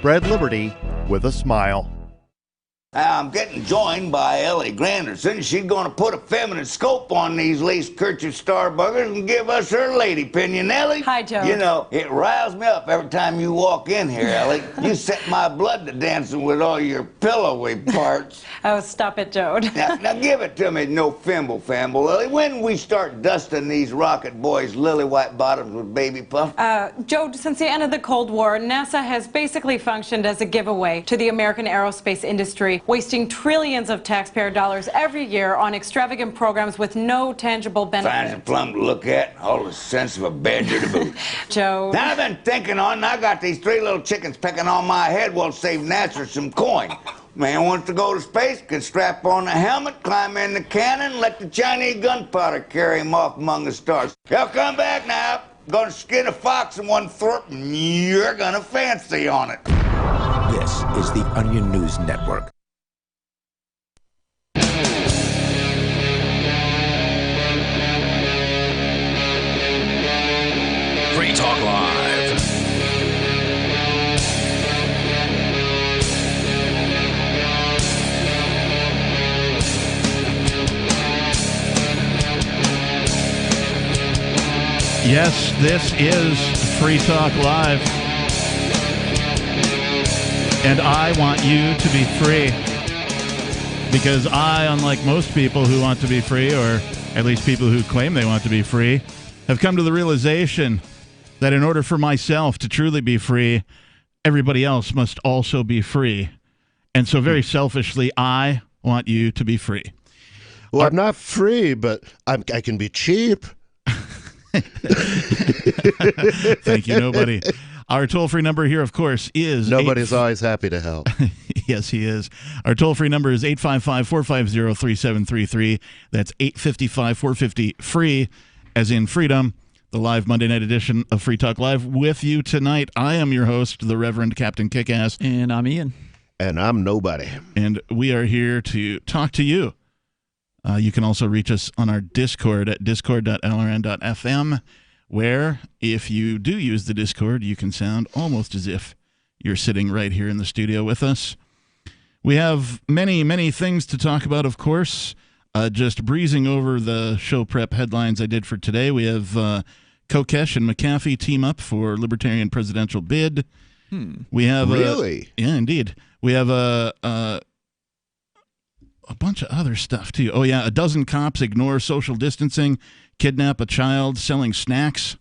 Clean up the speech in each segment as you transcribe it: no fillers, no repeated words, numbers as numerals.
Spread liberty with a smile. I'm getting joined by Ellie Granderson. She's going to put a feminine scope on these lace kerchief starbuggers and give us her lady opinion. Ellie? Hi, Joe. You know, it riles me up every time you walk in here, Ellie. You set my blood to dancing with all your pillowy parts. Oh, stop it, Joe. Now give it to me, no fimble famble, Ellie. When we start dusting these rocket boys' lily white bottoms with baby puff? Joe, since the end of the Cold War, NASA has basically functioned as a giveaway to the American aerospace industry, wasting trillions of taxpayer dollars every year on extravagant programs with no tangible benefit. Finds a plum to look at, all the sense of a badger to boot. Joe. Now I've been thinking on, I got these three little chickens pecking on my head while save NASA some coin. Man wants to go to space, can strap on the helmet, climb in the cannon, let the Chinese gunpowder carry him off among the stars. Y'all come back now. Gonna skin a fox in one throat, and you're gonna fancy on it. This is the Onion News Network. Free Talk Live. Yes, this is Free Talk Live. And I want you to be free. Because I, unlike most people who want to be free, or at least people who claim they want to be free, have come to the realization that in order for myself to truly be free, everybody else must also be free. And so very selfishly, I want you to be free. Well, I'm not free, but I can be cheap. Thank you, nobody. Our toll-free number here, of course, is... Nobody's always happy to help. Yes, he is. Our toll-free number is 855-450-3733. That's 855-450-FREE, as in freedom. The live Monday night edition of Free Talk Live with you tonight. I am your host, the Reverend Captain Kickass. And I'm Ian. And I'm nobody. And we are here to talk to you. You can also reach us on our Discord at discord.lrn.fm, where if you do use the Discord, you can sound almost as if you're sitting right here in the studio with us. We have many, many things to talk about, of course. Just breezing over the show prep headlines I did for today, we have Kokesh and McAfee team up for Libertarian presidential bid. We have really? Yeah, indeed. We have a bunch of other stuff, too. Oh, yeah, a dozen cops ignore social distancing, kidnap a child selling snacks.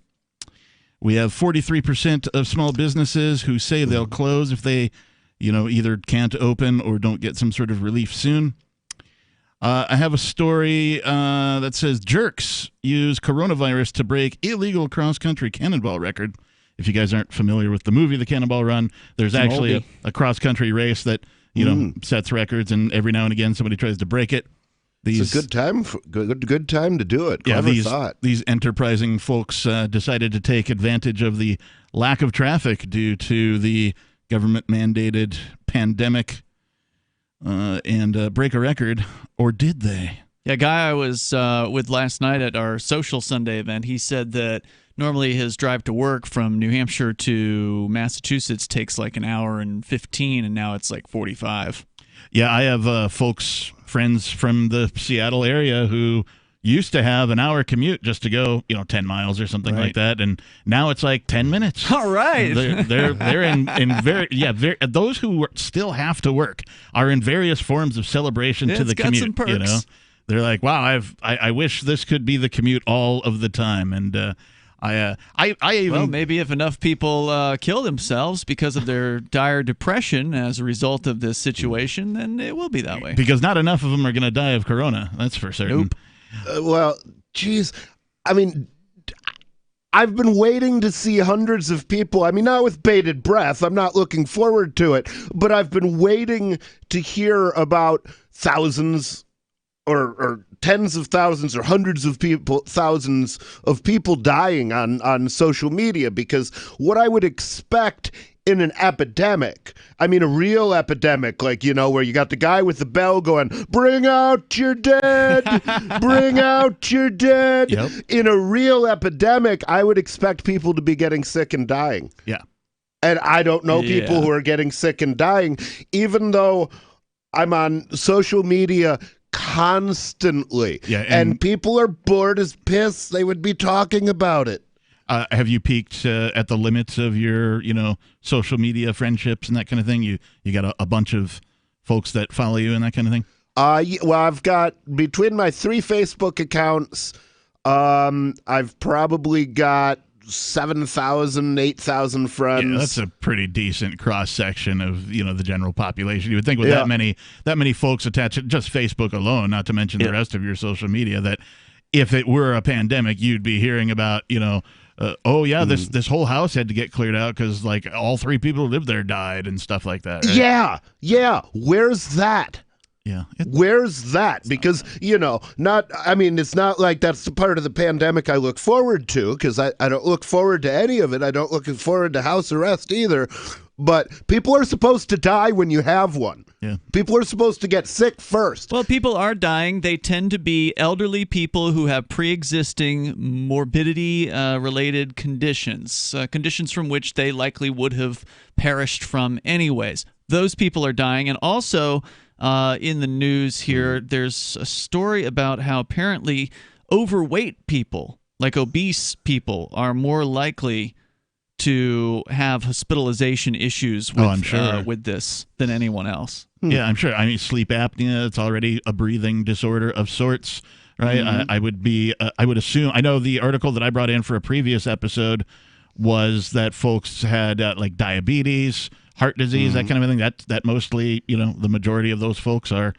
We have 43% of small businesses who say they'll close if they, either can't open or don't get some sort of relief soon. I have a story that says jerks use coronavirus to break illegal cross-country cannonball record. If you guys aren't familiar with the movie The Cannonball Run, there's actually a cross-country race that sets records, and every now and again somebody tries to break it. It's a good time to do it. Yeah, thought. These enterprising folks decided to take advantage of the lack of traffic due to the government-mandated pandemic and break a record, or did they? Yeah, a guy I was with last night at our Social Sunday event, he said that normally his drive to work from New Hampshire to Massachusetts takes like an hour and 15, and now it's like 45. Yeah, I have friends from the Seattle area who used to have an hour commute just to go, 10 miles or something like that, and now it's like 10 minutes. All right. They're in those who still have to work are in various forms of celebration to the commute. Some perks. They're like, wow, I wish this could be the commute all of the time, and I even maybe if enough people kill themselves because of their dire depression as a result of this situation, then it will be that way. Because not enough of them are going to die of corona. That's for certain. Nope. Well, geez, I mean, I've been waiting to see hundreds of people. I mean, not with bated breath. I'm not looking forward to it, but I've been waiting to hear about thousands or tens of thousands or hundreds of people, thousands of people dying on social media, because what I would expect in an epidemic, I mean a real epidemic, like, where you got the guy with the bell going, bring out your dead, bring out your dead. Yep. In a real epidemic, I would expect people to be getting sick and dying. Yeah. And I don't know people who are getting sick and dying, even though I'm on social media constantly. Yeah, and people are bored as piss. They would be talking about it. Have you peaked at the limits of your, social media friendships and that kind of thing? You got a bunch of folks that follow you and that kind of thing? Well, I've got, between my 3 Facebook accounts, I've probably got 7,000, 8,000 friends. Yeah, that's a pretty decent cross section of the general population. You would think with that many folks attached to just Facebook alone, not to mention the rest of your social media, that if it were a pandemic, you'd be hearing about this whole house had to get cleared out because like all 3 people who lived there died and stuff like that. Right? Yeah. Where's that? Yeah. Where's that? Because, it's not like that's the part of the pandemic I look forward to, because I don't look forward to any of it. I don't look forward to house arrest either. But people are supposed to die when you have one. Yeah. People are supposed to get sick first. Well, people are dying. They tend to be elderly people who have pre-existing morbidity-related conditions, conditions from which they likely would have perished from anyways. Those people are dying. And also, in the news here, there's a story about how apparently overweight people, like obese people, are more likely to have hospitalization issues with, with this than anyone else. Yeah, I'm sure. I mean, sleep apnea, it's already a breathing disorder of sorts, right? I would assume, I know the article that I brought in for a previous episode was that folks had like diabetes, heart disease, that kind of thing. That mostly, the majority of those folks are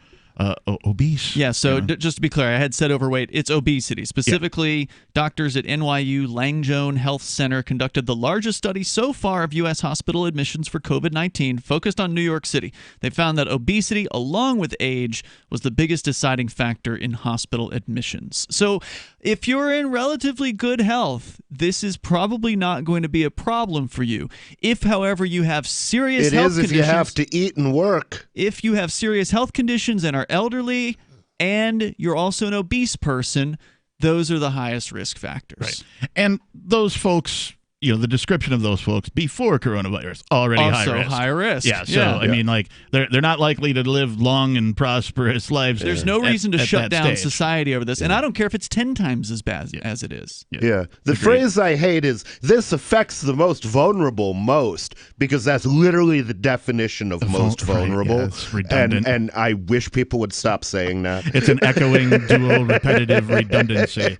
obese. Yeah, so just to be clear, I had said overweight. It's obesity. Specifically, doctors at NYU Langone Health Center conducted the largest study so far of U.S. hospital admissions for COVID-19, focused on New York City. They found that obesity, along with age, was the biggest deciding factor in hospital admissions. So if you're in relatively good health, this is probably not going to be a problem for you. If, however, you have serious health conditions... It is if you have to eat and work. If you have serious health conditions and are elderly and you're also an obese person, those are the highest risk factors. Right. And those folks, the description of those folks before coronavirus, already also high risk. Yeah, so I mean, like, they're not likely to live long and prosperous lives. There's no reason to shut down stage. Society over this. And I don't care if it's 10 times as bad as it is. Yeah. The phrase I hate is, this affects the most vulnerable most, because that's literally the definition of most vulnerable. Right, it's redundant. And I wish people would stop saying that. It's an echoing, dual, repetitive redundancy.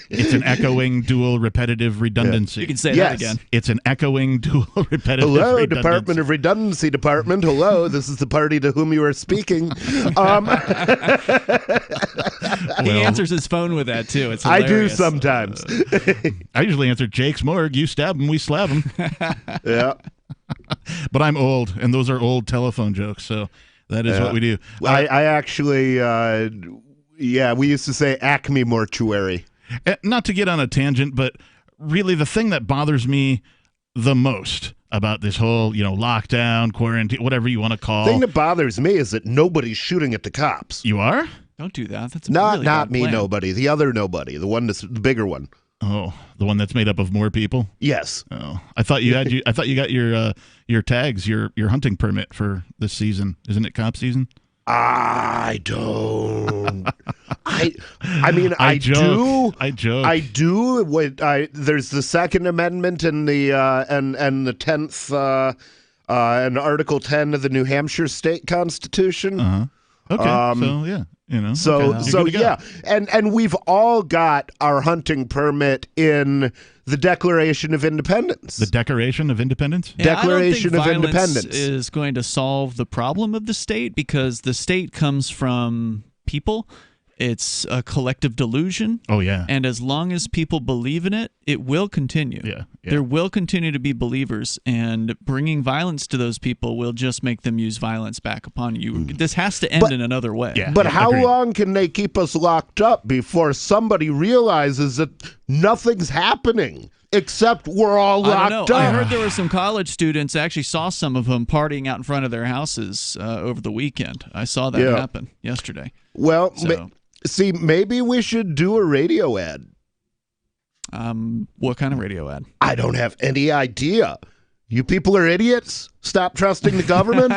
It's an echoing, dual, repetitive redundancy. You can say that again. It's an echoing, dual, repetitive Hello, redundancy. Department of Redundancy Department. Hello, this is the party to whom you are speaking. He answers his phone with that, too. It's I hilarious. do sometimes. I usually answer Jake's morgue. You stab him, we slap him. Yeah. But I'm old, and those are old telephone jokes, so that is what we do. I actually, we used to say Acme Mortuary. Not to get on a tangent, but really the thing that bothers me the most about this whole, lockdown, quarantine, whatever you want to call. The thing that bothers me is that nobody's shooting at the cops. You are? Don't do that. That's a Not really bad me, plan. nobody. The other nobody. The bigger one. Oh, the one that's made up of more people? Yes. Oh, I thought you had I thought you got your tags, your hunting permit for this season. Isn't it cop season? I don't. I joke. do. I do. There's the Second Amendment and the 10th and Article 10 of the New Hampshire State Constitution. Uh-huh. Okay. So yeah, and we've all got our hunting permit in the Declaration of Independence. The Declaration of Independence? Yeah, Declaration of I don't think violence Independence is going to solve the problem of the state, because the state comes from people. It's a collective delusion. Oh, yeah. And as long as people believe in it, it will continue. Yeah. There will continue to be believers, and bringing violence to those people will just make them use violence back upon you. This has to end in another way. Yeah. But how agreed. long can they keep us locked up before somebody realizes that nothing's happening except we're all I locked don't know. up? I heard there were some college students. I actually saw some of them partying out in front of their houses over the weekend. I saw that happen yesterday. Well, So- see, maybe we should do a radio ad. What kind of radio ad? I don't have any idea. You people are idiots. Stop trusting the government.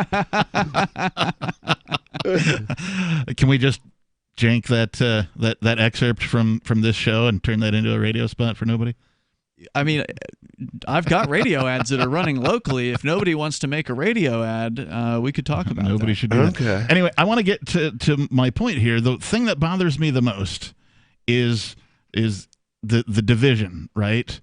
Can we just jank that excerpt from this show and turn that into a radio spot for nobody? I mean, I've got radio ads that are running locally. If nobody wants to make a radio ad, we could talk about Nobody that. should do that. Anyway, I want to get to my point here. The thing that bothers me the most is the division, right?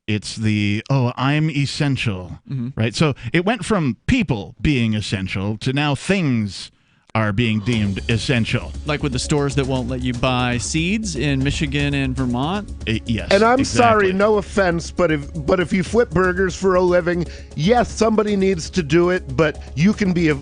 It's I'm essential, right? So it went from people being essential to now things are being deemed essential. Like with the stores that won't let you buy seeds in Michigan and Vermont? Yes. And I'm sorry, no offense, but if you flip burgers for a living, yes, somebody needs to do it, but you can be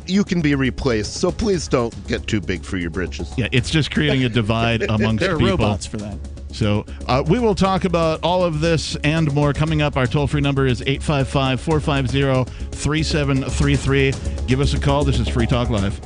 replaced. So please don't get too big for your britches. Yeah, it's just creating a divide amongst there are people. robots for that. So we will talk about all of this and more coming up. Our toll-free number is 855-450-3733. Give us a call. This is Free Talk Live.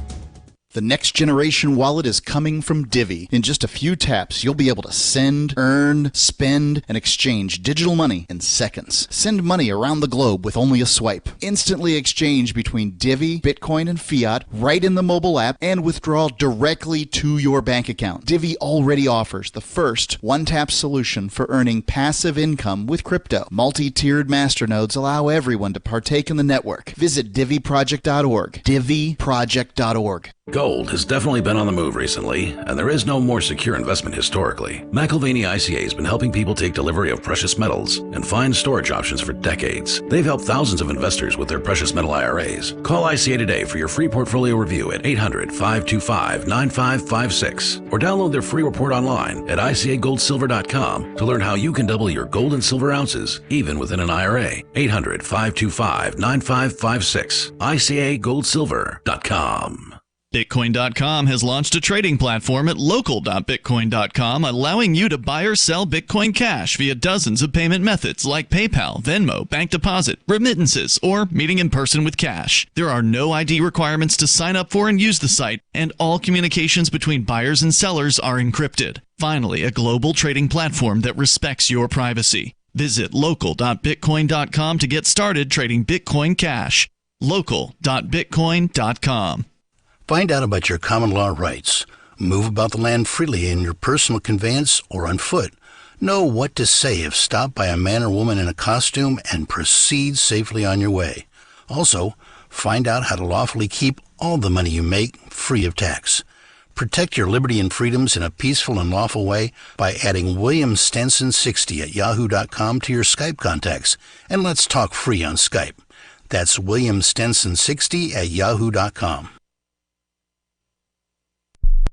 The next generation wallet is coming from Divvy. In just a few taps, you'll be able to send, earn, spend, and exchange digital money in seconds. Send money around the globe with only a swipe. Instantly exchange between Divvy, Bitcoin, and fiat right in the mobile app and withdraw directly to your bank account. Divvy already offers the first one-tap solution for earning passive income with crypto. Multi-tiered masternodes allow everyone to partake in the network. Visit DivvyProject.org. DivvyProject.org. Gold has definitely been on the move recently, and there is no more secure investment historically. McAfee ICA has been helping people take delivery of precious metals and find storage options for decades. They've helped thousands of investors with their precious metal IRAs. Call ICA today for your free portfolio review at 800-525-9556 or download their free report online at ICAGoldSilver.com to learn how you can double your gold and silver ounces even within an IRA. 800-525-9556. ICAGoldSilver.com. Bitcoin.com has launched a trading platform at local.bitcoin.com, allowing you to buy or sell Bitcoin Cash via dozens of payment methods like PayPal, Venmo, bank deposit, remittances, or meeting in person with cash. There are no ID requirements to sign up for and use the site, and all communications between buyers and sellers are encrypted. Finally, a global trading platform that respects your privacy. Visit local.bitcoin.com to get started trading Bitcoin Cash. local.bitcoin.com. Find out about your common law rights. Move about the land freely in your personal conveyance or on foot. Know what to say if stopped by a man or woman in a costume and proceed safely on your way. Also, find out how to lawfully keep all the money you make free of tax. Protect your liberty and freedoms in a peaceful and lawful way by adding William Stenson 60 at yahoo.com to your Skype contacts. And let's talk free on Skype. That's William Stenson 60 at yahoo.com.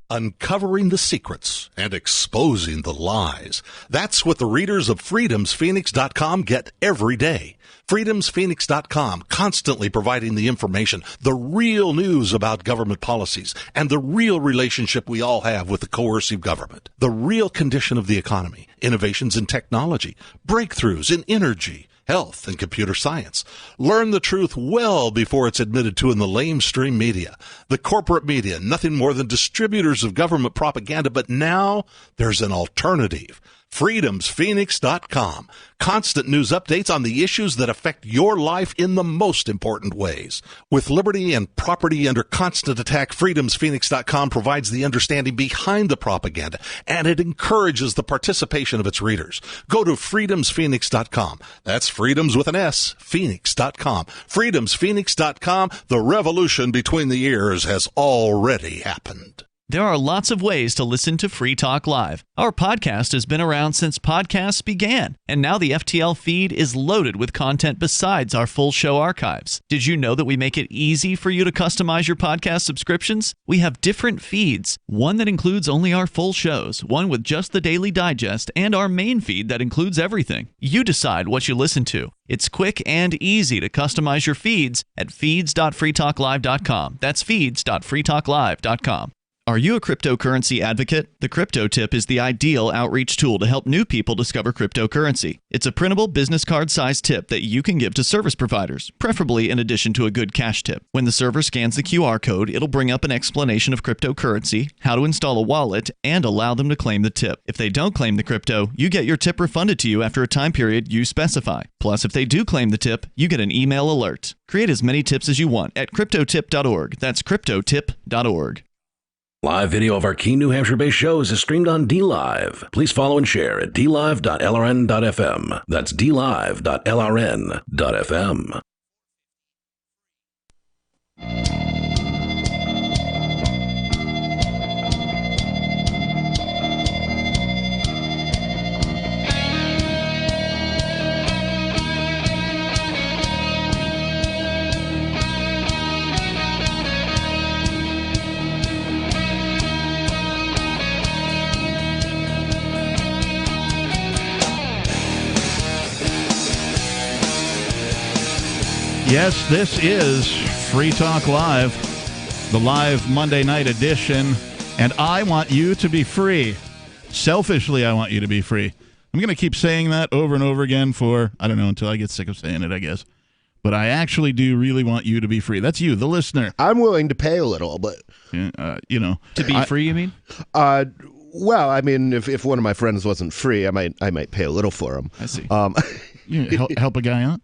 Uncovering the secrets and exposing the lies. That's what the readers of freedomsphoenix.com get every day. freedomsphoenix.com, constantly providing the information, the real news about government policies, and the real relationship we all have with the coercive government. The real condition of the economy, innovations in technology, breakthroughs in energy, health, and computer science. Learn the truth well before it's admitted to in the lamestream media. The corporate media, nothing more than distributors of government propaganda, but now there's an alternative. freedomsphoenix.com. Constant news updates on the issues that affect your life in the most important ways. With liberty and property under constant attack, freedomsphoenix.com provides the understanding behind the propaganda, and it encourages the participation of its readers. Go to freedomsphoenix.com. That's freedoms with an S, phoenix.com. freedomsphoenix.com. The revolution between the ears has already happened. There are lots of ways to listen to Free Talk Live. Our podcast has been around since podcasts began, and now the FTL feed is loaded with content besides our full show archives. Did you know that we make it easy for you to customize your podcast subscriptions? We have different feeds, one that includes only our full shows, one with just the Daily Digest, and our main feed that includes everything. You decide what you listen to. It's quick and easy to customize your feeds at feeds.freetalklive.com. That's feeds.freetalklive.com. Are you a cryptocurrency advocate? The Crypto Tip is the ideal outreach tool to help new people discover cryptocurrency. It's a printable business card-sized tip that you can give to service providers, preferably in addition to a good cash tip. When the server scans the QR code, it'll bring up an explanation of cryptocurrency, how to install a wallet, and allow them to claim the tip. If they don't claim the crypto, you get your tip refunded to you after a time period you specify. Plus, if they do claim the tip, you get an email alert. Create as many tips as you want at cryptotip.org. That's cryptotip.org. Live video of our key New Hampshire-based shows is streamed on DLive. Please follow and share at dlive.lrn.fm. That's dlive.lrn.fm. Yes, this is Free Talk Live, the live Monday night edition, and I want you to be free. Selfishly, I want you to be free. I'm going to keep saying that over and over again for, I don't know, until I get sick of saying it, I guess. But I actually do really want you to be free. That's you, the listener. I'm willing to pay a little, but... you know. To be free, you mean? Well, I mean, if one of my friends wasn't free, I might pay a little for him. I see. Help a guy out.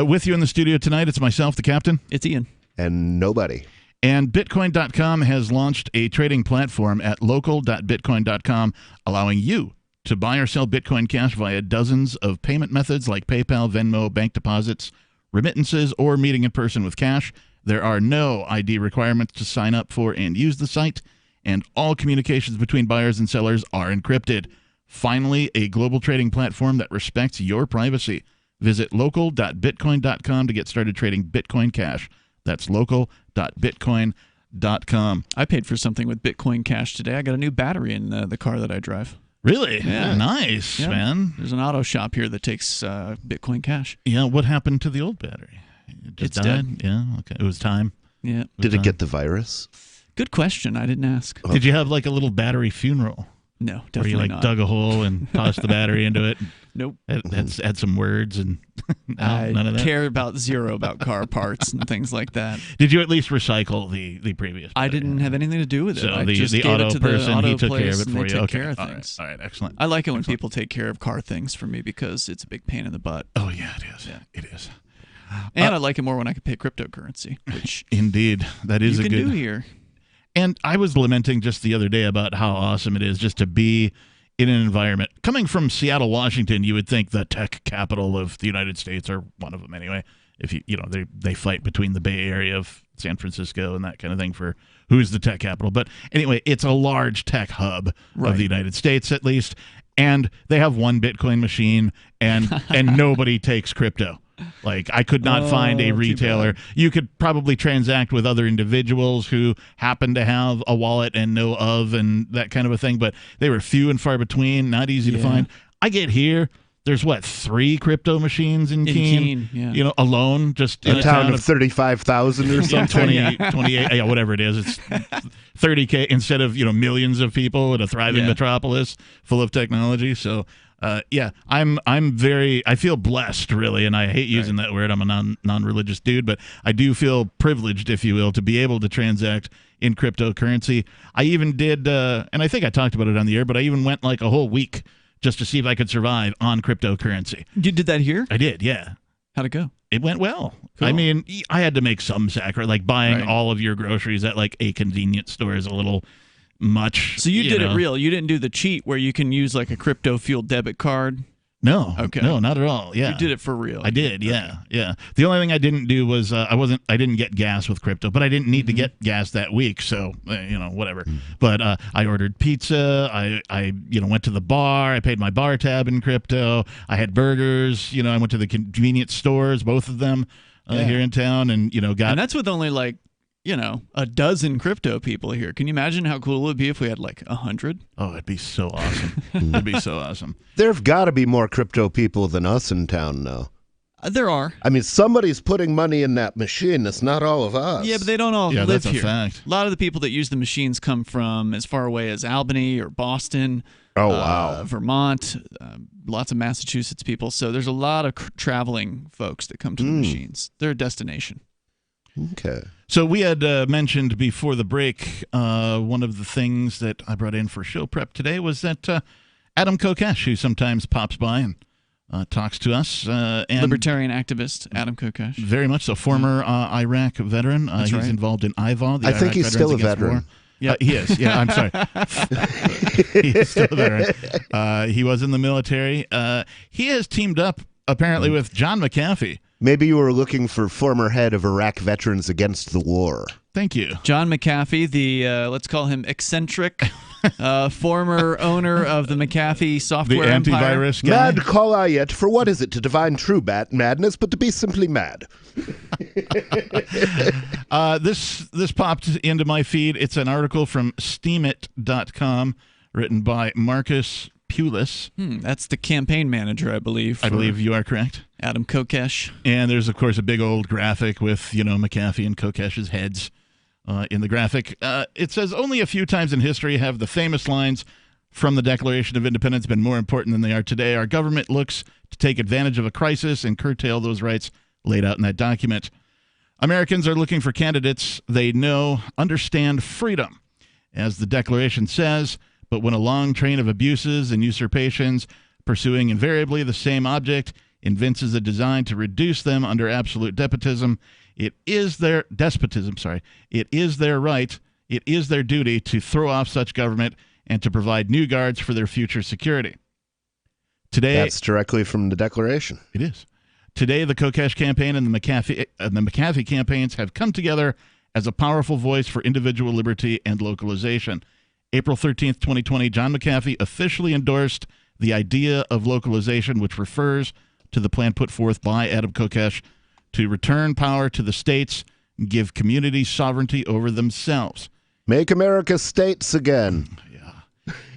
With you in the studio tonight, it's myself, the captain. It's Ian. And nobody. And Bitcoin.com has launched a trading platform at local.bitcoin.com, allowing you to buy or sell Bitcoin Cash via dozens of payment methods like PayPal, Venmo, bank deposits, remittances, or meeting in person with cash. There are no ID requirements to sign up for and use the site, and all communications between buyers and sellers are encrypted. Finally, a global trading platform that respects your privacy. Visit local.bitcoin.com to get started trading Bitcoin Cash. That's local.bitcoin.com. I paid for something with Bitcoin Cash today. I got a new battery in the car that I drive. Really? Yeah. Nice, Yeah. man. There's an auto shop here that takes Bitcoin Cash. Yeah, what happened to the old battery? It just It's died? dead. Yeah, okay. It was time. Yeah. Did it get the virus? Good question. I didn't ask. Did you have like a little battery funeral? No, Where definitely you like not. dug a hole and tossed the battery into it? Nope. Had some words and none of that? care about zero about car parts and things like that. Did you at least recycle the previous battery? I didn't have anything to do with it. So I the just gave auto it to person, the auto he took care place of it and for they you. take Okay. care of All right. things. All right. Excellent. I like it when people take care of car things for me because it's a big pain in the butt. Oh, yeah, it is. Yeah. It is. And I like it more when I can pay cryptocurrency, which Indeed. That is you a can good do here. And I was lamenting just the other day about how awesome it is just to be in an environment. Coming from Seattle, Washington, you would think the tech capital of the United States, or one of them anyway. If they fight between the Bay Area of San Francisco and that kind of thing for who's the tech capital. But anyway, it's a large tech hub of the United States, at least. And they have one Bitcoin machine, and nobody takes crypto. Like, I could not find a retailer. You could probably transact with other individuals who happen to have a wallet and know of and that kind of a thing, but they were few and far between, not easy to find. I get here, there's 3 crypto machines in Keene? Yeah. Alone, just in a town of 35,000 or something. 28, yeah, whatever it is. It's 30K instead of, millions of people in a thriving metropolis full of technology. So, I feel blessed, really, and I hate using that word. I'm a non-religious dude, but I do feel privileged, if you will, to be able to transact in cryptocurrency. I even did, and I think I talked about it on the air, but I even went like a whole week just to see if I could survive on cryptocurrency. You did that here? I did, yeah. How'd it go? It went well. Cool. I mean, I had to make some sacrifice, like buying all of your groceries at like a convenience store is a little much. So you did it real. You didn't do the cheat where you can use like a crypto fueled debit card. No. Okay. No, not at all. Yeah. You did it for real. I did. Yeah. Yeah. The only thing I didn't do was I didn't get gas with crypto, but I didn't need to get gas that week. So, whatever. But I ordered pizza. I went to the bar. I paid my bar tab in crypto. I had burgers. I went to the convenience stores, both of them here in town, and got. And that's with only like a dozen crypto people here. Can you imagine how cool it would be if we had like 100? Oh, it'd be so awesome. It'd be so awesome. There've got to be more crypto people than us in town now. There are. I mean, somebody's putting money in that machine. It's not all of us. Yeah, but they don't all live that's here. a fact. A lot of the people that use the machines come from as far away as Albany or Boston. Oh, wow. Vermont, lots of Massachusetts people. So there's a lot of traveling folks that come to the machines. They're a destination. Okay. So we had mentioned before the break, one of the things that I brought in for show prep today was that Adam Kokesh, who sometimes pops by and talks to us. And Libertarian activist Adam Kokesh. Very much so. Former Iraq veteran. He's right. involved in IVAW. I think he's still a veteran. Yeah, he is. Yeah, I'm sorry. He is still a veteran. He was in the military. He has teamed up, apparently, with John McAfee. Maybe you were looking for former head of Iraq Veterans Against the War. Thank you. John McAfee, the, let's call him eccentric, former owner of the McAfee software the empire. antivirus guy. Mad call I yet, for what is it to divine true madness, but to be simply mad? This popped into my feed. It's an article from steamit.com written by Marcus Pulis. That's the campaign manager, I believe. I believe you are correct. Adam Kokesh. And there's, of course, a big old graphic with, McAfee and Kokesh's heads in the graphic. It says, only a few times in history have the famous lines from the Declaration of Independence been more important than they are today. Our government looks to take advantage of a crisis and curtail those rights laid out in that document. Americans are looking for candidates they know understand freedom, as the Declaration says, but when a long train of abuses and usurpations pursuing invariably the same object evinces a design to reduce them under absolute despotism, it is their right, it is their duty to throw off such government and to provide new guards for their future security. Today, that's directly from the Declaration. It is. Today, the Kokesh campaign and the McAfee campaigns have come together as a powerful voice for individual liberty and localization. April 13th, 2020, John McAfee officially endorsed the idea of localization, which refers to the plan put forth by Adam Kokesh to return power to the states, give communities sovereignty over themselves. Make America states again.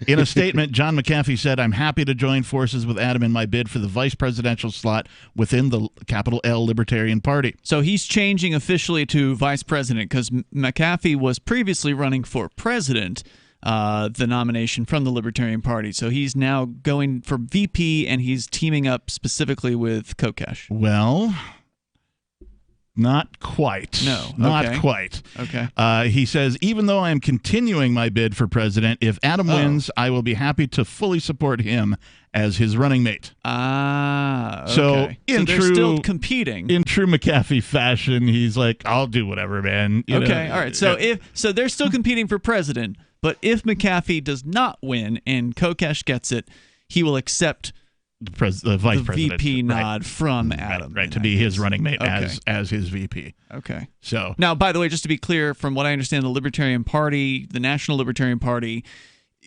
In a statement, John McAfee said, I'm happy to join forces with Adam in my bid for the vice presidential slot within the capital L Libertarian Party. So he's changing officially to vice president because McAfee was previously running for president, the nomination from the Libertarian Party. So he's now going for VP, and he's teaming up specifically with Kokesh. Well, not quite. No. Not quite. Okay. He says, even though I am continuing my bid for president, if Adam wins, I will be happy to fully support him as his running mate. Okay. So they're still competing. In true McAfee fashion, he's like, I'll do whatever, man. You know? All right. So so they're still competing for president, but if McAfee does not win and Kokesh gets it, he will accept the vice president VP nod from Adam. Right, to be his running mate as his VP. Okay. So now, by the way, just to be clear, from what I understand, the Libertarian Party, the National Libertarian Party,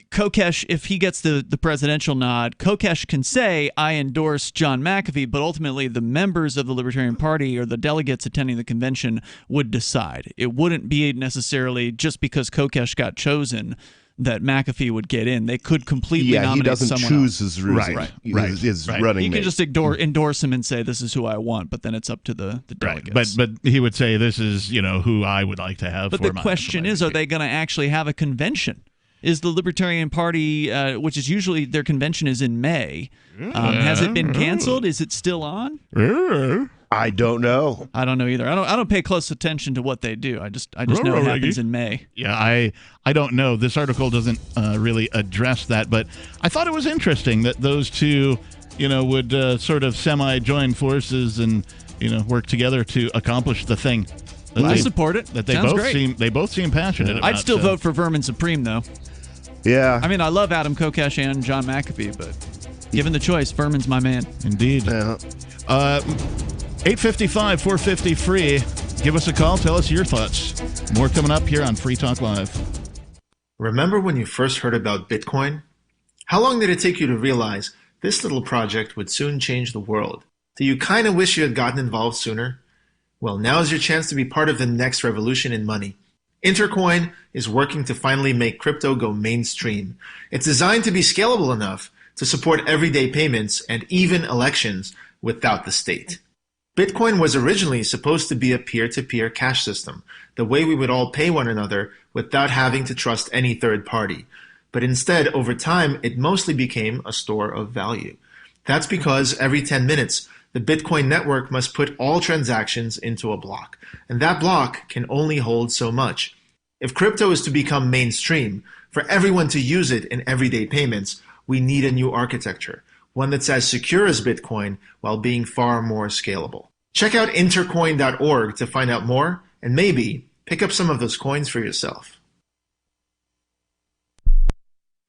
Kokesh, if he gets the presidential nod, Kokesh can say, I endorse John McAfee, but ultimately the members of the Libertarian Party or the delegates attending the convention would decide. It wouldn't be necessarily just because Kokesh got chosen that McAfee would get in. They could completely nominate someone else. He doesn't choose his reason. His running He mate. can just endorse him and say, this is who I want, but then it's up to the delegates. But he would say, this is, who I would like to have. But the question is, are they going to actually have a convention? Is the Libertarian Party, which is usually their convention is in May, has it been canceled? Is it still on? I don't know. I don't know either. I don't pay close attention to what they do. I just know it happens in May. Yeah, I don't know. This article doesn't really address that, but I thought it was interesting that those two, would sort of semi-join forces and work together to accomplish the thing. I support it. That they Sounds both great. They both seem passionate about. I'd still vote for Vermin Supreme though. Yeah. I mean, I love Adam Kokesh and John McAfee, but given the choice, Vermin's my man. Indeed. Yeah. 855-450-FREE. Give us a call. Tell us your thoughts. More coming up here on Free Talk Live. Remember when you first heard about Bitcoin? How long did it take you to realize this little project would soon change the world? Do you kind of wish you had gotten involved sooner? Well, now's your chance to be part of the next revolution in money. Intercoin is working to finally make crypto go mainstream. It's designed to be scalable enough to support everyday payments and even elections without the state. Bitcoin was originally supposed to be a peer-to-peer cash system, the way we would all pay one another without having to trust any third party. But instead, over time, it mostly became a store of value. That's because every 10 minutes, the Bitcoin network must put all transactions into a block, and that block can only hold so much. If crypto is to become mainstream, for everyone to use it in everyday payments, we need a new architecture, one that's as secure as Bitcoin while being far more scalable. Check out intercoin.org to find out more, and maybe pick up some of those coins for yourself.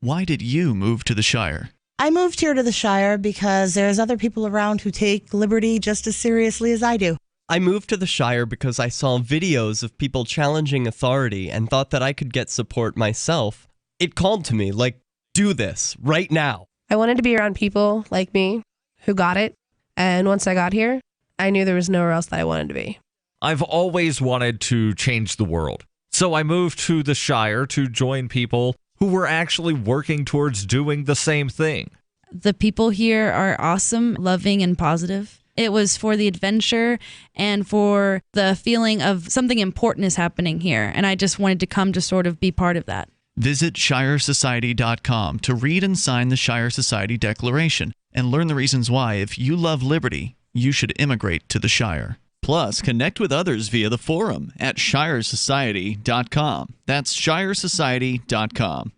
Why did you move to the Shire? I moved here to the Shire because there's other people around who take liberty just as seriously as I do. I moved to the Shire because I saw videos of people challenging authority and thought that I could get support myself. It called to me, like, do this, right now. I wanted to be around people like me who got it, and once I got here, I knew there was nowhere else that I wanted to be. I've always wanted to change the world, so I moved to the Shire to join people who were actually working towards doing the same thing. The people here are awesome, loving, and positive. It was for the adventure and for the feeling of something important is happening here, and I just wanted to come to sort of be part of that. Visit ShireSociety.com to read and sign the Shire Society Declaration and learn the reasons why, if you love liberty, you should immigrate to the Shire. Plus, connect with others via the forum at ShireSociety.com. That's ShireSociety.com.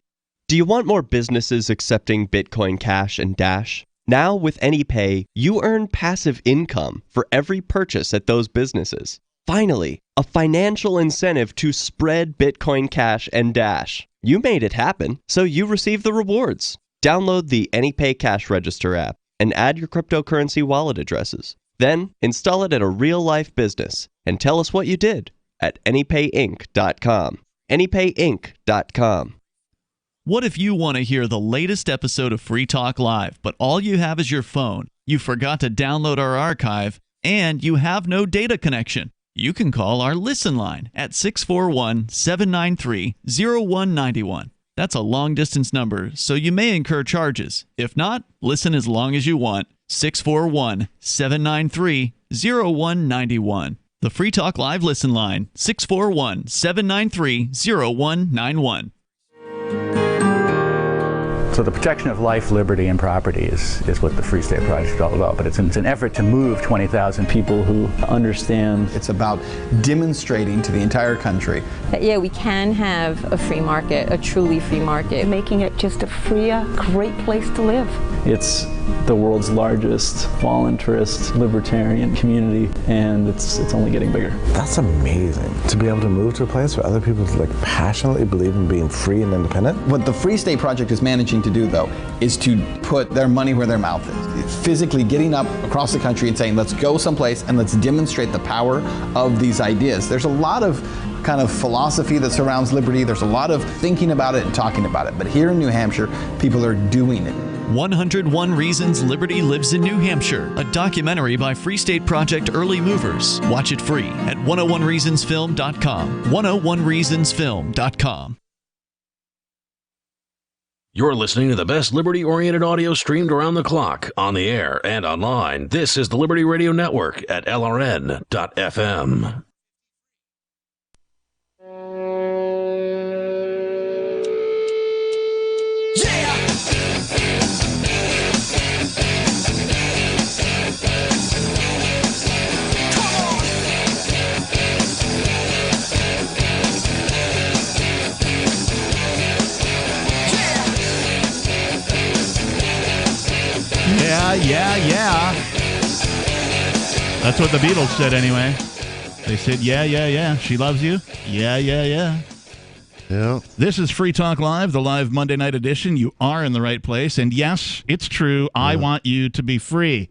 Do you want more businesses accepting Bitcoin Cash and Dash? Now with AnyPay, you earn passive income for every purchase at those businesses. Finally, a financial incentive to spread Bitcoin Cash and Dash. You made it happen, so you receive the rewards. Download the AnyPay Cash Register app and add your cryptocurrency wallet addresses. Then install it at a real-life business and tell us what you did at AnyPayInc.com. AnyPayInc.com. What if you want to hear the latest episode of Free Talk Live, but all you have is your phone, you forgot to download our archive, and you have no data connection? You can call our Listen line at 641-793-0191. That's a long-distance number, so you may incur charges. If not, listen as long as you want. 641-793-0191. The Free Talk Live Listen line, 641-793-0191. So the protection of life, liberty, and property is what the Free State Project is all about. But it's an effort to move 20,000 people who understand. It's about demonstrating to the entire country that, yeah, we can have a free market, a truly free market. Making it just a freer, great place to live. It's the world's largest voluntarist libertarian community, and it's only getting bigger. That's amazing, to be able to move to a place where other people passionately believe in being free and independent. What the Free State Project is managing to do, though, is to put their money where their mouth is. It's physically getting up across the country and saying, let's go someplace and let's demonstrate the power of these ideas. There's a lot of kind of philosophy that surrounds liberty. There's a lot of thinking about it and talking about it. But here in New Hampshire, people are doing it. 101 Reasons Liberty Lives in New Hampshire, a documentary by Free State Project Early Movers. Watch it free at 101reasonsfilm.com. 101reasonsfilm.com. You're listening to the best liberty-oriented audio streamed around the clock, on the air, and online. This is the Liberty Radio Network at LRN.FM. Yeah. That's what the Beatles said anyway. They said, yeah. She loves you. Yeah. Yeah. This is Free Talk Live, the live Monday night edition. You are in the right place. And yes, it's true. I want you to be free.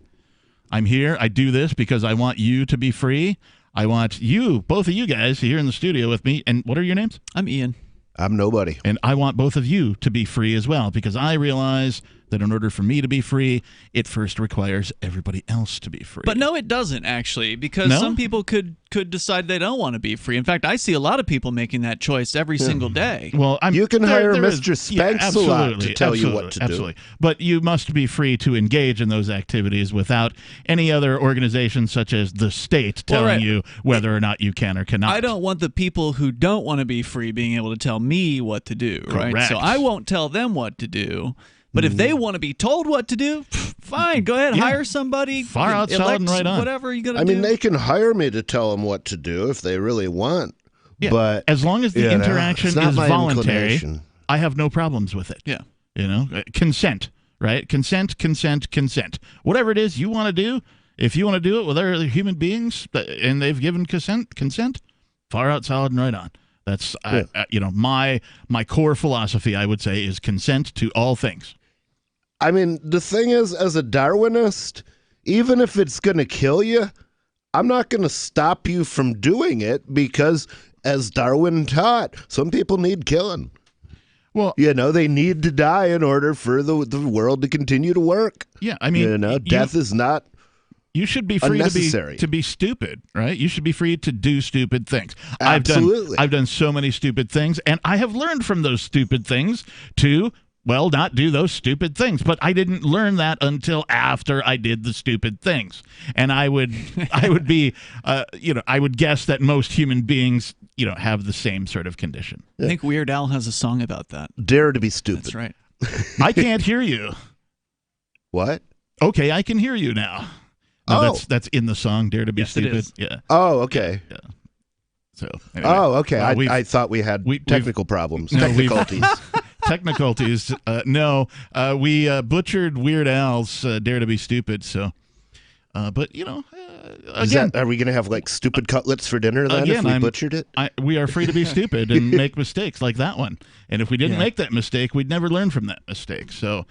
I'm here. I do this because I want you to be free. I want you, both of you guys, here in the studio with me. And what are your names? I'm Ian. I'm nobody. And I want both of you to be free as well, because I realize that in order for me to be free, it first requires everybody else to be free. But no, it doesn't actually, because No? some people could decide they don't want to be free. In fact, I see a lot of people making that choice every single day. Well, you can hire there is- Mr. Spanks a lot to tell you what to do. Absolutely. But you must be free to engage in those activities without any other organization such as the state Well, telling right. you whether or not you can or cannot. I don't want the people who don't want to be free being able to tell me what to do, right? Correct. So I won't tell them what to do. But if they want to be told what to do, fine, go ahead, hire somebody. Far out, elect solid, and right on. Whatever you got to I do. mean, they can hire me to tell them what to do if they really want. Yeah, But as long as the interaction it's not is my voluntary, inclination. I have no problems with it. Yeah. Consent, right? Consent. Whatever it is you want to do, if you want to do it with other human beings and they've given consent, far out, solid, and right on. That's my core philosophy, I would say, is consent to all things. I mean, the thing is, as a Darwinist, even if it's going to kill you, I'm not going to stop you from doing it because, as Darwin taught, some people need killing. Well, they need to die in order for the world to continue to work. Yeah, I mean, death is not. You should be free unnecessary. to be stupid, right? You should be free to do stupid things. Absolutely. I've done so many stupid things, and I have learned from those stupid things to, well, not do those stupid things. But I didn't learn that until after I did the stupid things. And I would be, I would guess that most human beings, have the same sort of condition. I think Weird Al has a song about that. Dare to be stupid. That's right. I can't hear you. What? Okay, I can hear you now. No, Oh. that's in the song "Dare to Be Yes, it Stupid." is. Yeah. Oh, okay. Yeah. So. Anyway, okay. I thought we had technical problems. Technicalities. Technicalities. No, we butchered Weird Al's "Dare to Be Stupid." So, but again, Are we going to have like stupid cutlets for dinner then if we butchered it? We are free to be stupid and make mistakes like that one. And if we didn't make that mistake, we'd never learn from that mistake. So.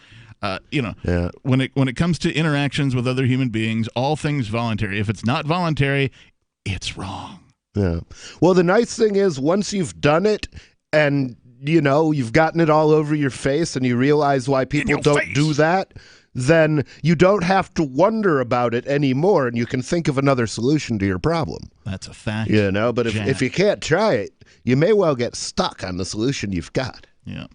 When it comes to interactions with other human beings, all things voluntary. If it's not voluntary, it's wrong. Yeah. Well, the nice thing is once you've done it and, you've gotten it all over your face and you realize why people don't do that, then you don't have to wonder about it anymore and you can think of another solution to your problem. That's a fact. But if you can't try it, you may well get stuck on the solution you've got. Yeah.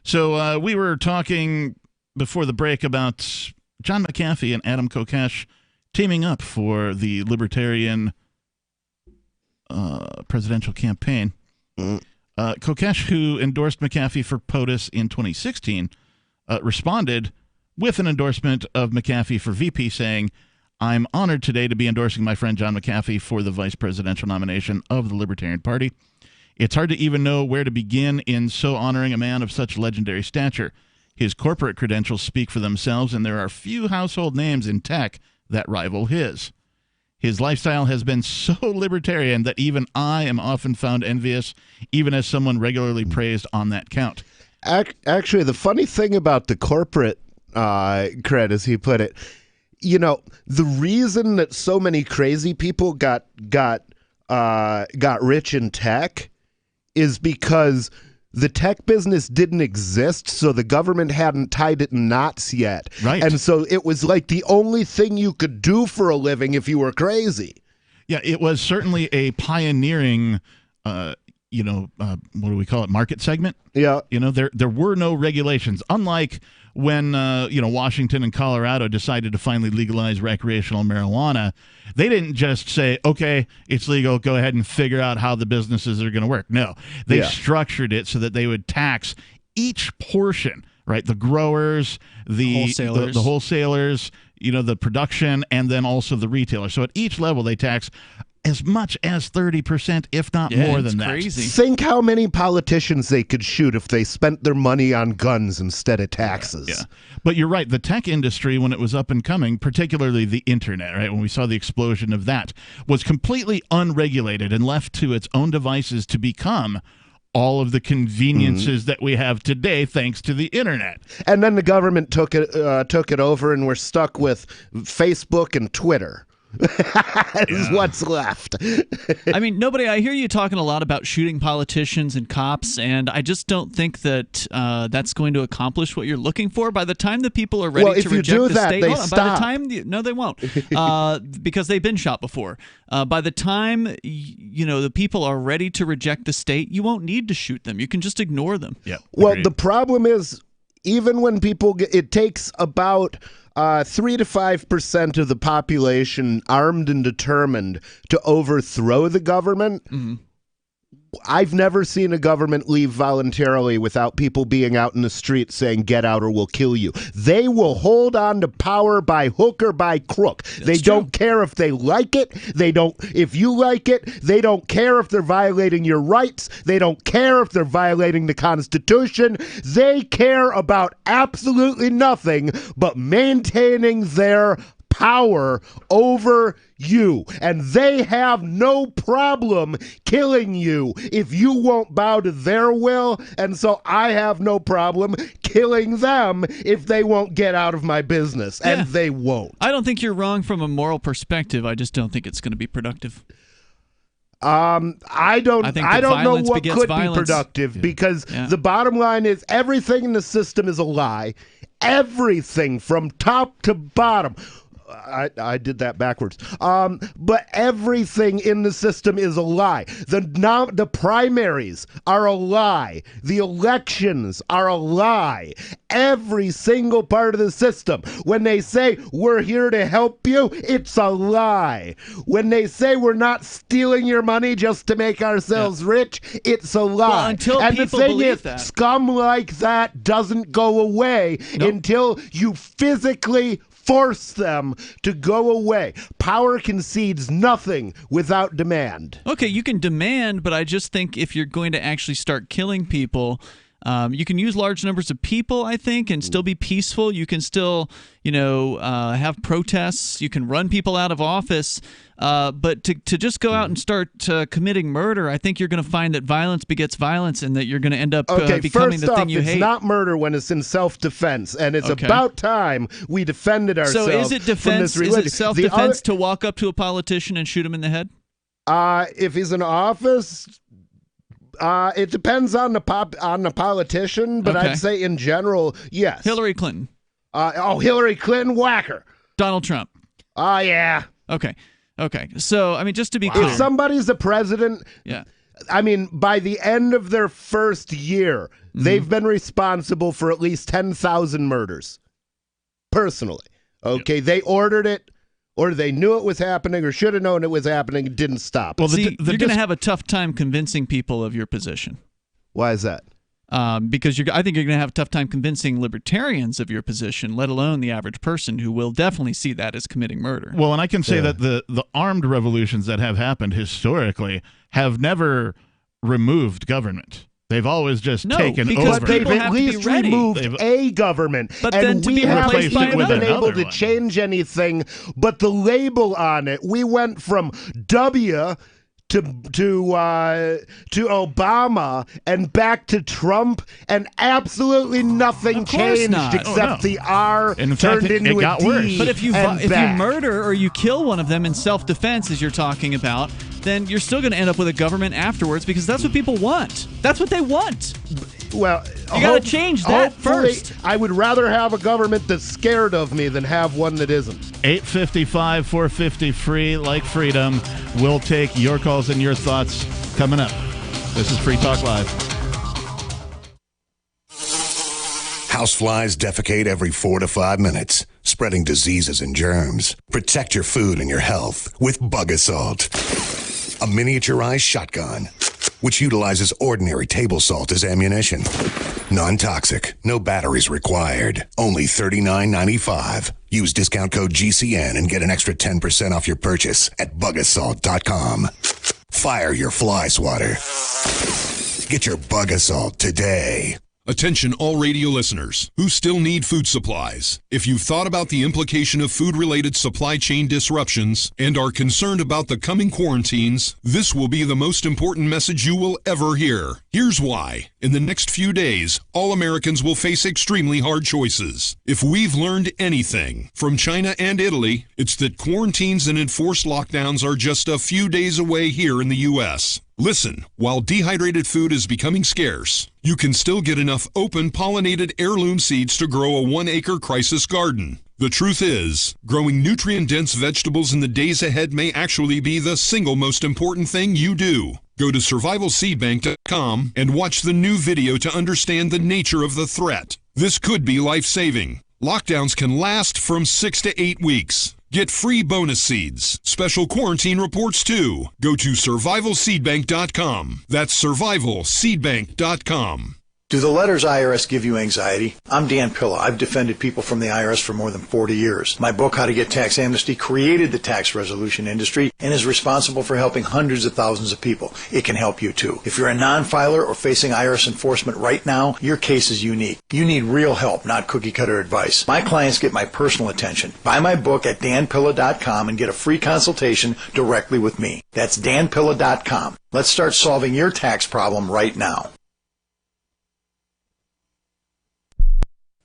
So we were talking before the break about John McAfee and Adam Kokesh teaming up for the Libertarian presidential campaign. Kokesh, who endorsed McAfee for POTUS in 2016, responded with an endorsement of McAfee for VP, saying, "I'm honored today to be endorsing my friend John McAfee for the vice presidential nomination of the Libertarian Party. It's hard to even know where to begin in so honoring a man of such legendary stature. His corporate credentials speak for themselves, and there are few household names in tech that rival his. His lifestyle has been so libertarian that even I am often found envious, even as someone regularly praised on that count." Actually, the funny thing about the corporate cred, as he put it, the reason that so many crazy people got rich in tech is because the tech business didn't exist, so the government hadn't tied it in knots yet. Right. And so it was like the only thing you could do for a living if you were crazy. Yeah, it was certainly a pioneering, what do we call it, market segment? Yeah. There were no regulations, unlike when, Washington and Colorado decided to finally legalize recreational marijuana. They didn't just say, okay, it's legal, go ahead and figure out how the businesses are going to work. No, they structured it so that they would tax each portion, right? The growers, the wholesalers, the production, and then also the retailer. So at each level, they tax as much as 30%, if not more than that. Crazy. Think how many politicians they could shoot if they spent their money on guns instead of taxes. Yeah. But you're right. The tech industry, when it was up and coming, particularly the internet, right, when we saw the explosion of that, was completely unregulated and left to its own devices to become all of the conveniences that we have today thanks to the internet. And then the government took it over and we're stuck with Facebook and Twitter. is what's left. I mean, I hear you talking a lot about shooting politicians and cops, and I just don't think that that's going to accomplish what you're looking for. By the time the people are ready to reject the state, by the time no, they won't, because they've been shot before. By the time the people are ready to reject the state, you won't need to shoot them. You can just ignore them. Yeah. Well, the problem is, even when people it takes about 3 to 5% of the population armed and determined to overthrow the government. Mm-hmm. I've never seen a government leave voluntarily without people being out in the street saying, get out or we'll kill you. They will hold on to power by hook or by crook. They don't care if they like it. If you like it, they don't care if they're violating your rights. They don't care if they're violating the Constitution. They care about absolutely nothing but maintaining their power over you, and they have no problem killing you if you won't bow to their will, and so I have no problem killing them if they won't get out of my business, and they won't. I don't think you're wrong from a moral perspective. I just don't think it's going to be productive. I don't know what could be productive because the bottom line is everything in the system is a lie. Everything from top to bottom. I did that backwards. But everything in the system is a lie. The primaries are a lie. The elections are a lie. Every single part of the system. When they say we're here to help you, it's a lie. When they say we're not stealing your money just to make ourselves rich, it's a lie. Well, until and people the thing believe is, that. scum like that doesn't go away until you physically force them to go away. Power concedes nothing without demand. Okay, you can demand, but I just think if you're going to actually start killing people, you can use large numbers of people, I think, and still be peaceful. You can still, have protests. You can run people out of office. But to just go out and start committing murder, I think you're going to find that violence begets violence and that you're going to end up becoming the thing you hate. It's not murder when it's in self-defense, and it's about time we defended ourselves. So is it defense? From this religion. Is it self-defense to walk up to a politician and shoot him in the head? If he's in office, it depends on the politician, but I'd say in general, yes. Hillary Clinton. Hillary Clinton, whacker. Donald Trump. Oh, yeah. Okay. So, I mean, just to be clear. If somebody's the president, I mean, by the end of their first year, they've been responsible for at least 10,000 murders. Personally. Okay, they ordered it, or they knew it was happening, or should have known it was happening and didn't stop. Well, you're going to have a tough time convincing people of your position. Why is that? Because I think you're going to have a tough time convincing libertarians of your position, let alone the average person who will definitely see that as committing murder. Well, and I can say that the armed revolutions that have happened historically have never removed government. They've always just taken over. But they've at least removed a government. But and then to we be haven't replaced by even been another able to one. change anything but the label on it. We went from W to Obama and back to Trump, and absolutely nothing changed except the R turned into a D. But if you murder or you kill one of them in self-defense, as you're talking about, then you're still going to end up with a government afterwards because that's what people want. That's what they want. Well, you got to change that first. I would rather have a government that's scared of me than have one that isn't. 855 450 free like freedom. We'll take your calls and your thoughts coming up. This is Free Talk Live. Houseflies defecate every 4 to 5 minutes, spreading diseases and germs. Protect your food and your health with Bug Assault, a miniaturized shotgun which utilizes ordinary table salt as ammunition. Non-toxic, no batteries required. Only $39.95. Use discount code GCN and get an extra 10% off your purchase at bugassault.com. Fire your fly swatter. Get your Bug Assault today. Attention all radio listeners who still need food supplies. If you've thought about the implication of food-related supply chain disruptions and are concerned about the coming quarantines, this will be the most important message you will ever hear. Here's why. In the next few days, all Americans will face extremely hard choices. If we've learned anything from China and Italy, it's that quarantines and enforced lockdowns are just a few days away here in the U.S. Listen, while dehydrated food is becoming scarce, you can still get enough open pollinated heirloom seeds to grow a 1-acre crisis garden. The truth is, growing nutrient-dense vegetables in the days ahead may actually be the single most important thing you do. Go to survivalseedbank.com and watch the new video to understand the nature of the threat. This could be life-saving. Lockdowns can last from 6 to 8 weeks. Get free bonus seeds, special quarantine reports too. Go to survivalseedbank.com. That's survivalseedbank.com. Do the letters IRS give you anxiety? I'm Dan Pilla. I've defended people from the IRS for more than 40 years. My book, How to Get Tax Amnesty, created the tax resolution industry and is responsible for helping hundreds of thousands of people. It can help you too. If you're a non-filer or facing IRS enforcement right now, your case is unique. You need real help, not cookie-cutter advice. My clients get my personal attention. Buy my book at danpilla.com and get a free consultation directly with me. That's danpilla.com. Let's start solving your tax problem right now.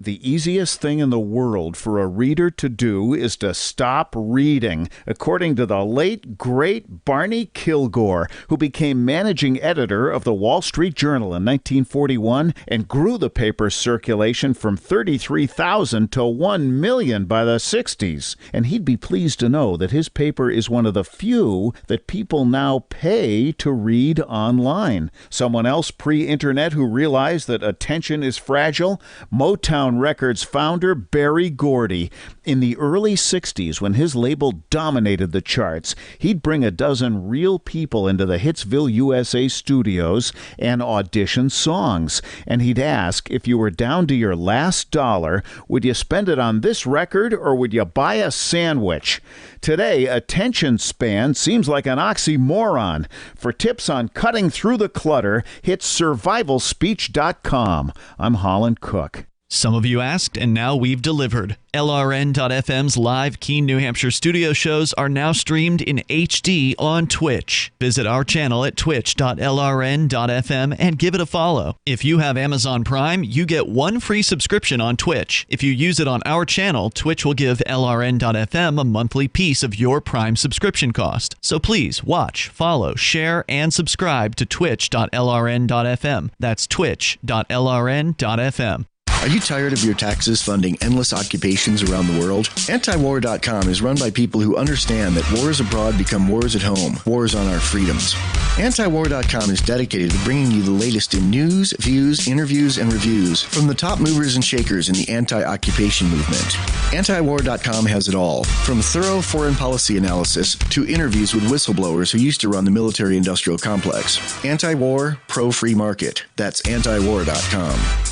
The easiest thing in the world for a reader to do is to stop reading, according to the late, great Barney Kilgore, who became managing editor of the Wall Street Journal in 1941 and grew the paper's circulation from 33,000 to 1 million by the 60s. And he'd be pleased to know that his paper is one of the few that people now pay to read online. Someone else pre-internet who realized that attention is fragile? Motown Records founder Berry Gordy. In the early 60s, when his label dominated the charts, he'd bring a dozen real people into the Hitsville, USA studios and audition songs. And he'd ask, if you were down to your last dollar, would you spend it on this record or would you buy a sandwich? Today, attention span seems like an oxymoron. For tips on cutting through the clutter, hit survivalspeech.com. I'm Holland Cook. Some of you asked, and now we've delivered. LRN.FM's live Keene, New Hampshire studio shows are now streamed in HD on Twitch. Visit our channel at twitch.lrn.fm and give it a follow. If you have Amazon Prime, you get one free subscription on Twitch. If you use it on our channel, Twitch will give LRN.FM a monthly piece of your Prime subscription cost. So please watch, follow, share, and subscribe to twitch.lrn.fm. That's twitch.lrn.fm. Are you tired of your taxes funding endless occupations around the world? Antiwar.com is run by people who understand that wars abroad become wars at home, wars on our freedoms. Antiwar.com is dedicated to bringing you the latest in news, views, interviews, and reviews from the top movers and shakers in the anti-occupation movement. Antiwar.com has it all, from thorough foreign policy analysis to interviews with whistleblowers who used to run the military-industrial complex. Anti-war, pro-free market. That's antiwar.com.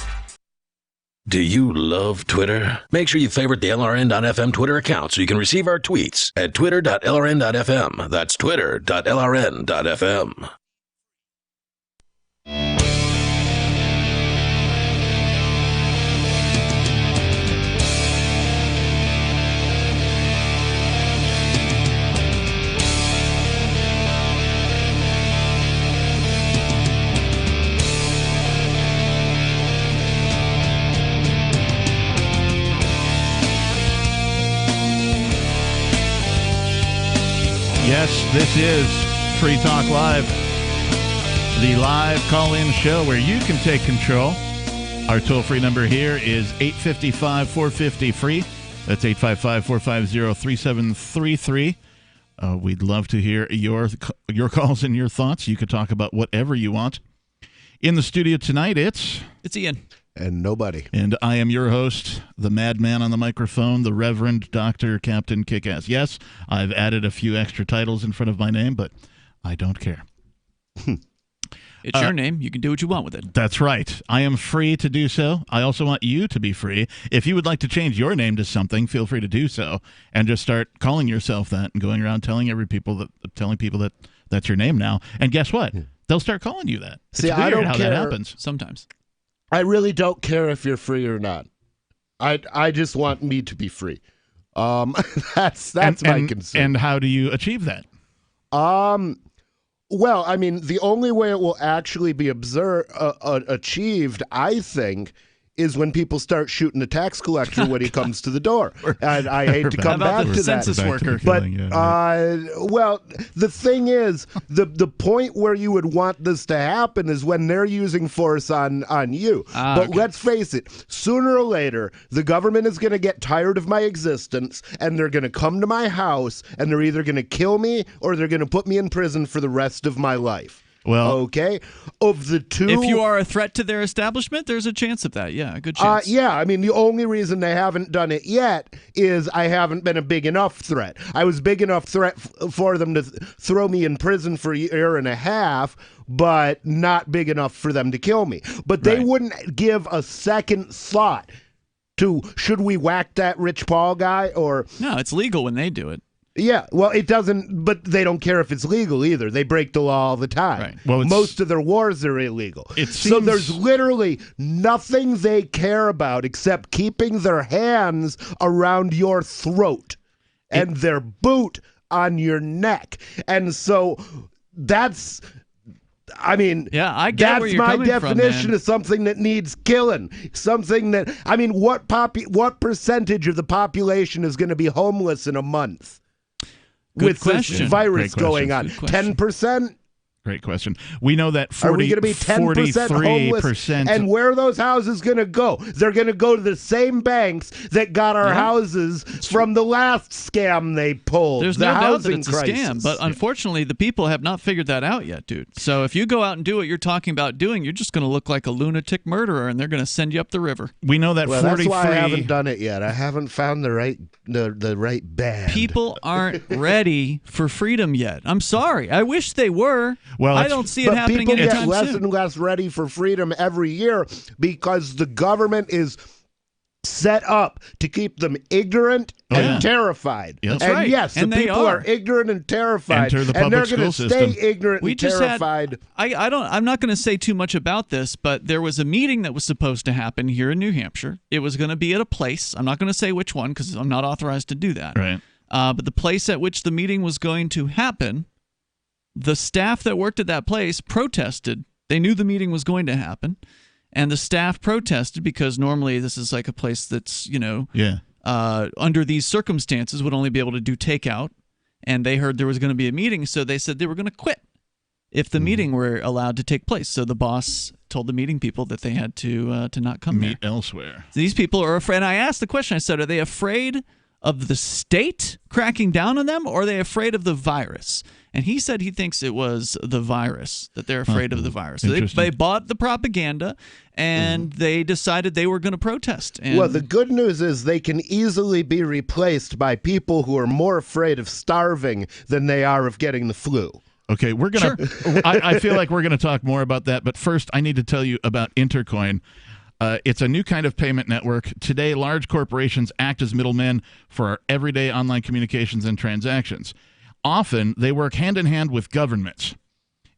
Do you love Twitter? Make sure you favorite the LRN.FM Twitter account so you can receive our tweets at twitter.lrn.fm. That's twitter.lrn.fm. Yes, this is Free Talk Live, the live call-in show where you can take control. Our toll-free number here is 855-450-FREE. That's 855-450-3733. We'd love to hear your calls and your thoughts. You could talk about whatever you want. In the studio tonight, it's Ian. And nobody. And I am your host, the madman on the microphone, the Reverend Dr. Captain Kickass. Yes, I've added a few extra titles in front of my name, but I don't care. It's your name. You can do what you want with it. That's right. I am free to do so. I also want you to be free. If you would like to change your name to something, feel free to do so, and just start calling yourself that and going around telling people that that's your name now. And guess what? They'll start calling you that. It's See, weird I don't how care. that happens. Sometimes. I really don't care if you're free or not. I just want me to be free. That's my concern. And how do you achieve that? Well, I mean, the only way it will actually be achieved, I think, is when people start shooting the tax collector when he comes to the door. And I hate to come back to that. Census worker. But, well, the thing is, the point where you would want this to happen is when they're using force on you. But let's face it, sooner or later, the government is going to get tired of my existence, and they're going to come to my house, and they're either going to kill me or they're going to put me in prison for the rest of my life. Well, okay. Of the two, if you are a threat to their establishment, there's a chance of that. Yeah, a good chance. Yeah, I mean, the only reason they haven't done it yet is I haven't been a big enough threat. I was big enough threat for them to throw me in prison for a year and a half, but not big enough for them to kill me. But they wouldn't give a second thought to, should we whack that Rich Paul guy or... No, it's legal when they do it. Yeah, well, it doesn't, but they don't care if it's legal either. They break the law all the time. Right. Well, most of their wars are illegal. So there's literally nothing they care about except keeping their hands around your throat and their boot on your neck. And so that's... I mean, yeah, I get that's where you're my coming definition from, of something that needs killing. Something that, I mean, what percentage of the population is going to be homeless in a month? With this virus going on, 10%. Great question. We know that Are we going to be 10% homeless? And where are those houses going to go? They're going to go to the same banks that got our houses from the last scam they pulled. There's no doubt that it's a scam, but unfortunately, the people have not figured that out yet, dude. So if you go out and do what you're talking about doing, you're just going to look like a lunatic murderer, and they're going to send you up the river. We know that 43. That's why I haven't done it yet. I haven't found the right band. People aren't ready for freedom yet. I'm sorry. I wish they were. Well, I don't see it happening anytime soon. People get less and less ready for freedom every year because the government is set up to keep them ignorant and terrified. That's and right. yes, And the they people are ignorant and terrified. Enter the and they're public going to school stay system. ignorant and terrified. I'm not going to say too much about this, but there was a meeting that was supposed to happen here in New Hampshire. It was going to be at a place. I'm not going to say which one because I'm not authorized to do that. Right. But the place at which the meeting was going to happen, the staff that worked at that place protested. They knew the meeting was going to happen, and the staff protested because normally this is like a place that's, under these circumstances would only be able to do takeout, and they heard there was going to be a meeting, so they said they were going to quit if the meeting were allowed to take place. So the boss told the meeting people that they had to not come meet elsewhere. These people are afraid. And I asked the question, I said, are they afraid of the state cracking down on them, or are they afraid of the virus? And he said he thinks it was the virus, that they're afraid of the virus. So they bought the propaganda, and they decided they were going to protest. And well, the good news is they can easily be replaced by people who are more afraid of starving than they are of getting the flu. Okay, we're going to I feel like we're going to talk more about that, but first I need to tell you about Intercoin. It's a new kind of payment network. Today, large corporations act as middlemen for our everyday online communications and transactions. Often, they work hand-in-hand with governments.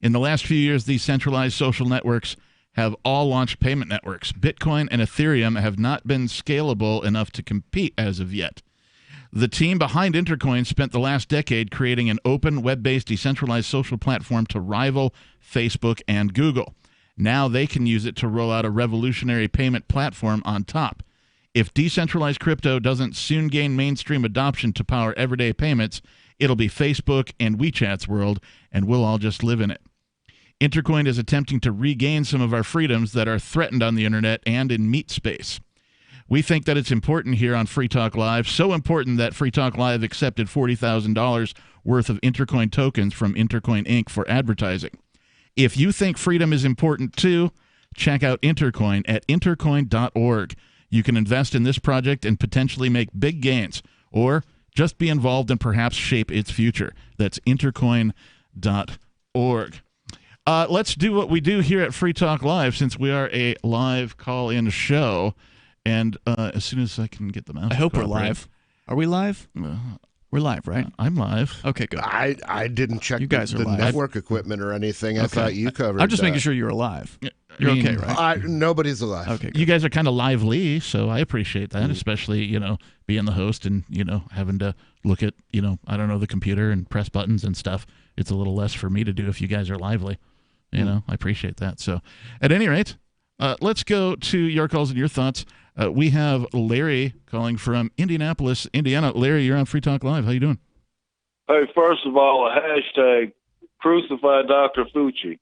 In the last few years, these centralized social networks have all launched payment networks. Bitcoin and Ethereum have not been scalable enough to compete as of yet. The team behind Intercoin spent the last decade creating an open, web-based, decentralized social platform to rival Facebook and Google. Now they can use it to roll out a revolutionary payment platform on top. If decentralized crypto doesn't soon gain mainstream adoption to power everyday payments, it'll be Facebook and WeChat's world, and we'll all just live in it. Intercoin is attempting to regain some of our freedoms that are threatened on the internet and in meat space. We think that it's important here on Free Talk Live, so important that Free Talk Live accepted $40,000 worth of Intercoin tokens from Intercoin Inc. for advertising. If you think freedom is important too, check out Intercoin at intercoin.org. You can invest in this project and potentially make big gains, or just be involved and perhaps shape its future. That's intercoin.org. Let's do what we do here at Free Talk Live, since we are a live call-in show. And as soon as I can get the mouse, I hope we're live. Are we live? We're live, right? I'm live. Okay, good. I didn't check You guys are the live. network equipment or anything. I thought you covered I'm just that. making sure you're alive. You're I mean, okay, right? Nobody's alive. Okay. You guys are kind of lively, so I appreciate that, especially, being the host and, having to look at, I don't know, the computer and press buttons and stuff. It's a little less for me to do if you guys are lively. I appreciate that. So at any rate, let's go to your calls and your thoughts. We have Larry calling from Indianapolis, Indiana. Larry, you're on Free Talk Live. How you doing? Hey, first of all, a hashtag crucify Dr. Fauci.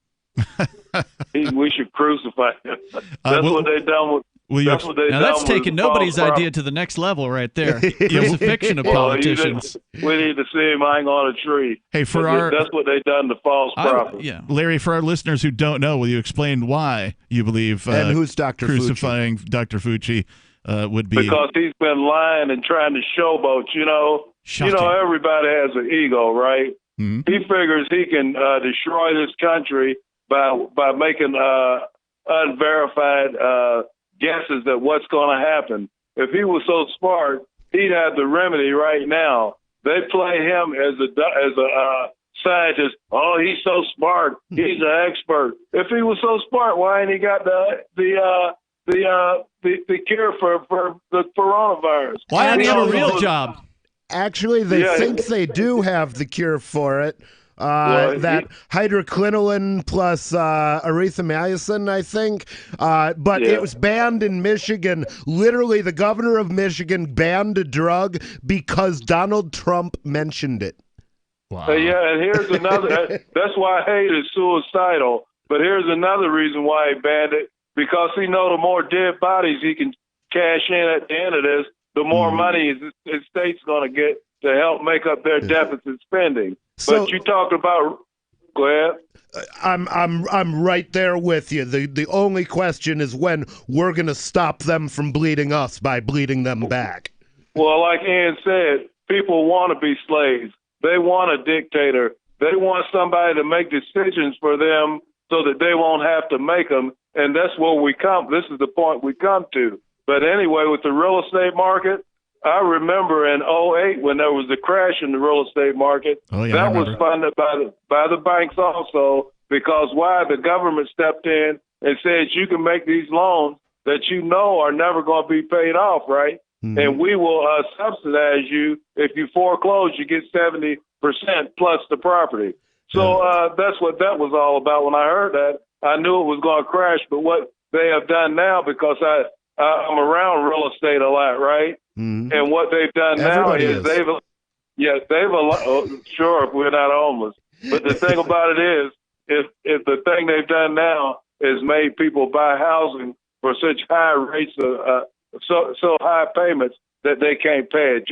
We should crucify him. That's what they done with. That's what they now done that's with taking nobody's Paul idea to the next level right there. Crucifixion of politicians. We need to see him hang on a tree. Hey, that's what they done to false prophets. Larry, for our listeners who don't know, will you explain why you believe and who's Dr. crucifying Dr. Fauci would be? Because he's been lying and trying to showboat. Shocking. Everybody has an ego, right? Mm-hmm. He figures he can destroy this country by making unverified guesses at what's going to happen. If he was so smart, he'd have the remedy right now. They play him as a scientist. Oh, he's so smart. He's an expert. If he was so smart, why ain't he got the cure for the coronavirus? Why don't he have a real job? Actually, they think they do have the cure for it. That hydroquinone plus erythromycin, I think. But it was banned in Michigan. Literally, the governor of Michigan banned a drug because Donald Trump mentioned it. Wow. And here's another. That's why hate is suicidal. But here's another reason why he banned it. Because he knows the more dead bodies he can cash in at the end of this, the more money his state's going to get to help make up their deficit spending. So, but you talked about. Go ahead. I'm right there with you. The only question is when we're going to stop them from bleeding us by bleeding them back. Well, like Ian said, people want to be slaves. They want a dictator. They want somebody to make decisions for them so that they won't have to make them. And that's where we come. This is the point we come to. But anyway, with the real estate market, I remember in 2008 when there was a crash in the real estate market. That was funded by the banks also, because why? The government stepped in and said you can make these loans that are never going to be paid off, right? Mm-hmm. And we will subsidize you. If you foreclose, you get 70% plus the property. So that's what that was all about. When I heard that, I knew it was going to crash. But what they have done now, because I'm around real estate a lot, right? Mm-hmm. And what they've done now is they've sure, if we're not homeless. But the thing about it is, if the thing they've done now is made people buy housing for such high rates of so high payments that they can't pay it,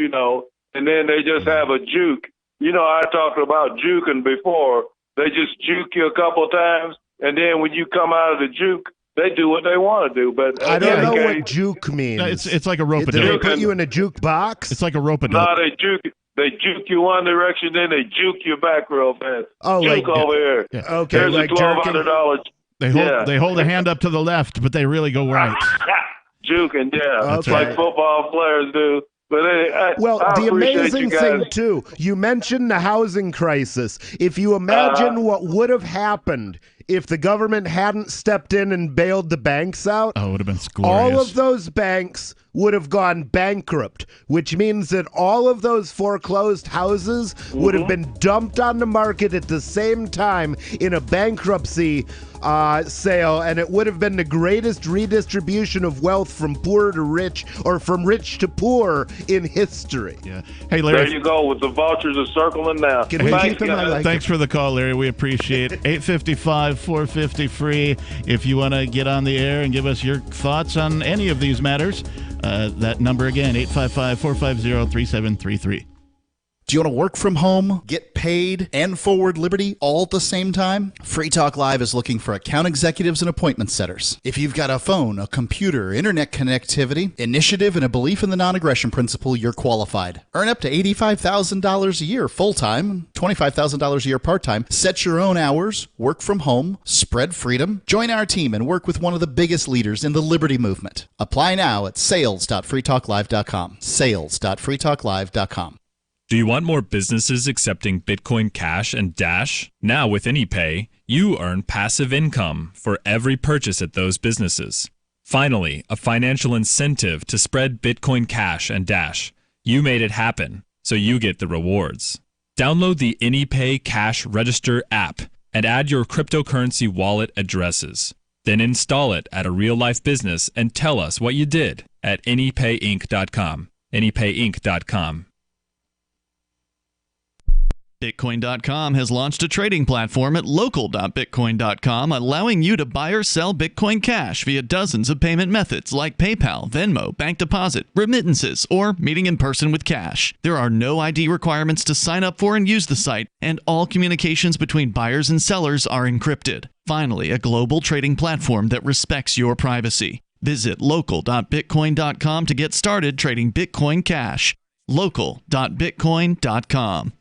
and then they just have a juke. I talked about juking before. They just juke you a couple of times, and then when you come out of the juke, they do what they want to do. But I don't know what juke means. No, it's like a rope-a-dope. Did they put you in a juke box? It's like a rope-a-dope. No, they juke you one direction, then they juke you back real fast. Oh, juke over here. Yeah. Okay, here's like a $1,200. They hold a hand up to the left, but they really go right. Juking, That's like right. football players do. But I the amazing you thing, too, you mentioned the housing crisis. If you imagine what would have happened if the government hadn't stepped in and bailed the banks out, it would have been glorious. All of those banks would have gone bankrupt, which means that all of those foreclosed houses would have been dumped on the market at the same time in a bankruptcy sale, and it would have been the greatest redistribution of wealth from poor to rich, or from rich to poor in history. Yeah. Hey, Larry. There you go, with the vouchers are circling now. Thanks for the call, Larry. We appreciate it. 855-450-FREE. If you want to get on the air and give us your thoughts on any of these matters, that number again, 855-450-3733. Do you want to work from home, get paid, and forward liberty all at the same time? Free Talk Live is looking for account executives and appointment setters. If you've got a phone, a computer, internet connectivity, initiative, and a belief in the non-aggression principle, you're qualified. Earn up to $85,000 a year full-time, $25,000 a year part-time. Set your own hours, work from home, spread freedom. Join our team and work with one of the biggest leaders in the liberty movement. Apply now at sales.freetalklive.com. Sales.freetalklive.com. Do you want more businesses accepting Bitcoin Cash and Dash? Now with AnyPay, you earn passive income for every purchase at those businesses. Finally, a financial incentive to spread Bitcoin Cash and Dash. You made it happen, so you get the rewards. Download the AnyPay Cash Register app and add your cryptocurrency wallet addresses. Then install it at a real-life business and tell us what you did at anypayinc.com. anypayinc.com. Bitcoin.com has launched a trading platform at local.bitcoin.com, allowing you to buy or sell Bitcoin Cash via dozens of payment methods like PayPal, Venmo, bank deposit, remittances, or meeting in person with cash. There are no ID requirements to sign up for and use the site, and all communications between buyers and sellers are encrypted. Finally, a global trading platform that respects your privacy. Visit local.bitcoin.com to get started trading Bitcoin Cash. local.bitcoin.com.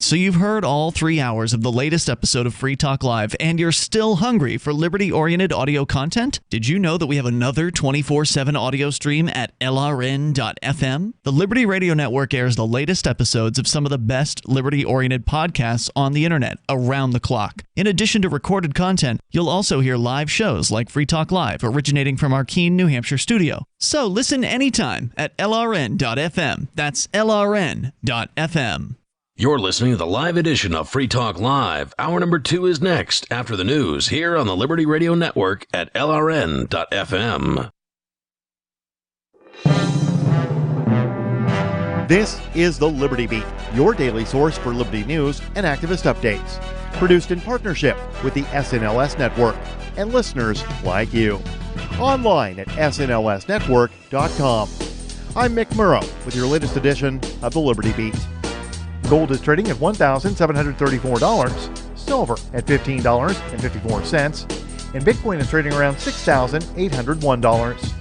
So you've heard all 3 hours of the latest episode of Free Talk Live, and you're still hungry for liberty-oriented audio content? Did you know that we have another 24/7 audio stream at LRN.FM? The Liberty Radio Network airs the latest episodes of some of the best liberty-oriented podcasts on the internet around the clock. In addition to recorded content, you'll also hear live shows like Free Talk Live, originating from our Keene, New Hampshire studio. So listen anytime at LRN.FM. That's LRN.FM. You're listening to the live edition of Free Talk Live. Hour number 2 is next after the news here on the Liberty Radio Network at LRN.FM. This is the Liberty Beat, your daily source for Liberty news and activist updates. Produced in partnership with the SNLS Network and listeners like you. Online at snlsnetwork.com. I'm Mick Murrow with your latest edition of the Liberty Beat. Gold is trading at $1,734, silver at $15.54, and Bitcoin is trading around $6,801.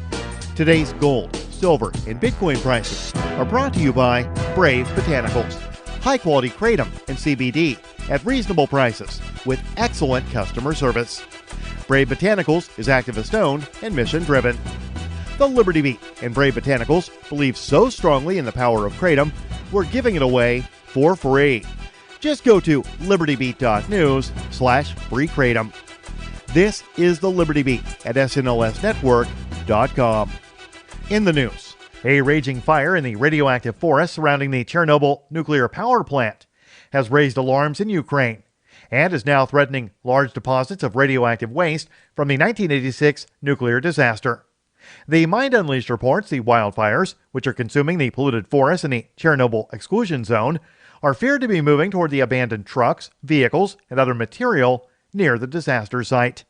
Today's gold, silver, and Bitcoin prices are brought to you by Brave Botanicals, high-quality kratom and CBD at reasonable prices with excellent customer service. Brave Botanicals is activist-owned and mission-driven. The Liberty Beat and Brave Botanicals believe so strongly in the power of kratom, we're giving it away for free. Just go to libertybeat.news/freekratom. This is the Liberty Beat at snlsnetwork.com. In the news, a raging fire in the radioactive forest surrounding the Chernobyl nuclear power plant has raised alarms in Ukraine and is now threatening large deposits of radioactive waste from the 1986 nuclear disaster. The Mind Unleashed reports the wildfires, which are consuming the polluted forest in the Chernobyl exclusion zone, are feared to be moving toward the abandoned trucks, vehicles, and other material near the disaster site.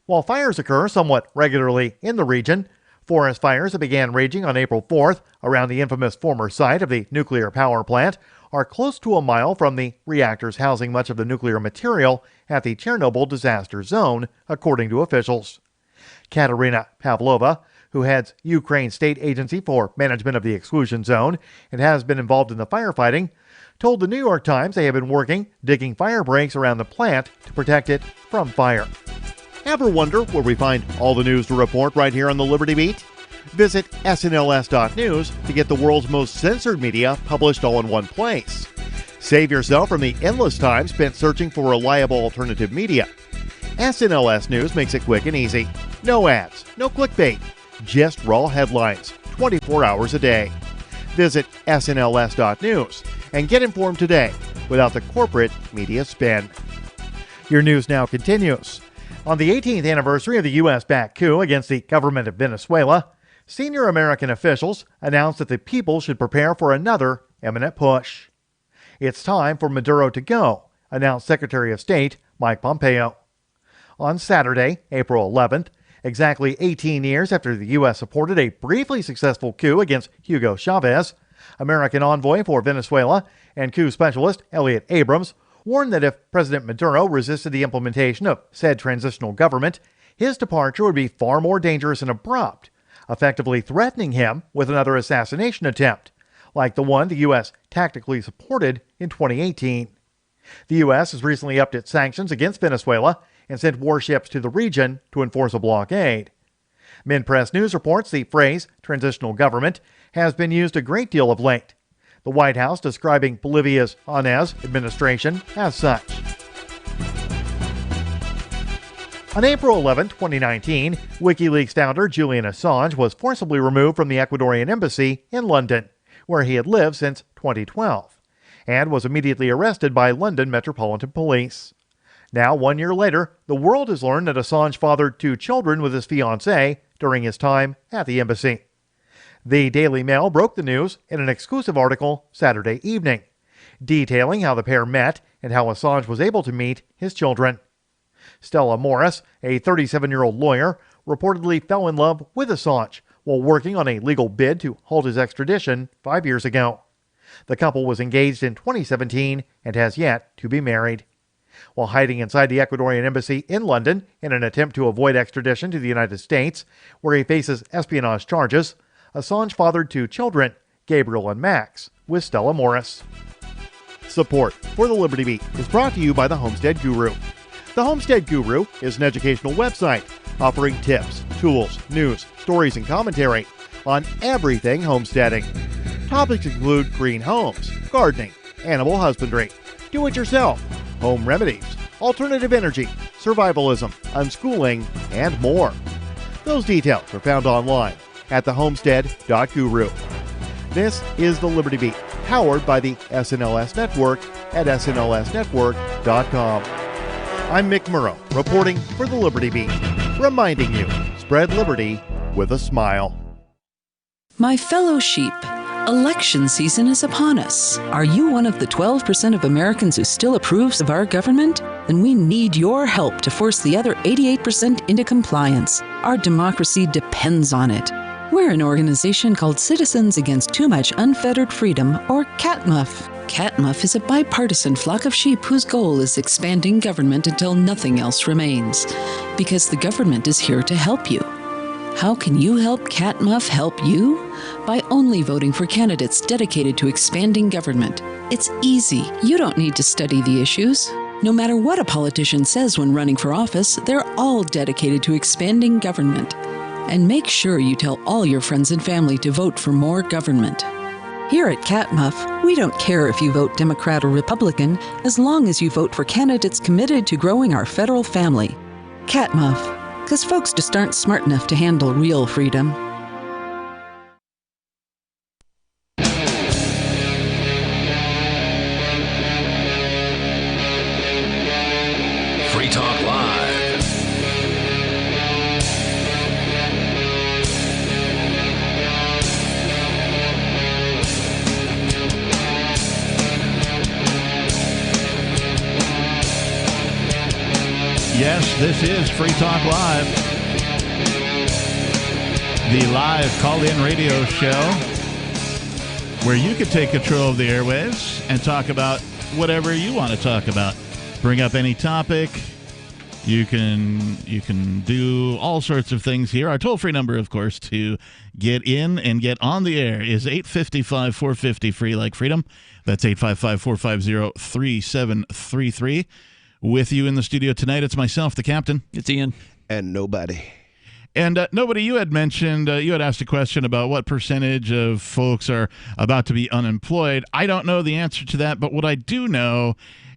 While fires occur somewhat regularly in the region, forest fires that began raging on April 4th around the infamous former site of the nuclear power plant are close to a mile from the reactors housing much of the nuclear material at the Chernobyl disaster zone, according to officials. Katerina Pavlova, who heads Ukraine's state agency for management of the exclusion zone and has been involved in the firefighting, told the New York Times they have been digging fire breaks around the plant to protect it from fire. Ever wonder where we find all the news to report right here on the Liberty Beat? Visit snls.news to get the world's most censored media published all in one place. Save yourself from the endless time spent searching for reliable alternative media. SNLS News makes it quick and easy. No ads, no clickbait, just raw headlines, 24 hours a day. Visit snls.news and get informed today without the corporate media spin. Your news now continues. On the 18th anniversary of the U.S.-backed coup against the government of Venezuela, senior American officials announced that the people should prepare for another imminent push. It's time for Maduro to go, announced Secretary of State Mike Pompeo. On Saturday, April 11th, exactly 18 years after the U.S. supported a briefly successful coup against Hugo Chavez, American envoy for Venezuela and coup specialist Elliot Abrams warned that if President Maduro resisted the implementation of said transitional government, his departure would be far more dangerous and abrupt, effectively threatening him with another assassination attempt, like the one the U.S. tactically supported in 2018. The U.S. has recently upped its sanctions against Venezuela and sent warships to the region to enforce a blockade. MinPress News reports the phrase transitional government has been used a great deal of late. the White House describing Bolivia's Anez administration as such. On April 11, 2019, WikiLeaks founder Julian Assange was forcibly removed from the Ecuadorian embassy in London, where he had lived since 2012, and was immediately arrested by London Metropolitan Police. Now, 1 year later, the world has learned that Assange fathered 2 children with his fiancée during his time at the embassy. The Daily Mail broke the news in an exclusive article Saturday evening, detailing how the pair met and how Assange was able to meet his children. Stella Morris, a 37-year-old lawyer, reportedly fell in love with Assange while working on a legal bid to halt his extradition 5 years ago. The couple was engaged in 2017 and has yet to be married. While hiding inside the Ecuadorian embassy in London in an attempt to avoid extradition to the United States, where he faces espionage charges, Assange fathered 2 children, Gabriel and Max, with Stella Morris. Support for the Liberty Beat is brought to you by the Homestead Guru. The Homestead Guru is an educational website offering tips, tools, news, stories, and commentary on everything homesteading. Topics include green homes, gardening, animal husbandry, do-it-yourself, home remedies, alternative energy, survivalism, unschooling, and more. Those details are found online at thehomestead.guru. This is the Liberty Beat, powered by the SNLS Network at snlsnetwork.com. I'm Mick Murrow, reporting for the Liberty Beat, reminding you, spread liberty with a smile. My fellow sheep, election season is upon us. Are you one of the 12% of Americans who still approves of our government? Then we need your help to force the other 88% into compliance. Our democracy depends on it. We're an organization called Citizens Against Too Much Unfettered Freedom, or CATMUF. CATMUF is a bipartisan flock of sheep whose goal is expanding government until nothing else remains. Because the government is here to help you. How can you help CATMUF help you? By only voting for candidates dedicated to expanding government. It's easy. You don't need to study the issues. No matter what a politician says when running for office, they're all dedicated to expanding government. And make sure you tell all your friends and family to vote for more government. Here at CATMUF, we don't care if you vote Democrat or Republican, as long as you vote for candidates committed to growing our federal family. CATMUF, because folks just aren't smart enough to handle real freedom. Free Talk Live. Yes, this is Free Talk Live, the live call-in radio show where you can take control of the airwaves and talk about whatever you want to talk about. Bring up any topic. You can do all sorts of things here. Our toll-free number, of course, to get in and get on the air is 855-450-FREE like freedom. That's 855-450-3733. With you in the studio tonight, it's myself, the captain. It's Ian. And nobody. And nobody, you had mentioned, you had asked a question about what percentage of folks are about to be unemployed. I don't know the answer to that, but what I do know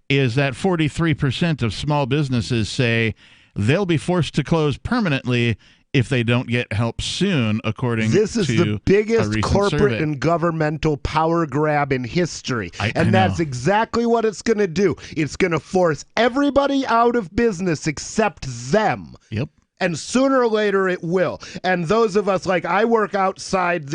is that 43% of small businesses say they'll be forced to close permanently if they don't get help soon, according to This is the biggest corporate survey. and governmental power grab in history. I that's know. exactly what it's going to do. It's going to force everybody out of business except them. Yep. And sooner or later it will. And those of us, like I work outside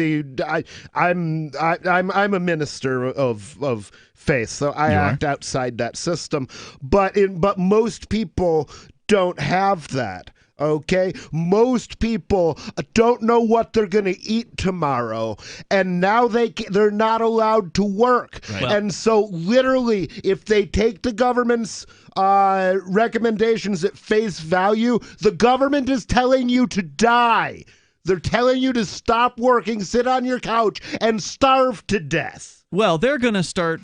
I'm a minister of faith, so I act outside that system. But most people don't have that. Okay, most people don't know what they're going to eat tomorrow, and now they're not allowed to work. Right. And so literally, if they take the government's recommendations at face value, the government is telling you to die. They're telling you to stop working, sit on your couch, and starve to death. Well, they're going to start,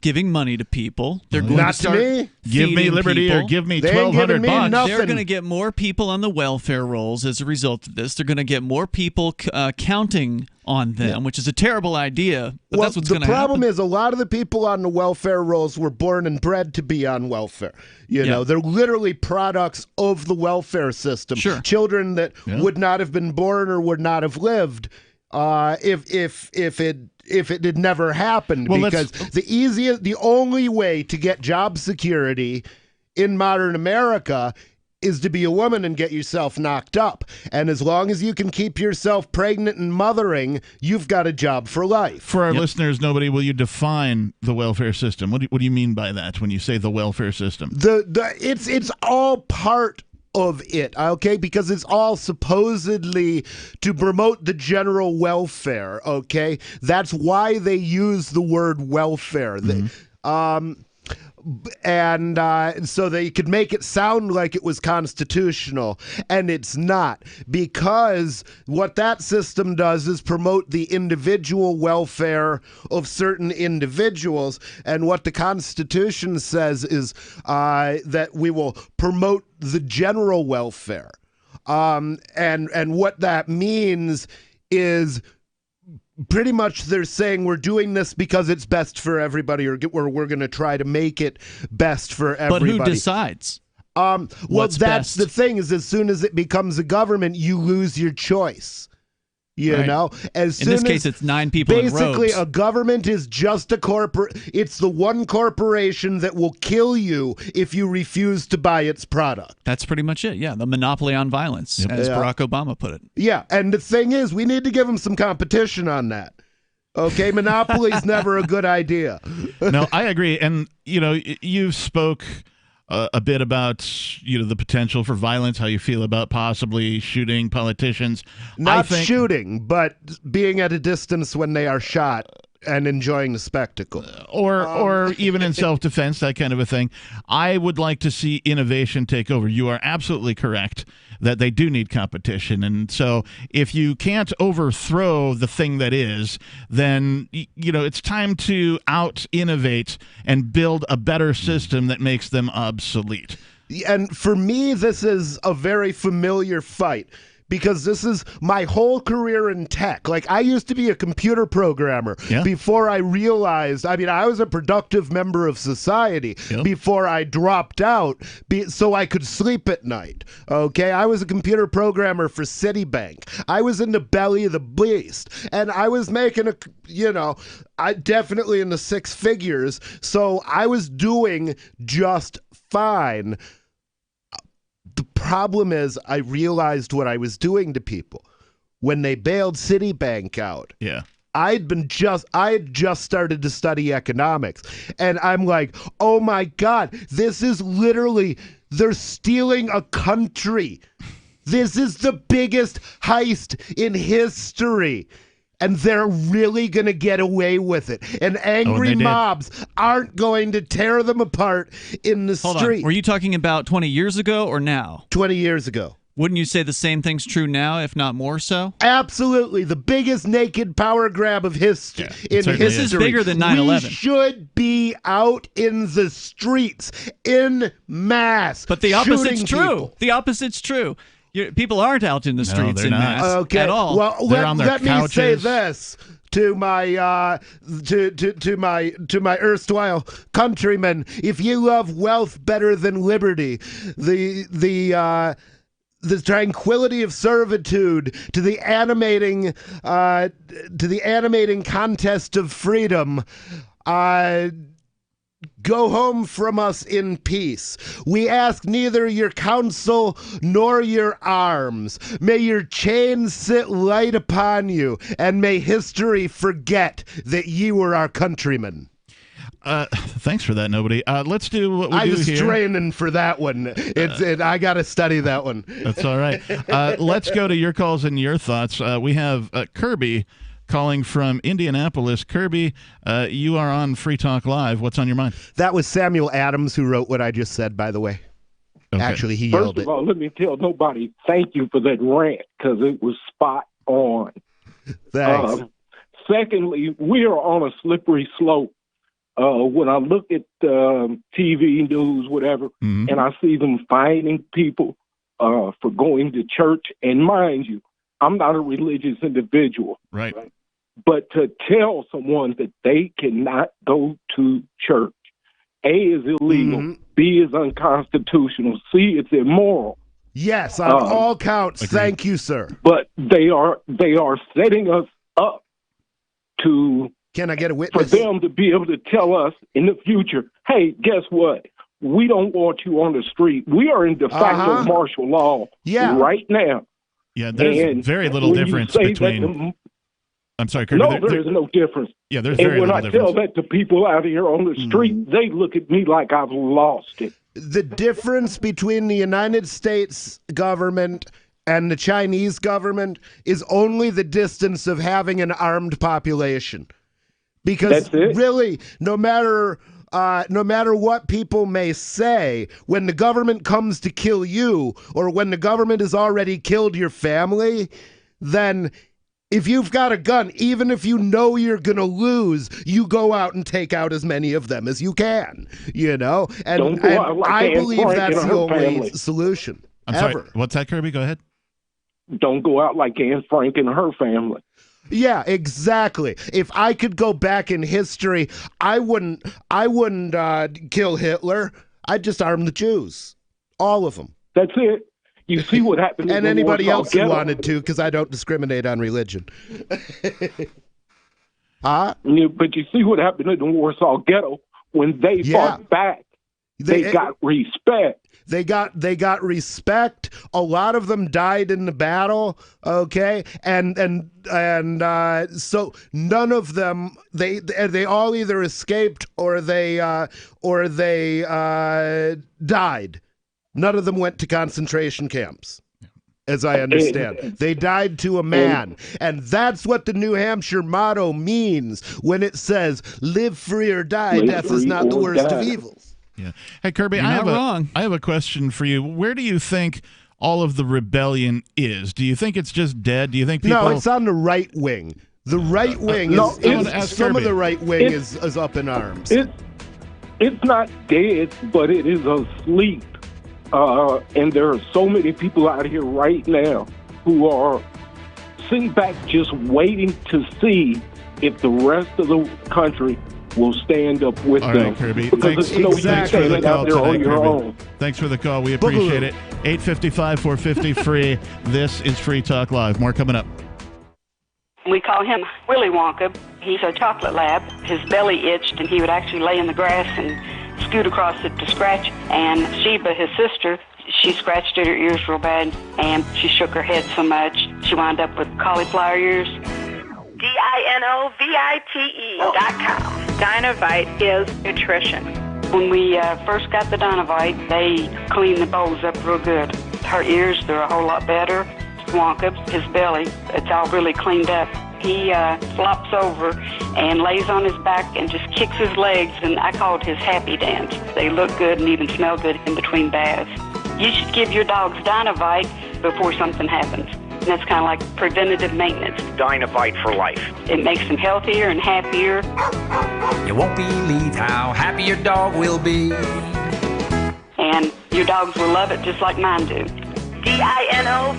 giving money to people. They're going Not to start to me. Give me liberty people. or give me They ain't giving me $1,200. nothing. They're going to get more people on the welfare rolls as a result of this. They're going to get more people counting on them, which is a terrible idea, but that's what's going to happen. The happen. problem is a lot of the people on the welfare rolls were born and bred to be on welfare. You know, they're literally products of the welfare system. Sure. Children that would not have been born or would not have lived if it had never happened. Because the only way to get job security in modern America is to be a woman and get yourself knocked up. And as long as you can keep yourself pregnant and mothering, you've got a job for life. For our listeners, nobody, will you define the welfare system? What do you mean by that when you say the welfare system? It's all part of it, okay? Because it's all supposedly to promote the general welfare, okay? That's why they use the word welfare. So they could make it sound like it was constitutional, and it's not, because what that system does is promote the individual welfare of certain individuals, and what the Constitution says is that we will promote the general welfare, and what that means is pretty much they're saying we're doing this because it's best for everybody, or we're going to try to make it best for everybody. But who decides? Well, that's best? the thing, is as soon as it becomes a government, you lose your choice. You know, in this case, it's 9 people in robes. Basically, a government is just it's the one corporation that will kill you if you refuse to buy its product. That's pretty much it. Yeah, the monopoly on violence, as Barack Obama put it. Yeah, and the thing is, we need to give them some competition on that. Okay, monopoly's never a good idea. No, I agree. And, you spoke a bit about, the potential for violence, how you feel about possibly shooting politicians. Not shooting, but being at a distance when they are shot and enjoying the spectacle. Or even in self-defense, that kind of a thing. I would like to see innovation take over. You are absolutely correct that they do need competition. And so if you can't overthrow the thing that is, then, it's time to out-innovate and build a better system that makes them obsolete. And for me, this is a very familiar fight, because this is my whole career in tech. Like, I used to be a computer programmer before I realized, I was a productive member of society before I dropped out so I could sleep at night. Okay, I was a computer programmer for Citibank. I was in the belly of the beast, and I was making I definitely in the 6 figures, so I was doing just fine. The problem is, I realized what I was doing to people when they bailed Citibank out. Yeah. I had just started to study economics, and I'm like, oh my God, this is literally, they're stealing a country. This is the biggest heist in history. And they're really going to get away with it. And angry mobs aren't going to tear them apart in the street. Hold on. Were you talking about 20 years ago or now? 20 years ago. Wouldn't you say the same thing's true now, if not more so? Absolutely. The biggest naked power grab of history. This is bigger than 9/11. We should be out in the streets in mass. But the opposite's true. People. The opposite's true. People aren't out in the streets in mass at all. Well, let me say this to my to my erstwhile countrymen: if you love wealth better than liberty, the tranquility of servitude, to the animating contest of freedom, go home from us in peace. We ask neither your counsel nor your arms. May your chains sit light upon you, and may history forget that you were our countrymen. Thanks for that, nobody. Let's do what we do here. I was training for that one. I got to study that one. That's all right. Let's go to your calls and your thoughts. We have Kirby calling from Indianapolis. Kirby, you are on Free Talk Live. What's on your mind? That was Samuel Adams who wrote what I just said, by the way. Okay. Actually, he yelled it. First of all, let me tell nobody thank you for that rant, because it was spot on. Thanks. Secondly, we are on a slippery slope. When I look at TV news, whatever, and I see them fining people for going to church, and mind you, I'm not a religious individual. Right. But to tell someone that they cannot go to church, A, is illegal, B, is unconstitutional, C, it's immoral. Yes, on all counts. Agreed. Thank you, sir. But they are setting us up to. Can I get a witness? For them to be able to tell us in the future, hey, guess what? We don't want you on the street. We are in de facto martial law right now. Yeah, there's very little difference between. I'm sorry, Kirby. No, there's no difference. Yeah, there's very little difference. And when I tell that to people out here on the street, they look at me like I've lost it. The difference between the United States government and the Chinese government is only the distance of having an armed population. Because really, no matter what people may say, when the government comes to kill you, or when the government has already killed your family, then if you've got a gun, even if you know you're going to lose, you go out and take out as many of them as you can, you know? And I believe that's the only solution ever. Sorry, what's that, Kirby? Go ahead. Don't go out like Anne Frank and her family. Yeah, exactly. If I could go back in history, I wouldn't kill Hitler. I'd just arm the Jews. All of them. That's it. You see what happened and anybody else who wanted to, because I don't discriminate on religion. But you see what happened in the Warsaw Ghetto when they fought back. They got respect. They got respect. A lot of them died in the battle. Okay, and so none of them they all either escaped or they died. None of them went to concentration camps, as I understand. They died to a man. And that's what the New Hampshire motto means when it says, live free or die, death is not the worst of evils. Yeah. Hey, Kirby, You're not wrong. I have a question for you. Where do you think all of the rebellion is? Do you think it's just dead? Do you think people... No, it's on the right wing. The right wing some of the right wing is up in arms. It's not dead, but it is asleep. And there are so many people out here right now who are sitting back just waiting to see if the rest of the country will stand up with them. All right, Kirby. Because Thanks for the call tonight, Kirby. Thanks for the call. We appreciate it. 855-450-FREE. This is Free Talk Live. More coming up. We call him Willy Wonka. He's a chocolate lab. His belly itched, and he would actually lay in the grass and scoot across it to scratch. And Sheba, his sister, she scratched at her ears real bad, and she shook her head so much, she wound up with cauliflower ears. DINOVITE.com. Dinovite is nutrition. When we first got the Dinovite, they cleaned the bowls up real good. Her ears, they're a whole lot better. Wonka, his belly, it's all really cleaned up. He flops over and lays on his back and just kicks his legs, and I call it his happy dance. They look good and even smell good in between baths. You should give your dogs Dinovite before something happens. And that's kind of like preventative maintenance. Dinovite for life. It makes them healthier and happier. You won't believe how happy your dog will be. And your dogs will love it just like mine do. DINOVITE.com.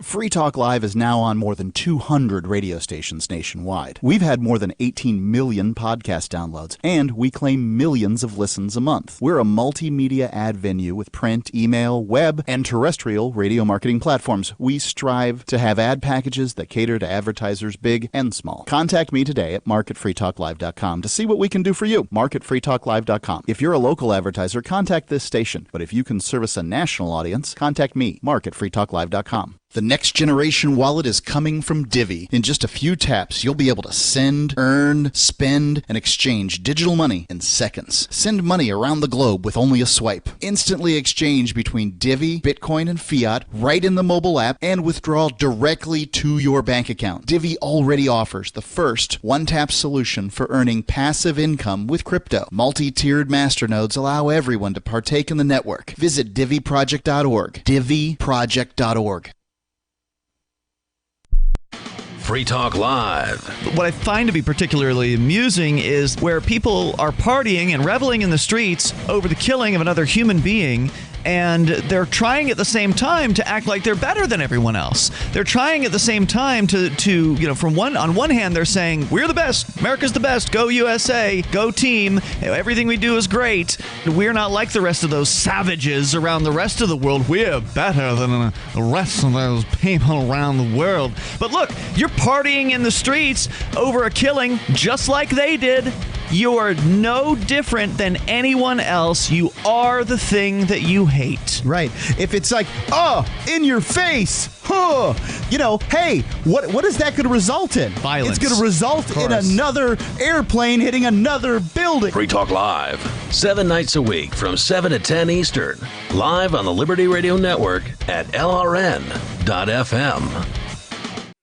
Free Talk Live is now on more than 200 radio stations nationwide. We've had more than 18 million podcast downloads, and we claim millions of listens a month. We're a multimedia ad venue with print, email, web, and terrestrial radio marketing platforms. We strive to have ad packages that cater to advertisers big and small. Contact me today at marketfreetalklive.com to see what we can do for you. Marketfreetalklive.com. If you're a local advertiser, contact this station. But if you can service a national audience, contact me, marketfreetalklive.com. The next generation wallet is coming from Divvy. In just a few taps, you'll be able to send, earn, spend, and exchange digital money in seconds. Send money around the globe with only a swipe. Instantly exchange between Divvy, Bitcoin, and fiat right in the mobile app, and withdraw directly to your bank account. Divvy already offers the first one-tap solution for earning passive income with crypto. Multi-tiered masternodes allow everyone to partake in the network. Visit DivvyProject.org. DivvyProject.org. Free Talk Live. What I find to be particularly amusing is where people are partying and reveling in the streets over the killing of another human being, and they're trying at the same time to act like they're better than everyone else. They're trying at the same time to on one hand they're saying we're the best, America's the best, go USA, go team, everything we do is great. We're not like the rest of those savages around the rest of the world. We're better than the rest of those people around the world. But look, you're partying in the streets over a killing just like they did. You are no different than anyone else. You are the thing that you hate. Right. If it's like, oh, in your face, huh, hey, what is that going to result in? Violence. It's going to result in another airplane hitting another building. Free Talk Live, 7 nights a week from 7 to 10 Eastern. Live on the Liberty Radio Network at LRN.FM.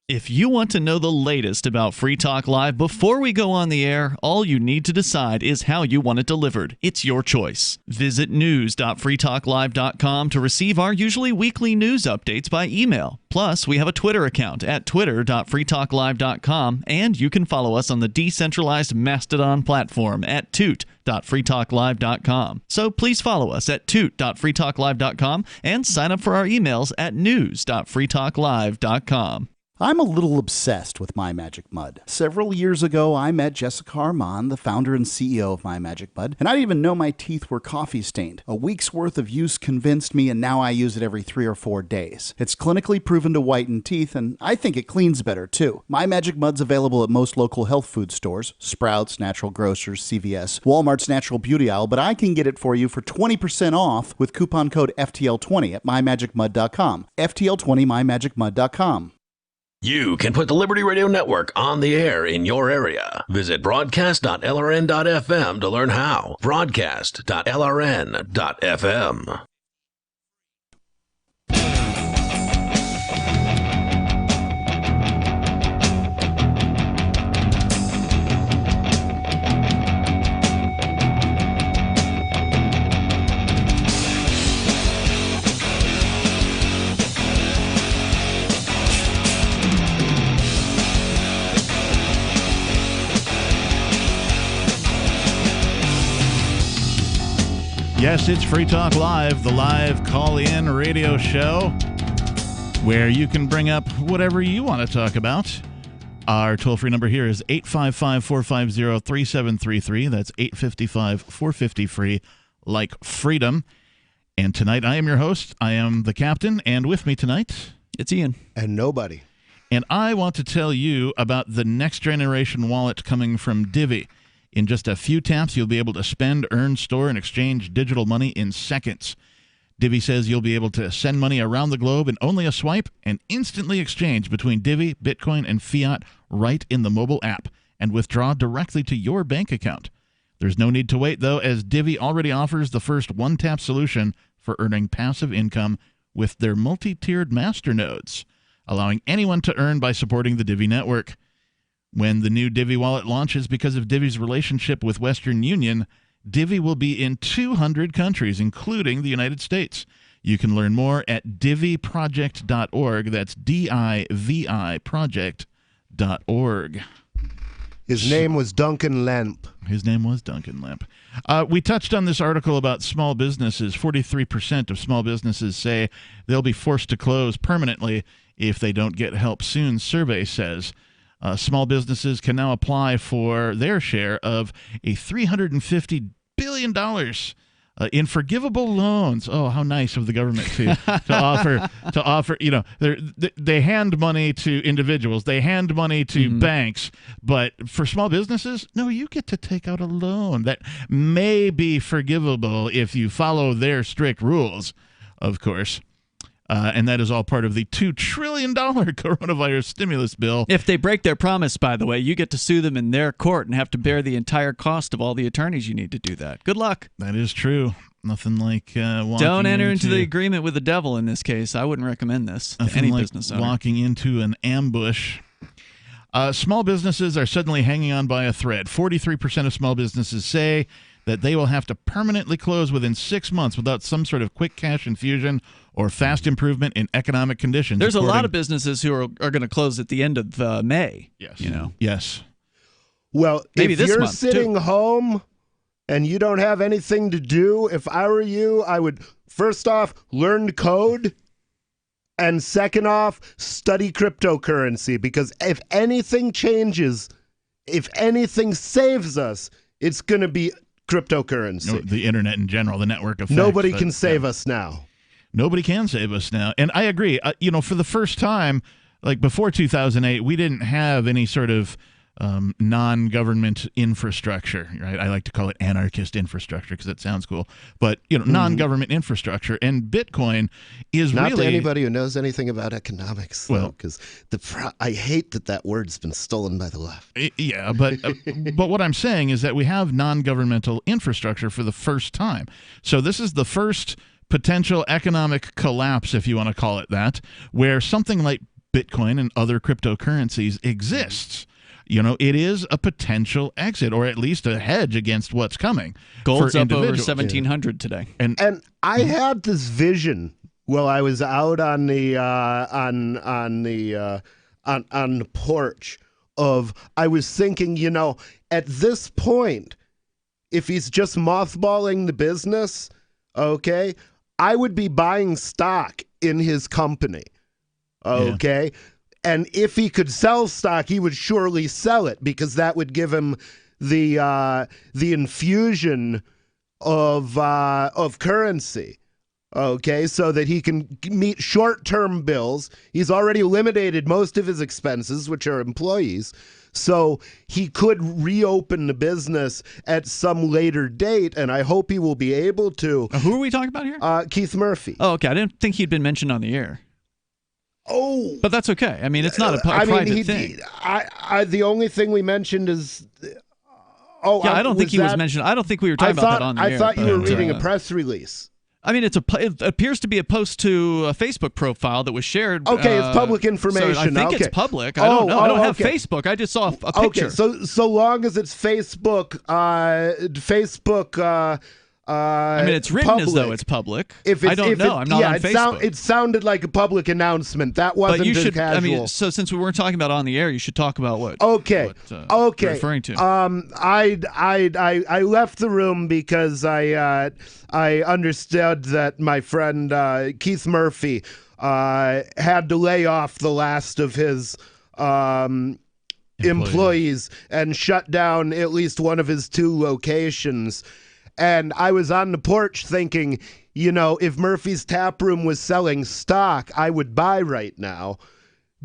If you want to know the latest about Free Talk Live before we go on the air, all you need to decide is how you want it delivered. It's your choice. Visit news.freetalklive.com to receive our usually weekly news updates by email. Plus, we have a Twitter account at twitter.freetalklive.com, and you can follow us on the decentralized Mastodon platform at toot.freetalklive.com. So please follow us at toot.freetalklive.com and sign up for our emails at news.freetalklive.com. I'm a little obsessed with My Magic Mud. Several years ago, I met Jessica Armand, the founder and CEO of My Magic Mud, and I didn't even know my teeth were coffee stained. A week's worth of use convinced me, and now I use it every 3 or 4 days. It's clinically proven to whiten teeth, and I think it cleans better, too. My Magic Mud's available at most local health food stores, Sprouts, Natural Grocers, CVS, Walmart's Natural Beauty Aisle, but I can get it for you for 20% off with coupon code FTL20 at mymagicmud.com. FTL20 mymagicmud.com. You can put the Liberty Radio Network on the air in your area. Visit broadcast.lrn.fm to learn how. Broadcast.lrn.fm. Yes, it's Free Talk Live, the live call-in radio show where you can bring up whatever you want to talk about. Our toll-free number here is 855-450-3733. That's 855-450-FREE, like freedom. And tonight I am your host. I am the captain, and with me tonight, it's Ian. And nobody. And I want to tell you about the next generation wallet coming from Divvy. In just a few taps, you'll be able to spend, earn, store, and exchange digital money in seconds. Divvy says you'll be able to send money around the globe in only a swipe and instantly exchange between Divvy, Bitcoin, and fiat right in the mobile app and withdraw directly to your bank account. There's no need to wait, though, as Divvy already offers the first one-tap solution for earning passive income with their multi-tiered masternodes, allowing anyone to earn by supporting the Divvy network. When the new Divvy wallet launches, because of Divvy's relationship with Western Union, Divvy will be in 200 countries, including the United States. You can learn more at diviproject.org. That's D-I-V-I project.org. His name was Duncan Lemp. His name was Duncan Lemp. We touched on this article about small businesses. 43% of small businesses say they'll be forced to close permanently if they don't get help soon, survey says. Small businesses can now apply for their share of a $350 billion in forgivable loans. Oh, how nice of the government to offer. You know, they hand money to individuals, they hand money to banks, but for small businesses, no, you get to take out a loan that may be forgivable if you follow their strict rules, of course. And that is all part of the $2 trillion coronavirus stimulus bill. If they break their promise, by the way, you get to sue them in their court and have to bear the entire cost of all the attorneys you need to do that. Good luck. That is true. Nothing like don't enter into the agreement with the devil in this case. I wouldn't recommend this to any business owner. Walking into an ambush. Small businesses are suddenly hanging on by a thread. 43% of small businesses say that they will have to permanently close within 6 months without some sort of quick cash infusion or fast improvement in economic conditions. There's a lot of businesses who are going to close at the end of May. Yes. You know. Yes. Well, maybe if this you're month, sitting home and you don't have anything to do, if I were you, I would First off, learn code. And second off, study cryptocurrency, because if anything changes, if anything saves us, it's going to be cryptocurrency. The internet in general, the network effect. Nobody can save us now. Nobody can save us now. And I agree. For the first time, like before 2008, we didn't have any sort of non-government infrastructure, right? I like to call it anarchist infrastructure because it sounds cool. But, non-government infrastructure. And Bitcoin is Not really... to anybody who knows anything about economics, because I hate that word's been stolen by the left. Yeah, but what I'm saying is that we have non-governmental infrastructure for the first time. So this is the first potential economic collapse, if you want to call it that, where something like Bitcoin and other cryptocurrencies exists. It is a potential exit, or at least a hedge against what's coming. Gold's for up over individuals. 1,700 today. And I had this vision while I was out on the on the porch of, I was thinking, at this point, if he's just mothballing the business, okay, I would be buying stock in his company, okay? Yeah. And if he could sell stock, he would surely sell it, because that would give him the infusion of currency, okay, so that he can meet short-term bills. He's already eliminated most of his expenses, which are employees, so he could reopen the business at some later date, and I hope he will be able to. Who are we talking about here? Keith Murphy. Oh, okay. I didn't think he'd been mentioned on the air. Oh, but that's okay. I mean, it's not a private thing. The only thing we mentioned is. I don't think he was mentioned. I don't think we were talking about that on the air. I thought you were reading a press release. I mean, it appears to be a post to a Facebook profile that was shared. Okay, it's public information. So I think it's public. I don't know. I don't have Facebook. I just saw a picture. Okay, so long as it's Facebook, I mean, it's written public. As though it's public. I don't know. I'm not on Facebook. It sounded like a public announcement. That wasn't but you should, casual. I mean, so since we weren't talking about on the air, you should talk about what. Okay. You're referring to. I left the room because I understood that my friend Keith Murphy had to lay off the last of his employees and shut down at least one of his 2 locations. And I was on the porch thinking, if Murphy's Tap Room was selling stock, I would buy right now,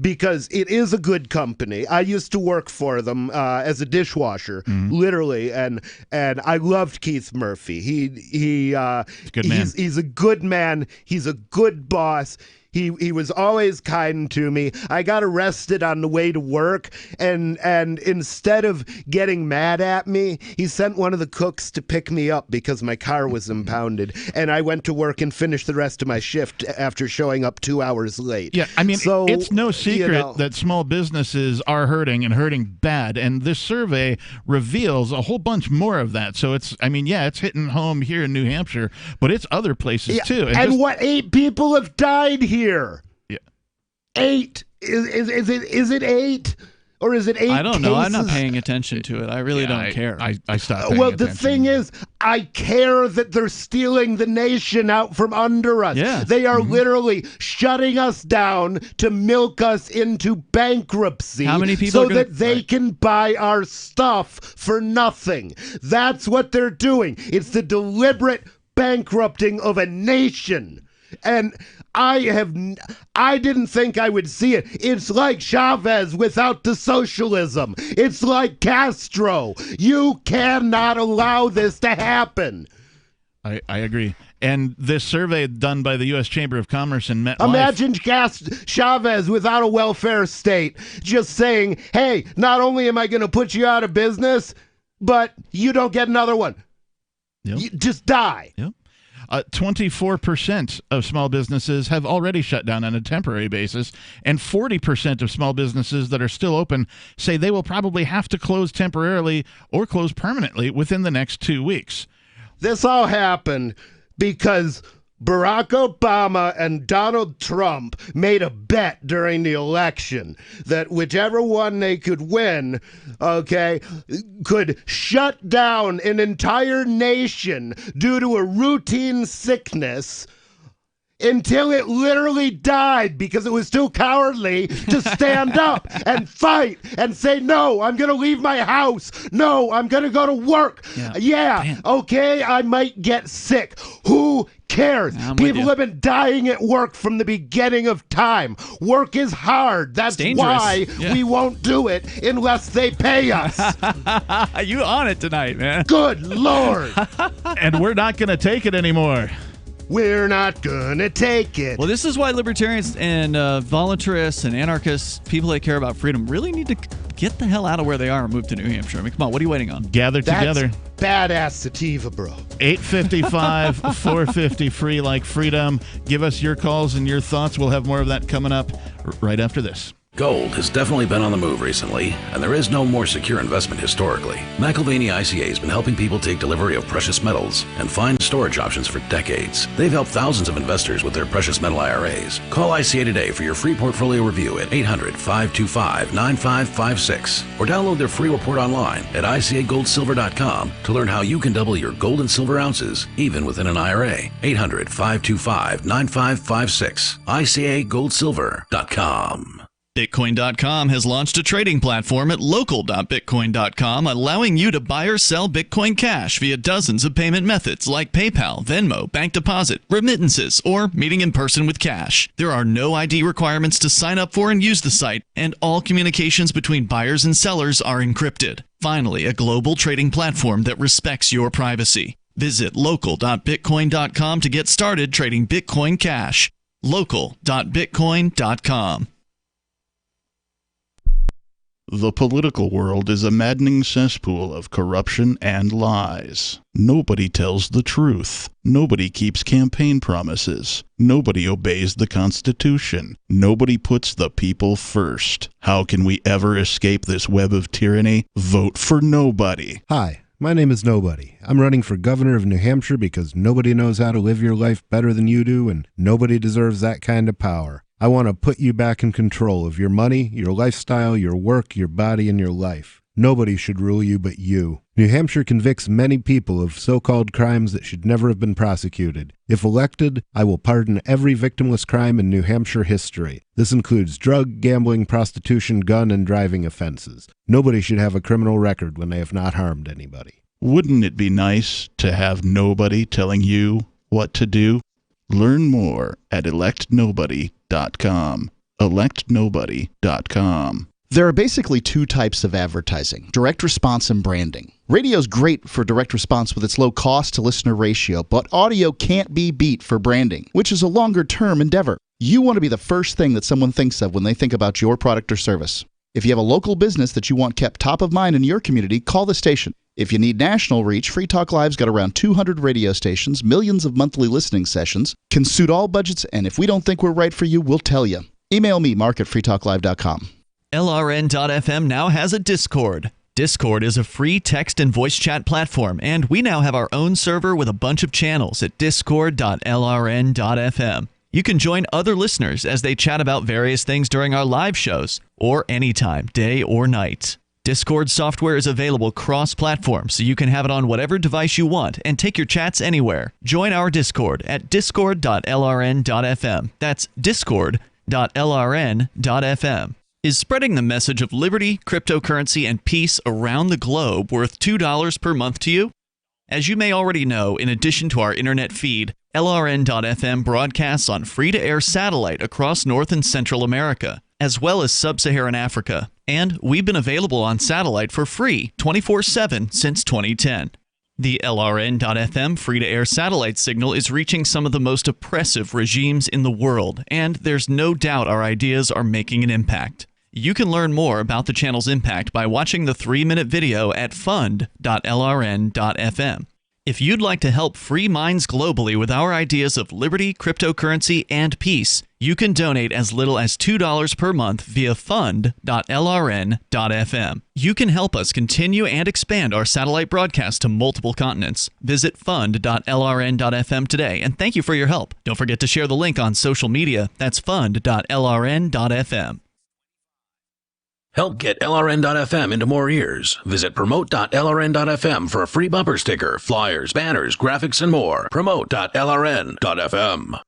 because it is a good company. I used to work for them as a dishwasher, literally, and I loved Keith Murphy. He's a good man. He's a good boss. He was always kind to me. I got arrested on the way to work, and instead of getting mad at me, he sent one of the cooks to pick me up because my car was impounded, and I went to work and finished the rest of my shift after showing up 2 hours late. Yeah, I mean, it's no secret that small businesses are hurting, and hurting bad, and this survey reveals a whole bunch more of that. So it's hitting home here in New Hampshire, but it's other places too. And 8 people have died here. Yeah. 8. Is it 8? Or is it 8 I don't know. cases? I'm not paying attention to it. I really don't care. I stopped paying Well, attention. the thing is, I care that they're stealing the nation out from under us. Yeah. They are literally shutting us down to milk us into bankruptcy. How many people so that they can buy our stuff for nothing. That's what they're doing. It's the deliberate bankrupting of a nation. And I didn't think I would see it. It's like Chavez without the socialism. It's like Castro. You cannot allow this to happen. I agree. And this survey done by the U.S. Chamber of Commerce and MetLife. Imagine Chavez without a welfare state just saying, hey, not only am I going to put you out of business, but you don't get another one. Yep. You just die. Yep. 24% of small businesses have already shut down on a temporary basis, and 40% of small businesses that are still open say they will probably have to close temporarily or close permanently within the next 2 weeks. This all happened because Barack Obama and Donald Trump made a bet during the election that whichever one they could win, okay, could shut down an entire nation due to a routine sickness, until it literally died because it was too cowardly to stand up and fight and say, no, I'm going to leave my house. No, I'm going to go to work. Okay, I might get sick. Who cares? People have been dying at work from the beginning of time. Work is hard. That's why we won't do it unless they pay us. You on it tonight, man. Good Lord. And we're not going to take it anymore. We're not going to take it. Well, this is why libertarians and voluntarists and anarchists, people that care about freedom, really need to get the hell out of where they are and move to New Hampshire. I mean, come on, what are you waiting on? Gather together. Badass sativa, bro. 855 450 free like freedom. Give us your calls and your thoughts. We'll have more of that coming up right after this. Gold has definitely been on the move recently, and there is no more secure investment historically. McAfee ICA has been helping people take delivery of precious metals and find storage options for decades. They've helped thousands of investors with their precious metal IRAs. Call ICA today for your free portfolio review at 800-525-9556 or download their free report online at ICAGoldSilver.com to learn how you can double your gold and silver ounces even within an IRA. 800-525-9556. ICAGoldSilver.com. Bitcoin.com has launched a trading platform at local.bitcoin.com, allowing you to buy or sell Bitcoin Cash via dozens of payment methods like PayPal, Venmo, bank deposit, remittances, or meeting in person with cash. There are no ID requirements to sign up for and use the site, and all communications between buyers and sellers are encrypted. Finally, a global trading platform that respects your privacy. Visit local.bitcoin.com to get started trading Bitcoin Cash. local.bitcoin.com. The political world is a maddening cesspool of corruption and lies. Nobody tells the truth. Nobody keeps campaign promises. Nobody obeys the Constitution. Nobody puts the people first. How can we ever escape this web of tyranny? Vote for nobody. Hi, my name is Nobody. I'm running for governor of New Hampshire because nobody knows how to live your life better than you do, and nobody deserves that kind of power. I want to put you back in control of your money, your lifestyle, your work, your body, and your life. Nobody should rule you but you. New Hampshire convicts many people of so-called crimes that should never have been prosecuted. If elected, I will pardon every victimless crime in New Hampshire history. This includes drug, gambling, prostitution, gun, and driving offenses. Nobody should have a criminal record when they have not harmed anybody. Wouldn't it be nice to have nobody telling you what to do? Learn more at electnobody.com. electnobody.com. There are basically two types of advertising: direct response and branding. Radio's great for direct response with its low cost to listener ratio, but audio can't be beat for branding, which is a longer term endeavor. You want to be the first thing that someone thinks of when they think about your product or service. If you have a local business that you want kept top of mind in your community, call the station. If you need national reach, Free Talk Live's got around 200 radio stations, millions of monthly listening sessions, can suit all budgets, and if we don't think we're right for you, we'll tell you. Email me, mark@freetalklive.com. LRN.FM now has a Discord. Discord is a free text and voice chat platform, and we now have our own server with a bunch of channels at discord.lrn.fm. You can join other listeners as they chat about various things during our live shows, or anytime, day or night. Discord software is available cross-platform, so you can have it on whatever device you want and take your chats anywhere. Join our Discord at discord.lrn.fm. That's discord.lrn.fm. Is spreading the message of liberty, cryptocurrency, and peace around the globe worth $2 per month to you? As you may already know, in addition to our internet feed, LRN.FM broadcasts on free-to-air satellite across North and Central America, as well as Sub-Saharan Africa. And we've been available on satellite for free 24/7 since 2010. The LRN.FM free-to-air satellite signal is reaching some of the most oppressive regimes in the world, and there's no doubt our ideas are making an impact. You can learn more about the channel's impact by watching the 3-minute video at fund.lrn.fm. If you'd like to help free minds globally with our ideas of liberty, cryptocurrency, and peace, you can donate as little as $2 per month via fund.lrn.fm. You can help us continue and expand our satellite broadcast to multiple continents. Visit fund.lrn.fm today, and thank you for your help. Don't forget to share the link on social media. That's fund.lrn.fm. Help get LRN.FM into more ears. Visit promote.lrn.fm for a free bumper sticker, flyers, banners, graphics, and more. Promote.lrn.fm.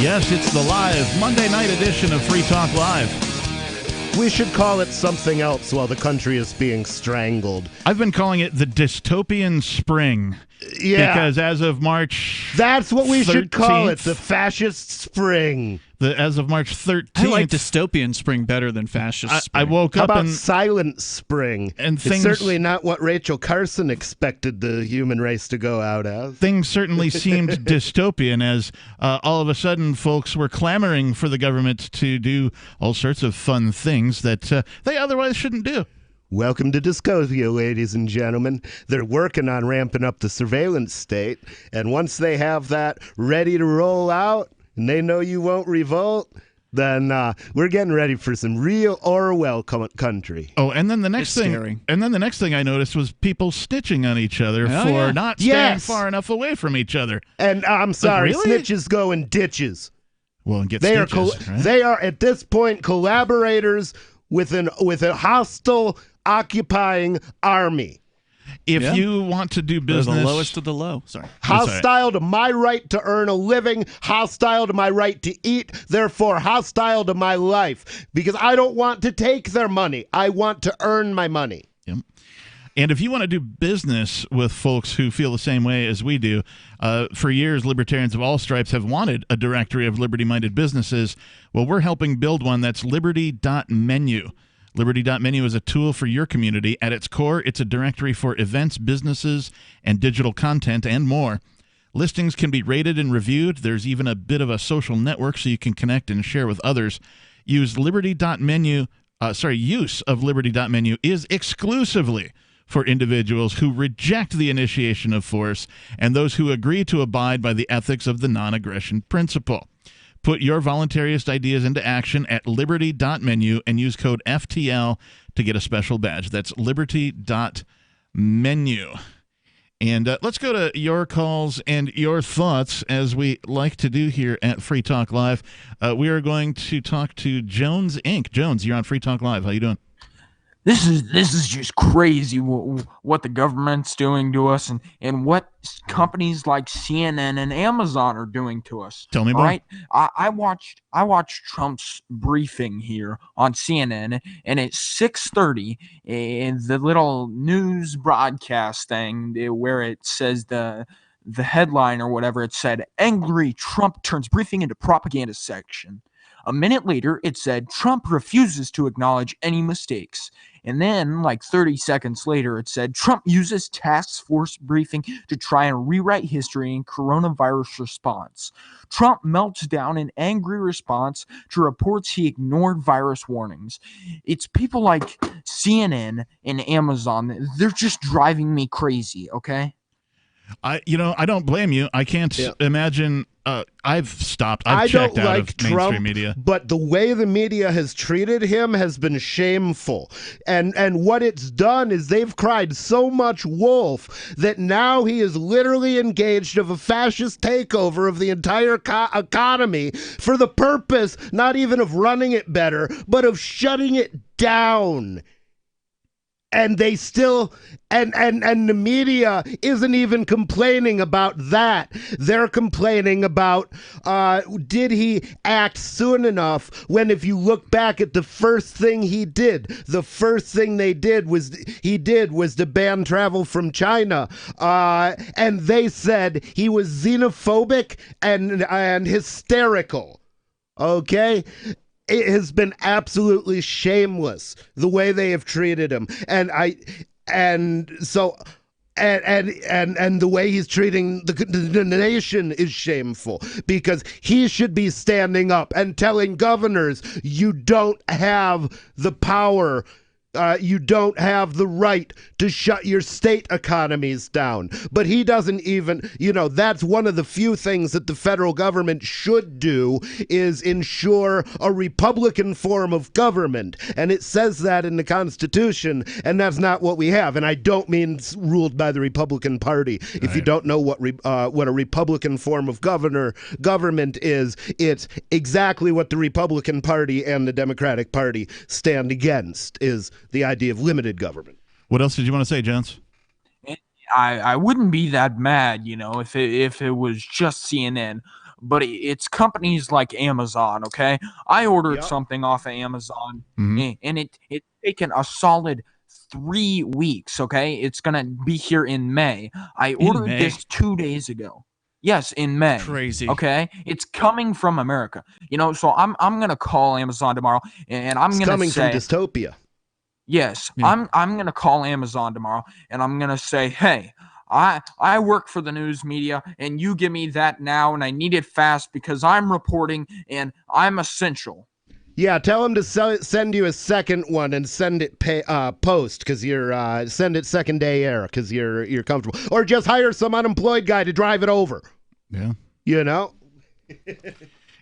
Yes, it's the live Monday night edition of Free Talk Live. We should call it something else while the country is being strangled. I've been calling it the dystopian spring. Yeah. Because as of March That's what we 13th, should call it, the fascist spring. As of March 13th. I like dystopian spring better than fascist spring. I woke How up about and silent spring? and it's things- certainly not what Rachel Carson expected the human race to go out as. things certainly seemed dystopian as all of a sudden folks were clamoring for the government to do all sorts of fun things that they otherwise shouldn't do. Welcome to Discosio, ladies and gentlemen. They're working on ramping up the surveillance state, and once they have that ready to roll out, and they know you won't revolt, then we're getting ready for some real Orwell country. Oh, and then the next thing, scary. and then the next thing I noticed was people snitching on each other for not staying far enough away from each other. And I'm sorry, really? snitches go in ditches. Well, and get They stitches, right? they are at this point collaborators with a hostile occupying army. If you want to do They're business, the lowest of the low. Sorry. Hostile to my right to earn a living, hostile to my right to eat, therefore hostile to my life. Because I don't want to take their money. I want to earn my money. Yep. And if you want to do business with folks who feel the same way as we do, for years, libertarians of all stripes have wanted a directory of liberty-minded businesses. Well, we're helping build one that's liberty.menu. Liberty.menu is a tool for your community. At its core, it's a directory for events, businesses, and digital content, and more. Listings can be rated and reviewed. There's even a bit of a social network so you can connect and share with others. Use of liberty.menu is exclusively for individuals who reject the initiation of force and those who agree to abide by the ethics of the non-aggression principle. Put your voluntarist ideas into action at liberty.menu and use code FTL to get a special badge. That's liberty.menu. And let's go to your calls and your thoughts, as we like to do here at Free Talk Live. We are going to talk to Jones Inc. Jones, you're on Free Talk Live. How you doing? This is just crazy what the government's doing to us and what companies like CNN and Amazon are doing to us. Tell me more. Right? I watched Trump's briefing here on CNN, and at 6:30, in the little news broadcast thing where it says the headline or whatever, it said, "Angry Trump turns briefing into propaganda section." A minute later, it said, "Trump refuses to acknowledge any mistakes." And then, like 30 seconds later, it said, "Trump uses task force briefing to try and rewrite history in coronavirus response." Trump melts down in angry response to reports he ignored virus warnings. It's people like CNN and Amazon. They're just driving me crazy, okay? I don't blame you. I can't imagine. I've stopped. I've checked out of mainstream media. But the way the media has treated him has been shameful. And what it's done is they've cried so much wolf that now he is literally engaged of a fascist takeover of the entire economy for the purpose not even of running it better, but of shutting it down. And they still, and the media isn't even complaining about that. They're complaining about, did he act soon enough? When if you look back at the first thing he did, the first thing he did was to ban travel from China. And they said he was xenophobic and hysterical. Okay? It has been absolutely shameless the way they have treated him, and the way he's treating the nation is shameful, because he should be standing up and telling governors, you don't have the power. You don't have the right to shut your state economies down. But he doesn't even, that's one of the few things that the federal government should do, is ensure a Republican form of government. And it says that in the Constitution, and that's not what we have. And I don't mean ruled by the Republican Party. Right. If you don't know what a Republican form of government is, it's exactly what the Republican Party and the Democratic Party stand against, is the idea of limited government. What else did you want to say, Jones? I wouldn't be that mad, if it was just CNN, but it's companies like Amazon, okay? I ordered something off of Amazon, and it's taken a solid 3 weeks, okay? It's going to be here in May. I ordered this 2 days ago. Yes, in May. Crazy. Okay? It's coming from America. So I'm going to call Amazon tomorrow, and I'm going to say... coming from dystopia. Yes, I'm going to call Amazon tomorrow, and I'm going to say, hey, I work for the news media, and you give me that now, and I need it fast because I'm reporting, and I'm essential. Yeah, tell him to send you a second one and send it post because you're send it second day air because you're comfortable, or just hire some unemployed guy to drive it over. Yeah,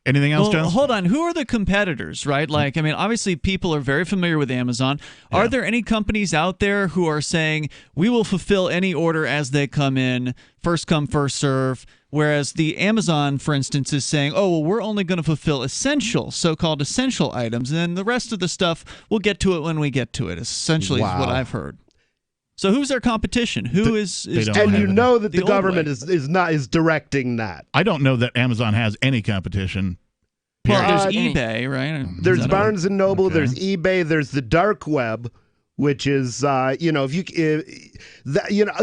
Anything else, John? Hold on. Who are the competitors, right? Like, I mean, obviously people are very familiar with Amazon. Yeah. Are there any companies out there who are saying, we will fulfill any order as they come in, first come, first serve, whereas the Amazon, for instance, is saying, oh, well, we're only going to fulfill essential, so-called essential items, and then the rest of the stuff, we'll get to it when we get to it, essentially is what I've heard. So who's their competition? Who is and that the government is directing that. I don't know that Amazon has any competition. Well, there's eBay, right? There's Barnes and Noble. Okay. There's eBay. There's the dark web, which is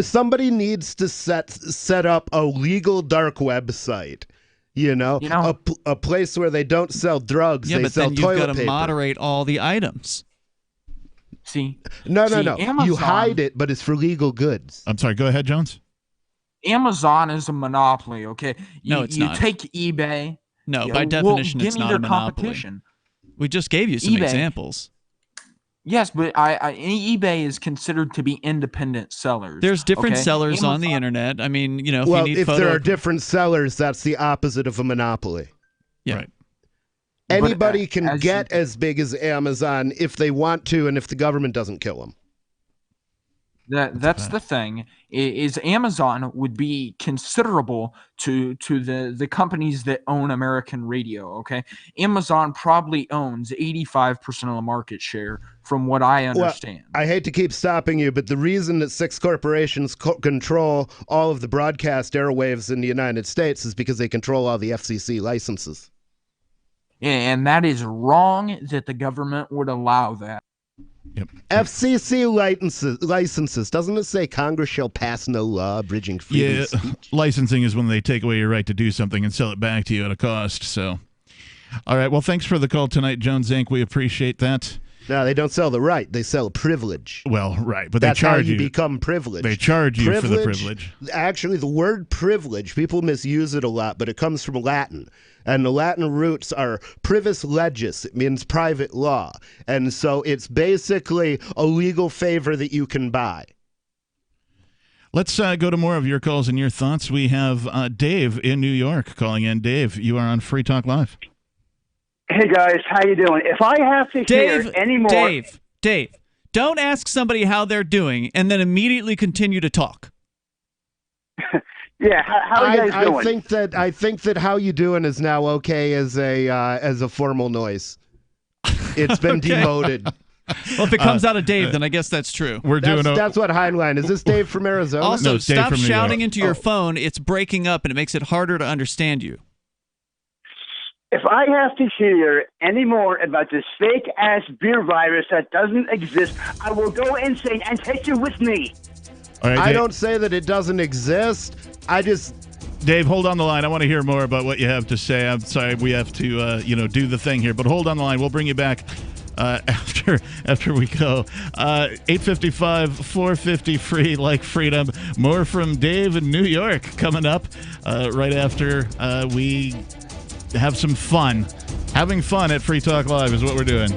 somebody needs to set up a legal dark website. A place where they don't sell drugs. Yeah, they sell toilet paper. But then you've got to moderate all the items. No. Amazon, you hide it, but it's for legal goods. I'm sorry. Go ahead, Jones. Amazon is a monopoly. Okay. No, it's not. You take eBay. No, by definition, it's not a monopoly. We just gave you some examples. Yes, but eBay is considered to be independent sellers. There's different sellers on the internet. I mean, if there are different sellers, that's the opposite of a monopoly. Yeah. Right. Anybody can get as big as Amazon if they want to, and if the government doesn't kill them. That's the thing. Is Amazon would be considerable to the companies that own American radio. Okay, Amazon probably owns 85% of the market share, from what I understand. Well, I hate to keep stopping you, but the reason that 6 corporations control all of the broadcast airwaves in the United States is because they control all the FCC licenses. And that is wrong that the government would allow that. Yep. FCC licenses. Doesn't it say Congress shall pass no law abridging freedom of speech? Licensing is when they take away your right to do something and sell it back to you at a cost. So, all right. Well, thanks for the call tonight, Jones Inc. We appreciate that. No, they don't sell the right. They sell a privilege. Well, right. But that's they charge how you become privileged. They charge you for the privilege. Actually, the word privilege, people misuse it a lot, but it comes from Latin. And the Latin roots are privis legis. It means private law. And so it's basically a legal favor that you can buy. Let's go to more of your calls and your thoughts. We have Dave in New York calling in. Dave, you are on Free Talk Live. Hey, guys. How you doing? If I have to hear any more... Dave, don't ask somebody how they're doing and then immediately continue to talk. Yeah, how are you guys doing? I think that how you doing is now okay as a formal noise. It's been demoted. Well, if it comes out of Dave, then I guess that's true. That's what Heinlein is. This Dave from Arizona? Also, no, stop from shouting into your phone. It's breaking up, and it makes it harder to understand you. If I have to hear any more about this fake-ass beer virus that doesn't exist, I will go insane and take you with me. All right, I don't say that it doesn't exist. Dave, hold on the line. I want to hear more about what you have to say. I'm sorry, we have to, do the thing here. But hold on the line. We'll bring you back after we go. 855-450 free like freedom. More from Dave in New York coming up right after we have some fun. Having fun at Free Talk Live is what we're doing.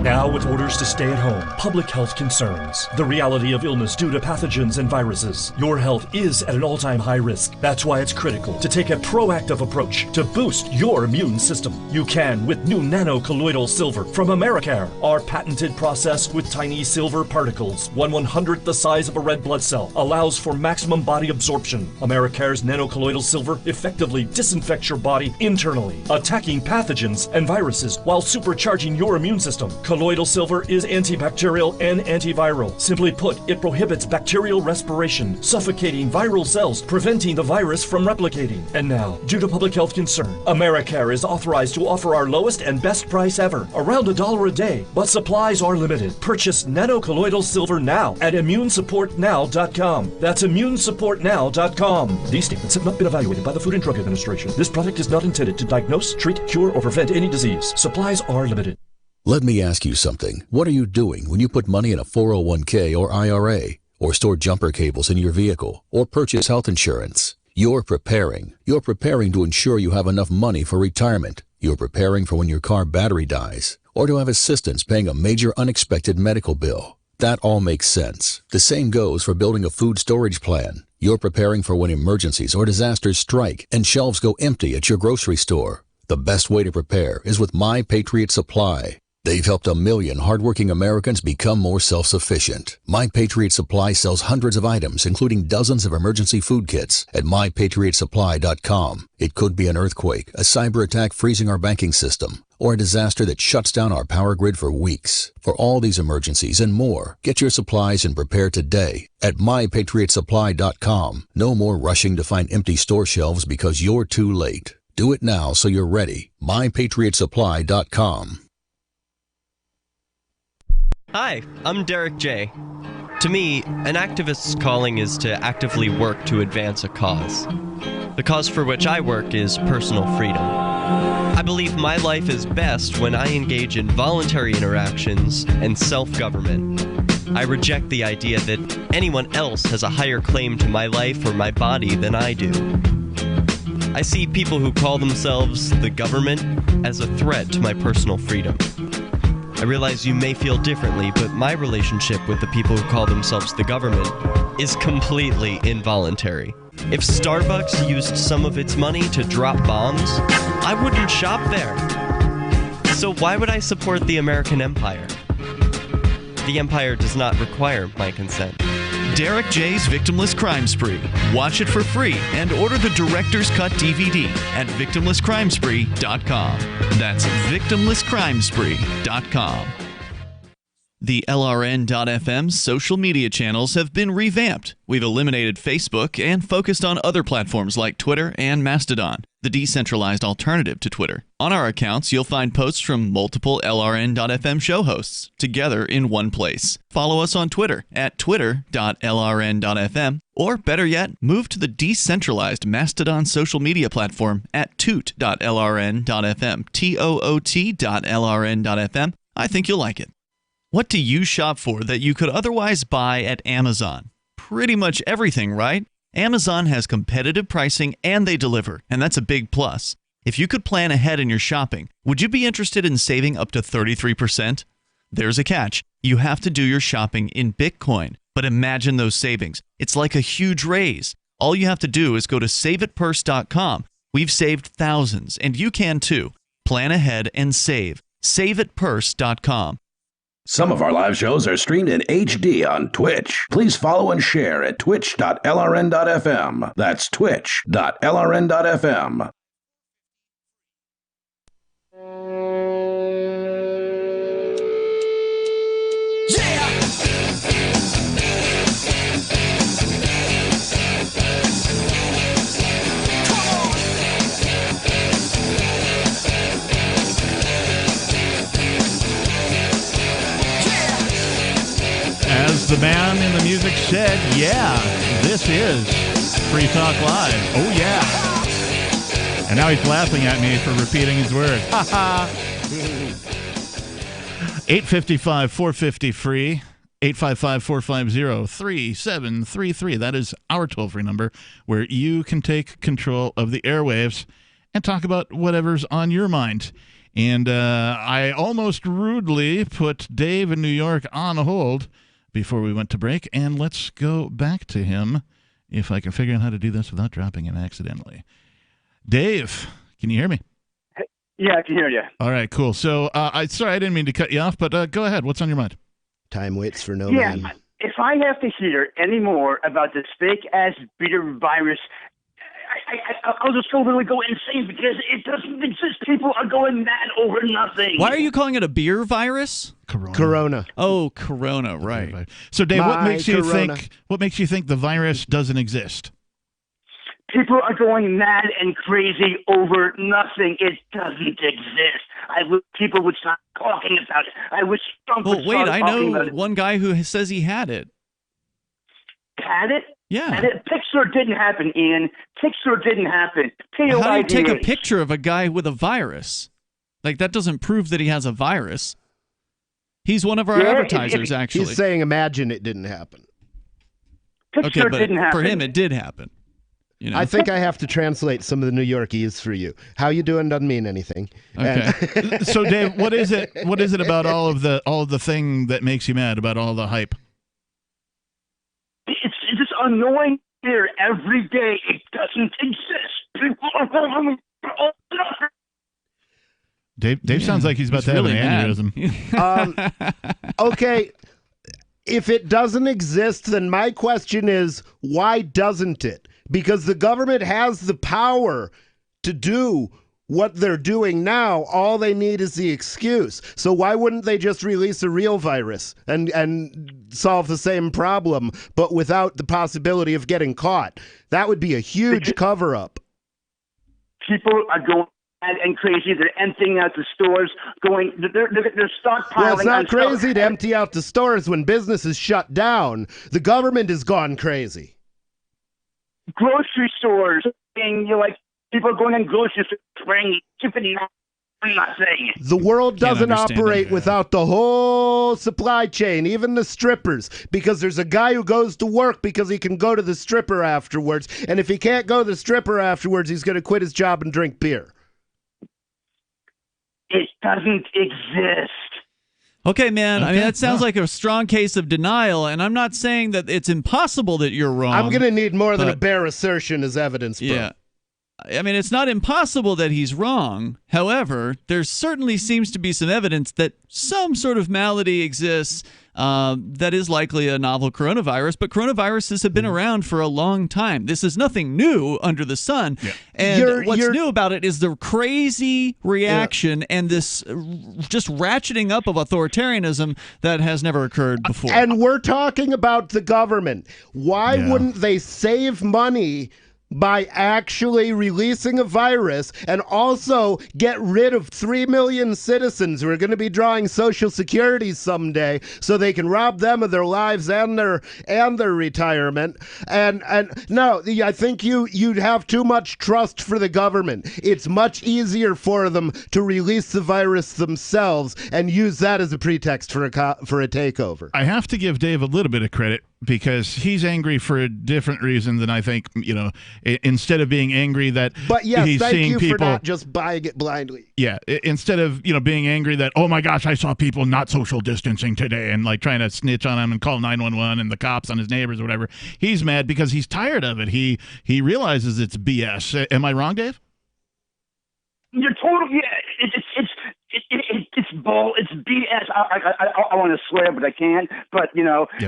Now, with orders to stay at home, public health concerns, the reality of illness due to pathogens and viruses, your health is at an all-time high risk. That's why it's critical to take a proactive approach to boost your immune system. You can with new nano-colloidal silver from Americare, our patented process with tiny silver particles, 1/100th the size of a red blood cell, allows for maximum body absorption. Americare's nano-colloidal silver effectively disinfects your body internally, attacking pathogens and viruses while supercharging your immune system. Colloidal silver is antibacterial and antiviral. Simply put, it prohibits bacterial respiration, suffocating viral cells, preventing the virus from replicating. And now, due to public health concern, AmeriCare is authorized to offer our lowest and best price ever, around $1 a day. But supplies are limited. Purchase nanocolloidal silver now at immunesupportnow.com. That's immunesupportnow.com. These statements have not been evaluated by the Food and Drug Administration. This product is not intended to diagnose, treat, cure, or prevent any disease. Supplies are limited. Let me ask you something. What are you doing when you put money in a 401k or IRA, or store jumper cables in your vehicle, or purchase health insurance? You're preparing. You're preparing to ensure you have enough money for retirement. You're preparing for when your car battery dies, or to have assistance paying a major unexpected medical bill. That all makes sense. The same goes for building a food storage plan. You're preparing for when emergencies or disasters strike and shelves go empty at your grocery store. The best way to prepare is with My Patriot Supply. They've helped 1 million hardworking Americans become more self-sufficient. My Patriot Supply sells hundreds of items, including dozens of emergency food kits, at MyPatriotSupply.com. It could be an earthquake, a cyber attack freezing our banking system, or a disaster that shuts down our power grid for weeks. For all these emergencies and more, get your supplies and prepare today at MyPatriotSupply.com. No more rushing to find empty store shelves because you're too late. Do it now so you're ready. MyPatriotSupply.com. Hi, I'm Derek J. To me, an activist's calling is to actively work to advance a cause. The cause for which I work is personal freedom. I believe my life is best when I engage in voluntary interactions and self-government. I reject the idea that anyone else has a higher claim to my life or my body than I do. I see people who call themselves the government as a threat to my personal freedom. I realize you may feel differently, but my relationship with the people who call themselves the government is completely involuntary. If Starbucks used some of its money to drop bombs, I wouldn't shop there. So why would I support the American empire? The empire does not require my consent. Derek J's Victimless Crime Spree. Watch it for free and order the Director's Cut DVD at victimlesscrimespree.com. That's victimlesscrimespree.com. The LRN.FM social media channels have been revamped. We've eliminated Facebook and focused on other platforms like Twitter and Mastodon, the decentralized alternative to Twitter. On our accounts, you'll find posts from multiple LRN.FM show hosts together in one place. Follow us on Twitter at twitter.lrn.fm, or better yet, move to the decentralized Mastodon social media platform at toot.lrn.fm, toot.lrn.fm. I think you'll like it. What do you shop for that you could otherwise buy at Amazon? Pretty much everything, right? Amazon has competitive pricing and they deliver, and that's a big plus. If you could plan ahead in your shopping, would you be interested in saving up to 33%? There's a catch. You have to do your shopping in Bitcoin. But imagine those savings. It's like a huge raise. All you have to do is go to saveitpurse.com. We've saved thousands, and you can too. Plan ahead and save. Saveitpurse.com. Some of our live shows are streamed in HD on Twitch. Please follow and share at twitch.lrn.fm. That's twitch.lrn.fm. As the man in the music said, yeah, this is Free Talk Live. Oh, yeah. And now he's laughing at me for repeating his word. Ha ha. 855-450-FREE. 855-450-3733. That is our toll-free number where you can take control of the airwaves and talk about whatever's on your mind. And I almost rudely put Dave in New York on hold before we went to break, and let's go back to him if I can figure out how to do this without dropping him accidentally. Dave, can you hear me? Yeah, I can hear you. All right, cool. So, sorry, I didn't mean to cut you off, but go ahead. What's on your mind? Time waits for no Yeah, man. if I have to hear any more about this fake-ass beer virus, I'll just literally go insane because it doesn't exist. People are going mad over nothing. Why are you calling it a beer virus? Corona. Oh, Corona, right. So, Dave, what My makes you Corona. think the virus doesn't exist? People are going mad and crazy over nothing. It doesn't exist. I wish people would stop talking about it. I wish Trump would Well, wait, start I talking about know it. one guy who says he had it. Had it? Yeah. Had it? Pixar didn't happen, Ian. Pixar didn't happen. How do you take a POIDA. picture of a guy with a virus? Like, that doesn't prove that he has a virus. He's one of our advertisers, actually. He's saying, imagine it didn't happen. Okay, but for him, it did happen. You know? I think I have to translate some of the New Yorkese for you. How you doing doesn't mean anything. Okay. So, Dave, what is it about all of the thing that makes you mad about all the hype? It's just annoying here every day. It doesn't exist. People are going for nothing. Dave sounds like he's about to really have an aneurysm. Okay, if it doesn't exist, then my question is, why doesn't it? Because the government has the power to do what they're doing now. All they need is the excuse. So why wouldn't they just release a real virus and solve the same problem, but without the possibility of getting caught? That would be a huge cover-up. People are going mad and crazy. They're emptying out the stores. They're stockpiling. Well, it's on not stuff. crazy to empty out the stores when business is shut down. The government has gone crazy. Grocery stores, and you're like, people are going in grocery stores wearing stupid. I'm not saying it. The world doesn't understand operate without the whole supply chain, even the strippers, because there's a guy who goes to work because he can go to the stripper afterwards, and if he can't go to the stripper afterwards, he's going to quit his job and drink beer. It doesn't exist. Okay, man. I mean, that sounds Huh. like a strong case of denial, and I'm not saying that it's impossible that you're wrong. I'm going to need more than a but- bare assertion as evidence, bro. Yeah. I mean, it's not impossible that he's wrong. However, there certainly seems to be some evidence that some sort of malady exists that is likely a novel coronavirus, but coronaviruses have been around for a long time. This is nothing new under the sun. And what's new about it is the crazy reaction and this just ratcheting up of authoritarianism that has never occurred before. And we're talking about the government. Why wouldn't they save money by actually releasing a virus and also get rid of 3 million citizens who are going to be drawing Social Security someday so they can rob them of their lives and their retirement? And no, I think you'd have too much trust for the government. It's much easier for them to release the virus themselves and use that as a pretext for a takeover. I have to give Dave a little bit of credit because he's angry for a different reason than I think, instead of being angry that But yes, he's thank seeing you people. for not just buying it blindly. Yeah, instead of, being angry that, oh my gosh, I saw people not social distancing today and like trying to snitch on him and call 911 and the cops on his neighbors or whatever. He's mad because he's tired of it. He realizes it's BS. Am I wrong, Dave? You're totally, yeah. It's bull. It's BS. I want to swear, but I can't. But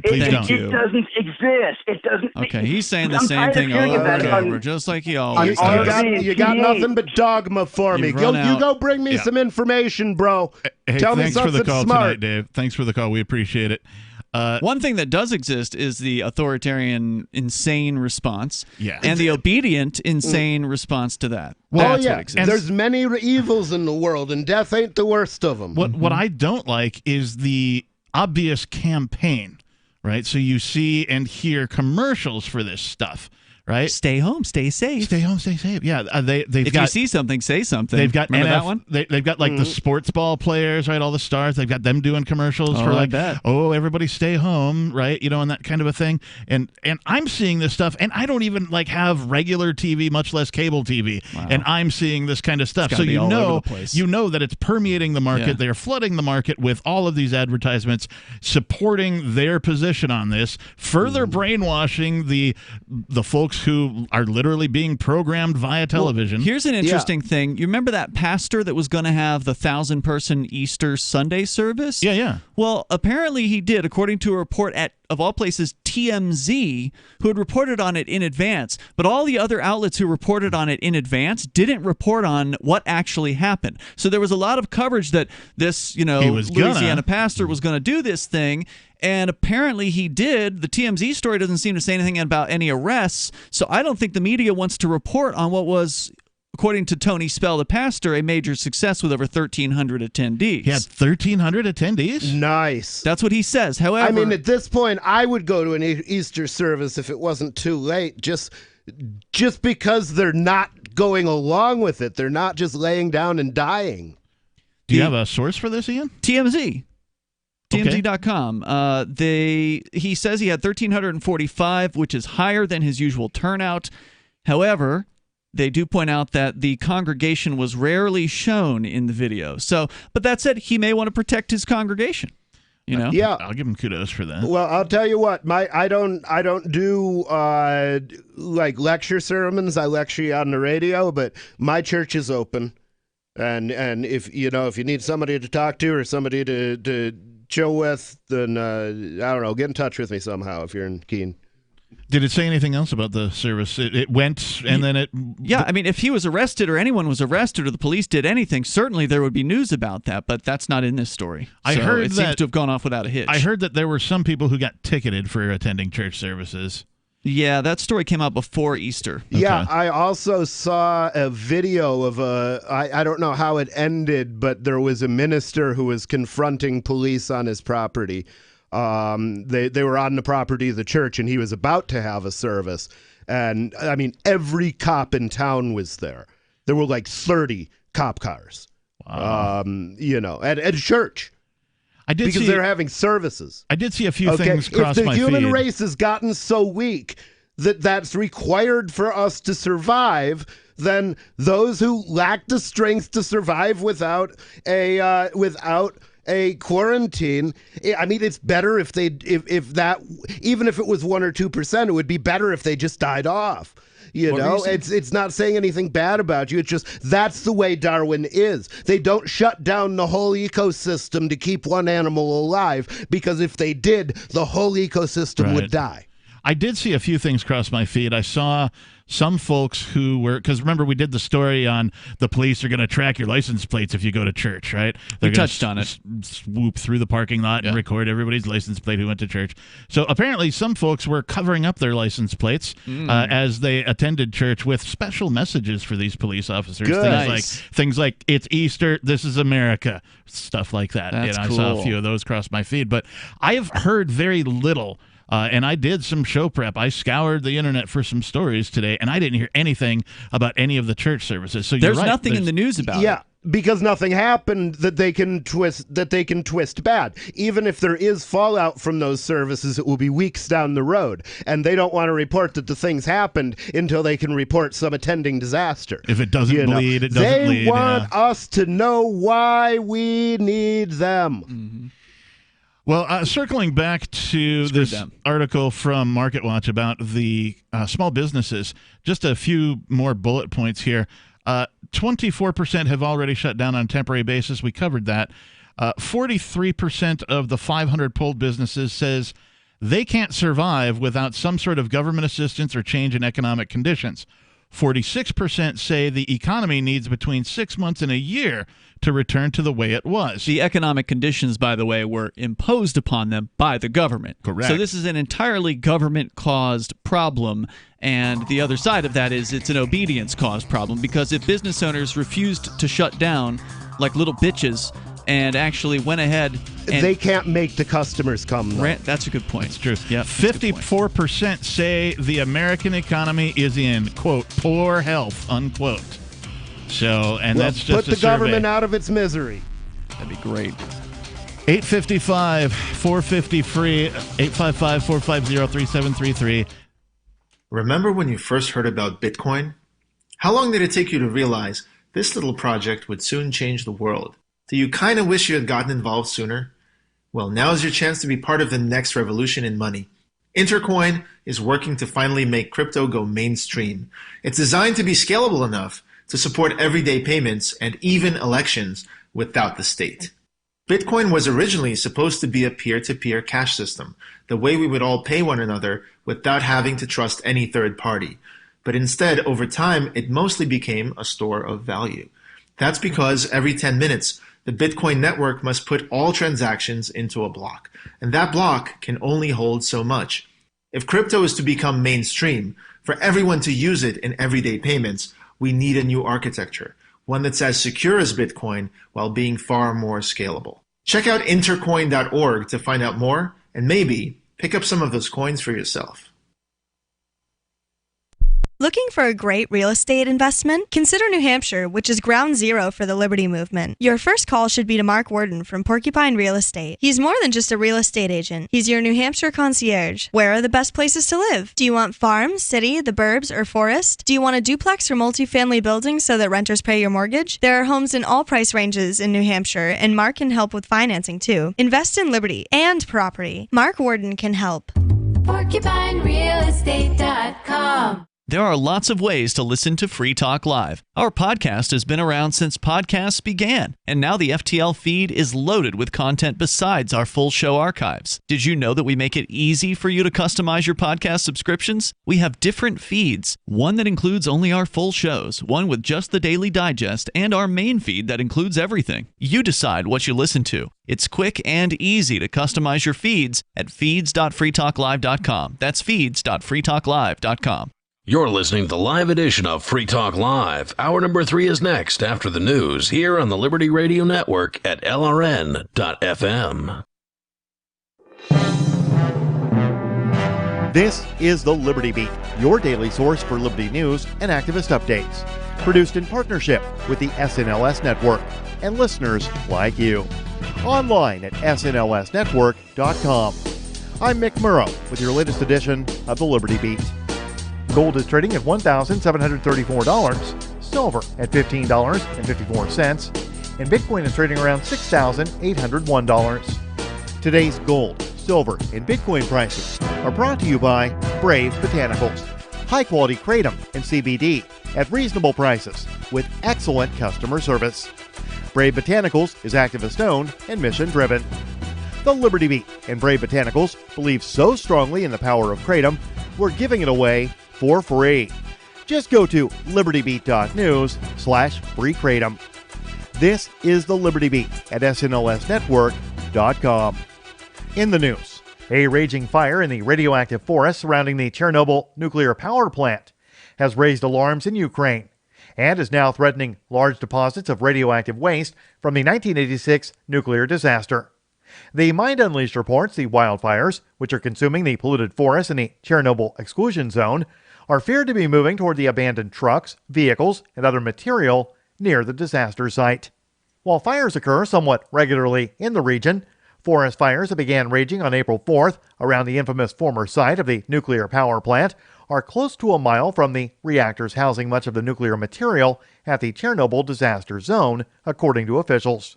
please don't. It doesn't exist. It doesn't. Okay, he's saying the I'm same tired of thing hearing over about and it on- over, just like he always You does. got nothing but dogma for me. You've run You out. go bring me Yeah. some information, bro. Hey, Tell me thanks for something the call smart. tonight, Dave. Thanks for the call. We appreciate it. One thing that does exist is the authoritarian insane response, Yeah. and the obedient insane response to that. Well, That's yeah. what exists. There's many evils in the world, and death ain't the worst of them. What I don't like is the obvious campaign, right? So you see and hear commercials for this stuff, right? Stay home, stay safe. Stay home, stay safe. Yeah, they've If got. you see something, say something. They've got Remember that one? They've got like the sports ball players, right? All the stars. They've got them doing commercials for I like, bet. everybody stay home, right? And that kind of a thing. And I'm seeing this stuff, and I don't even like have regular TV, much less cable TV. Wow. And I'm seeing this kind of stuff. It's So gotta be all over the place. you know that it's permeating the market. Yeah. They are flooding the market with all of these advertisements, supporting their position on this, further brainwashing the folks who are literally being programmed via television. Well, here's an interesting thing. You remember that pastor that was going to have the 1,000-person Easter Sunday service? Yeah. Well, apparently he did, according to a report at of all places, TMZ, who had reported on it in advance. But all the other outlets who reported on it in advance didn't report on what actually happened. So there was a lot of coverage that this, Louisiana pastor was going to do this thing. And apparently he did. The TMZ story doesn't seem to say anything about any arrests. So I don't think the media wants to report on what was, according to Tony Spell, the pastor, a major success with over 1,300 attendees. He had 1,300 attendees? Nice. That's what he says. However, I mean, at this point, I would go to an Easter service if it wasn't too late, just because they're not going along with it. They're not just laying down and dying. Do you have a source for this, Ian? TMZ. TMZ.com. He says he had 1,345, which is higher than his usual turnout. However, they do point out that the congregation was rarely shown in the video. So, but that said, he may want to protect his congregation. Yeah, I'll give him kudos for that. Well, I'll tell you what, I don't do like lecture sermons. I lecture you on the radio, but my church is open, and if you need somebody to talk to or somebody to chill with, then I don't know, get in touch with me somehow if you're in Keene. Did it say anything else about the service? It went, and then it... Yeah, I mean, if he was arrested or anyone was arrested or the police did anything, certainly there would be news about that, but that's not in this story. I heard it seems to have gone off without a hitch. I heard that there were some people who got ticketed for attending church services. Yeah, that story came out before Easter. Yeah, I also saw a video of I don't know how it ended, but there was a minister who was confronting police on his property. They were on the property of the church, and he was about to have a service. And, I mean, every cop in town was there. There were like 30 cop cars, wow. At a church. Because they're having services. I did see a few things cross my feed. If the human race has gotten so weak that that's required for us to survive, then those who lack the strength to survive without a quarantine, I mean, it's better if even if it was 1 or 2%, it would be better if they just died off. It's not saying anything bad about you. It's just that's the way Darwin is. They don't shut down the whole ecosystem to keep one animal alive, because if they did, the whole ecosystem would die. I did see a few things cross my feed. I saw some folks who were, because remember we did the story on the police are going to track your license plates if you go to church, right? They're we touched on it. Swoop through the parking lot and record everybody's license plate who went to church. So apparently some folks were covering up their license plates as they attended church with special messages for these police officers. Good. Things like it's Easter, this is America, stuff like that. That's I cool. saw a few of those cross my feed, but I have heard very little. And I did some show prep. I scoured the internet for some stories today, and I didn't hear anything about any of the church services. So there's you're right. Nothing in the news about it. Yeah, because nothing happened that they can twist bad. Even if there is fallout from those services, it will be weeks down the road, and they don't want to report that the things happened until they can report some attending disaster. If it doesn't bleed, it doesn't bleed. They want us to know why we need them. Mm-hmm. Well, circling back to this article from MarketWatch about the small businesses, just a few more bullet points here. 24% have already shut down on a temporary basis. We covered that. 43% of the 500 polled businesses says they can't survive without some sort of government assistance or change in economic conditions. 46% say the economy needs between 6 months and a year to return to the way it was. The economic conditions, by the way, were imposed upon them by the government. Correct. So this is an entirely government-caused problem, and the other side of that is it's an obedience-caused problem, because if business owners refused to shut down like little bitches and actually went ahead and... They can't make the customers come, though. That's a good point. That's true. Yep, 54% say the American economy is in, quote, poor health, unquote. So, and that's just put the government out of its misery. That'd be great. 855-450-FREE, 855-450-3733. Remember when you first heard about Bitcoin? How long did it take you to realize this little project would soon change the world? Do you kind of wish you had gotten involved sooner? Well, now's your chance to be part of the next revolution in money. Intercoin is working to finally make crypto go mainstream. It's designed to be scalable enough to support everyday payments and even elections without the state. Bitcoin was originally supposed to be a peer-to-peer cash system, the way we would all pay one another without having to trust any third party. But instead, over time, it mostly became a store of value. That's because every 10 minutes, the Bitcoin network must put all transactions into a block, and that block can only hold so much. If crypto is to become mainstream, for everyone to use it in everyday payments, we need a new architecture, one that's as secure as Bitcoin while being far more scalable. Check out intercoin.org to find out more, and maybe pick up some of those coins for yourself. Looking for a great real estate investment? Consider New Hampshire, which is ground zero for the Liberty Movement. Your first call should be to Mark Worden from Porcupine Real Estate. He's more than just a real estate agent. He's your New Hampshire concierge. Where are the best places to live? Do you want farm, city, the burbs, or forest? Do you want a duplex or multifamily building so that renters pay your mortgage? There are homes in all price ranges in New Hampshire, and Mark can help with financing too. Invest in liberty and property. Mark Worden can help. PorcupineRealEstate.com. There are lots of ways to listen to Free Talk Live. Our podcast has been around since podcasts began, and now the FTL feed is loaded with content besides our full show archives. Did you know that we make it easy for you to customize your podcast subscriptions? We have different feeds, one that includes only our full shows, one with just the Daily Digest, and our main feed that includes everything. You decide what you listen to. It's quick and easy to customize your feeds at feeds.freetalklive.com. That's feeds.freetalklive.com. You're listening to the live edition of Free Talk Live. Hour number 3 is next after the news here on the Liberty Radio Network at LRN.FM. This is the Liberty Beat, your daily source for Liberty news and activist updates. Produced in partnership with the SNLS Network and listeners like you. Online at snlsnetwork.com. I'm Mick Murrow with your latest edition of the Liberty Beat. Gold is trading at $1,734, silver at $15.54, and Bitcoin is trading around $6,801. Today's gold, silver, and Bitcoin prices are brought to you by Brave Botanicals, high-quality kratom and CBD at reasonable prices with excellent customer service. Brave Botanicals is activist-owned and mission-driven. The Liberty Beat and Brave Botanicals believe so strongly in the power of kratom, we're giving it away for free. Just go to libertybeat.news/freekratom. This is the Liberty Beat at snlsnetwork.com. In the news, a raging fire in the radioactive forest surrounding the Chernobyl nuclear power plant has raised alarms in Ukraine and is now threatening large deposits of radioactive waste from the 1986 nuclear disaster. The Mind Unleashed reports the wildfires, which are consuming the polluted forest in the Chernobyl exclusion zone, are feared to be moving toward the abandoned trucks, vehicles, and other material near the disaster site. While fires occur somewhat regularly in the region, forest fires that began raging on April 4th around the infamous former site of the nuclear power plant are close to a mile from the reactors housing much of the nuclear material at the Chernobyl disaster zone, according to officials.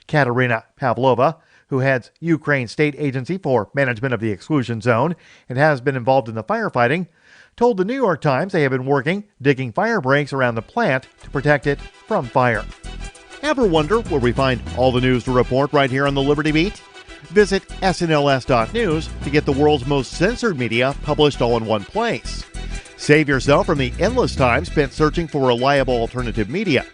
Katerina Pavlova, who heads Ukraine's state agency for management of the exclusion zone and has been involved in the firefighting, told the New York Times they have been working digging fire breaks around the plant to protect it from fire. Ever wonder where we find all the news to report right here on the Liberty Beat? Visit snls.news to get the world's most censored media published all in one place. Save yourself from the endless time spent searching for reliable alternative media.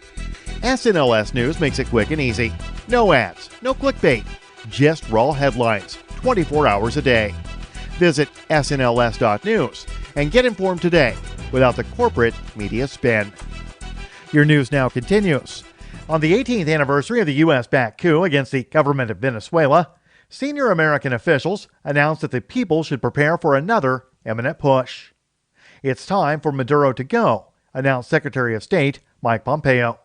SNLS News makes it quick and easy. No ads, no clickbait, just raw headlines, 24 hours a day. Visit snls.news and get informed today without the corporate media spin. Your news now continues. On the 18th anniversary of the U.S.-backed coup against the government of Venezuela, senior American officials announced that the people should prepare for another imminent push. It's time for Maduro to go, announced Secretary of State Mike Pompeo.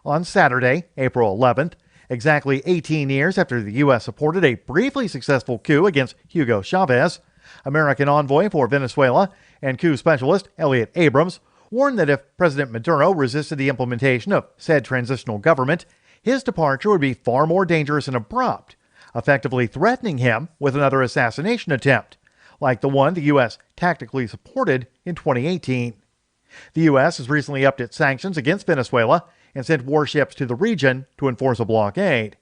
On Saturday, April 11th, exactly 18 years after the U.S. supported a briefly successful coup against Hugo Chavez, American envoy for Venezuela and coup specialist Elliot Abrams warned that if President Maduro resisted the implementation of said transitional government, his departure would be far more dangerous and abrupt, effectively threatening him with another assassination attempt, like the one the U.S. tactically supported in 2018. The U.S. has recently upped its sanctions against Venezuela and sent warships to the region to enforce a blockade.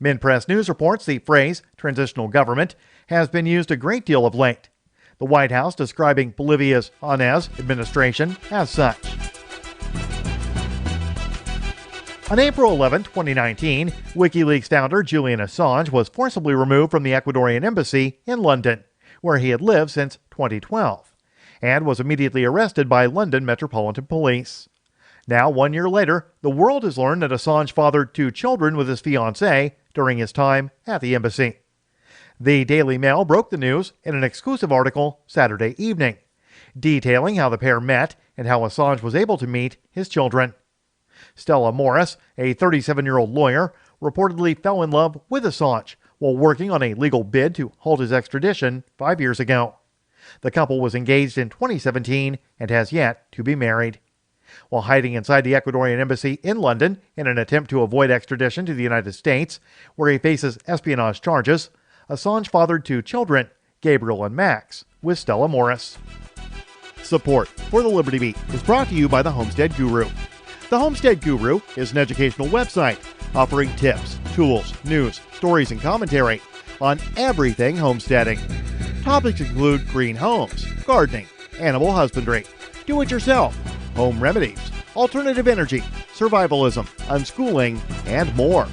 Minpress News reports the phrase transitional government has been used a great deal of late, the White House describing Bolivia's Anez administration as such. On April 11, 2019, WikiLeaks founder Julian Assange was forcibly removed from the Ecuadorian embassy in London, where he had lived since 2012, and was immediately arrested by London Metropolitan Police. Now, 1 year later, the world has learned that Assange fathered 2 children with his fiancée during his time at the embassy. The Daily Mail broke the news in an exclusive article Saturday evening, detailing how the pair met and how Assange was able to meet his children. Stella Morris, a 37-year-old lawyer, reportedly fell in love with Assange while working on a legal bid to halt his extradition 5 years ago. The couple was engaged in 2017 and has yet to be married. While hiding inside the Ecuadorian embassy in London in an attempt to avoid extradition to the United States, where he faces espionage charges, Assange fathered 2 children, Gabriel and Max, with Stella Morris. Support for the Liberty Beat is brought to you by the Homestead Guru. The Homestead Guru is an educational website offering tips, tools, news, stories, and commentary on everything homesteading. Topics include green homes, gardening, animal husbandry, do-it-yourself, home remedies, alternative energy, survivalism, unschooling, and more.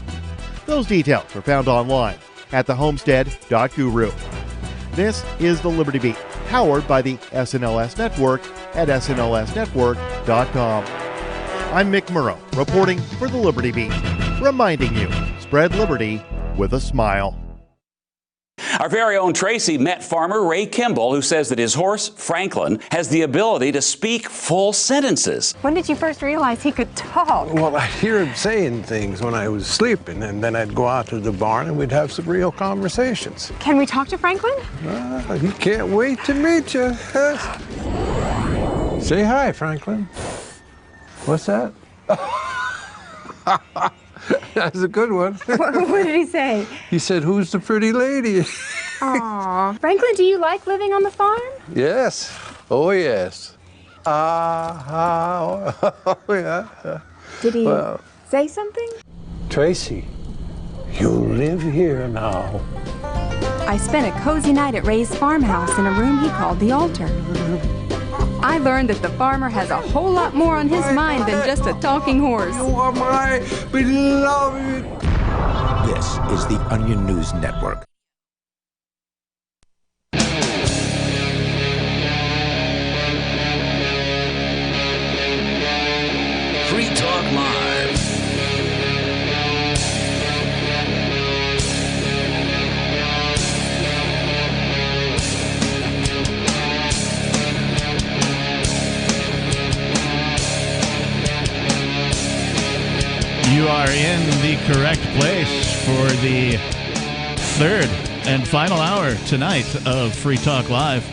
Those details are found online at thehomestead.guru. This is the Liberty Beat, powered by the SNLS Network at snlsnetwork.com. I'm Mick Murrow, reporting for the Liberty Beat, reminding you, spread liberty with a smile. Our very own Tracy met farmer Ray Kimball, who says that his horse, Franklin, has the ability to speak full sentences. When did you first realize he could talk? Well, I'd hear him saying things when I was sleeping, and then I'd go out to the barn and we'd have some real conversations. Can we talk to Franklin? He can't wait to meet you. Say hi, Franklin. What's that? That's a good one. What did he say? He said, "Who's the pretty lady?" Aw. Franklin, do you like living on the farm? Yes. Oh, yes. Oh, yeah. Did he say something? Tracy, you live here now. I spent a cozy night at Ray's farmhouse in a room he called the altar. I learned that the farmer has a whole lot more on his mind than just a talking horse. You are my beloved. This is the Onion News Network. Free Talk Live. You are in the correct place for the third and final hour tonight of Free Talk Live,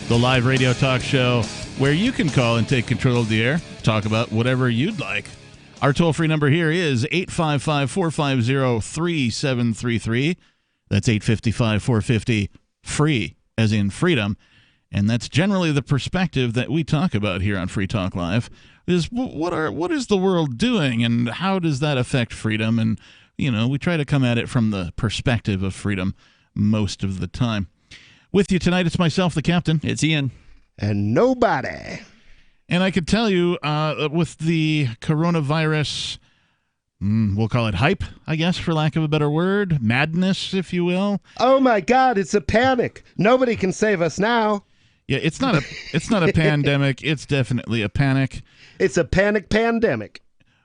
the live radio talk show where you can call and take control of the air, talk about whatever you'd like. Our toll-free number here is 855-450-3733. That's 855-450-FREE, as in freedom. And that's generally the perspective that we talk about here on Free Talk Live, is what is the world doing and how does that affect freedom? And, you know, we try to come at it from the perspective of freedom most of the time. With you tonight, it's myself, the captain. It's Ian. And nobody. And I could tell you, with the coronavirus, we'll call it hype, I guess, for lack of a better word, madness, if you will. Oh my God, it's a panic. Nobody can save us now. Yeah, it's not a pandemic. It's definitely a panic. It's a panic pandemic.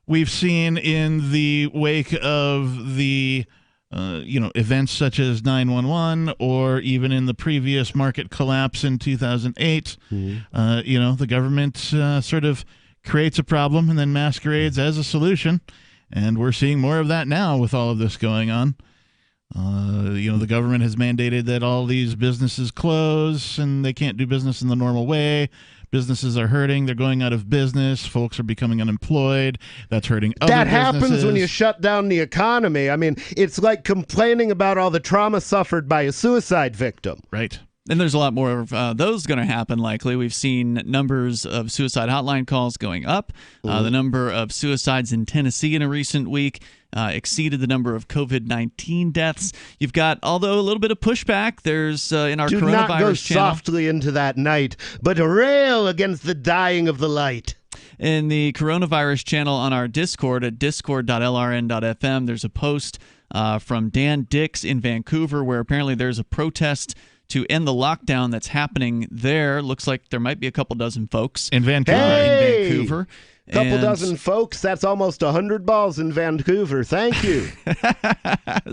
We've seen in the wake of the events such as 9/11, or even in the previous market collapse in 2008, the government sort of creates a problem and then masquerades as a solution. And we're seeing more of that now with all of this going on. The government has mandated that all these businesses close and they can't do business in the normal way. Businesses are hurting. They're going out of business. Folks are becoming unemployed. That's hurting other businesses. That happens when you shut down the economy. I mean, it's like complaining about all the trauma suffered by a suicide victim. Right. And there's a lot more of those going to happen, likely. We've seen numbers of suicide hotline calls going up. The number of suicides in Tennessee in a recent week exceeded the number of COVID-19 deaths. You've got, although a little bit of pushback, there's in our Do coronavirus not go channel. softly into that night, but rail against the dying of the light. In the coronavirus channel on our Discord at discord.lrn.fm, there's a post from Dan Dix in Vancouver where apparently there's a protest to end the lockdown that's happening there. Looks like there might be a couple dozen folks in Vancouver. Hey! In Vancouver. Couple dozen folks. That's almost 100 balls in Vancouver. Thank you.